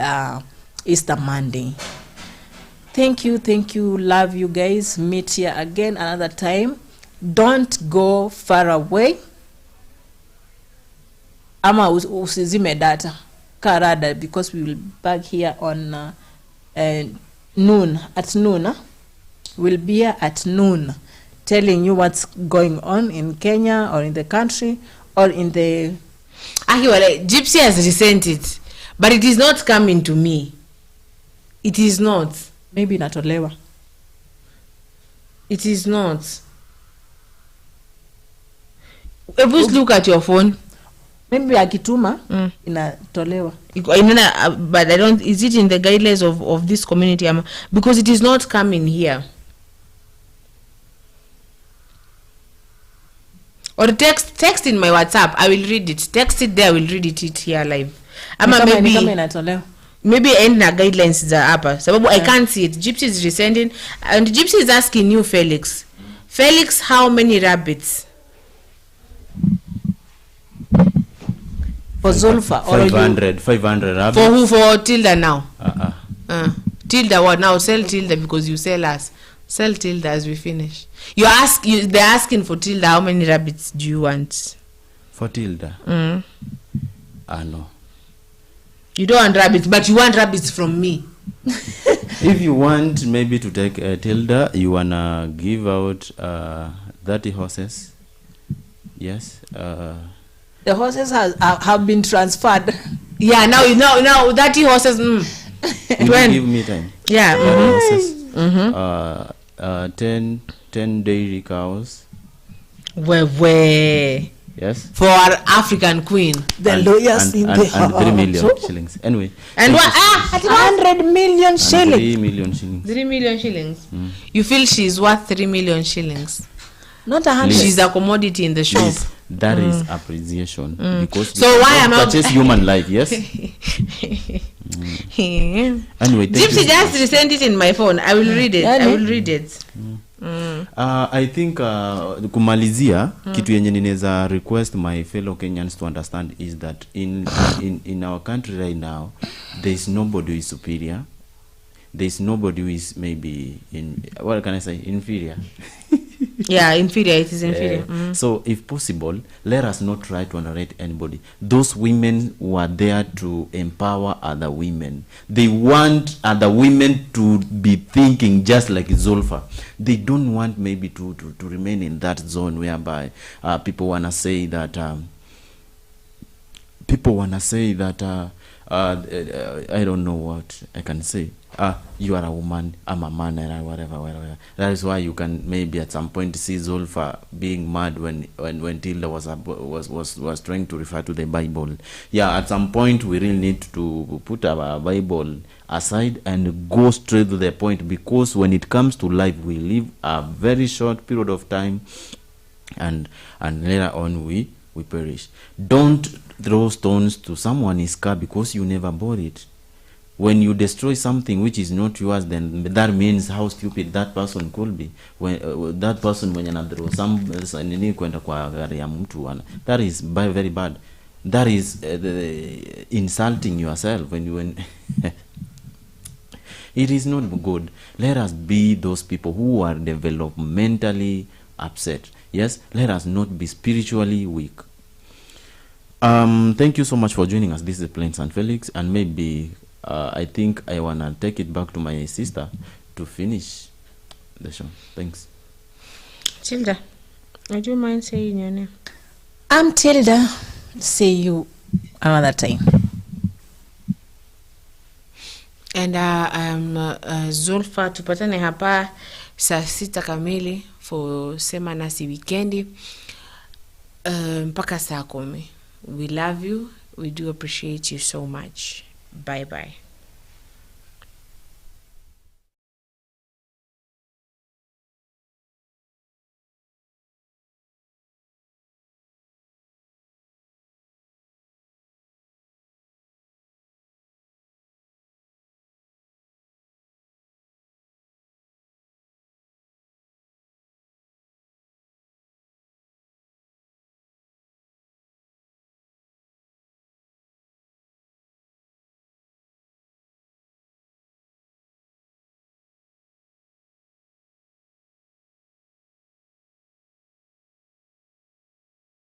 Easter Monday. Thank you, love you guys. Meet here again another time. Don't go far away. Ama usizime data karada, because we will be back here on noon. At noon, we'll be here at noon, telling you what's going on in Kenya or in the country or in the. Actually, Gypsy has resent it, but it is not coming to me. It is not. Maybe natolewa. It is not. Please look at your phone. Maybe akituma inatolewa. But I don't. Is it in the guidelines of this community? Because it is not coming here. Or text in my WhatsApp. I will read it. Text it there. I will read it here live. Maybe end na guidelines za hapa. Sababu I can't see it. Gypsy is resending, and Gypsy is asking you, Felix. Felix, how many rabbits? For Zulfa. 500 rabbits. For who? For Tilda now? Tilda what now? Sell Tilda because you sell us. Sell Tilda as we finish. They're asking for Tilda. How many rabbits do you want? For Tilda? No. You don't want rabbits, but you want rabbits from me. If you want maybe to take Tilda, you wanna give out 30 horses. Yes. The horses have been transferred. Yeah, now 30 horses. Give me time. Yeah. Horses. 10 dairy cows. Where? Yes. For our African queen. The lawyers in the and 3 million shillings. Anyway. And what? 100 million shillings. 3 million shillings. 3 million shillings. You feel she's worth 3 million shillings? Not 100. She's a commodity in the shop. Please, that is appreciation. Because so why am I purchase human life? Yes. Anyway, Gypsy just send it in my phone. I will read it. I will read it. I think kumalizia kitu yenye ninaweza request my fellow Kenyans to understand is that in our country right now there is nobody who is superior. There is nobody who is maybe what can I say, inferior. Yeah, inferior. It is inferior. So if possible, let us not try to underrate anybody. Those women who are there to empower other women. They want other women to be thinking just like Zulfa. They don't want maybe to remain in that zone whereby people wanna say that I don't know what I can say. You are a woman, I'm a man, and whatever. That is why you can maybe at some point see Zulfa being mad when Tilda was trying to refer to the Bible. Yeah, at some point we really need to put our Bible aside and go straight to the point, because when it comes to life, we live a very short period of time, and later on we perish. Don't throw stones to someone's car because you never bought it. When you destroy something which is not yours, then that means how stupid that person could be. When that person when you throw some nini kwenda kwa gari ya mtu, that is very bad. That is insulting yourself when it is not good. Let us be those people who are developmentally upset. Yes, let us not be spiritually weak. Thank you so much for joining us. This is Plains and Felix, and maybe I think I wanna take it back to my sister to finish the show. Thanks. Tilda, would you mind saying your name? I'm Tilda. See you another time. And I'm Zulfa. Tupatane hapa saa 6 kamili for Sema Nasi Weekendi mpaka saa 10. We love you. We do appreciate you so much. Bye bye.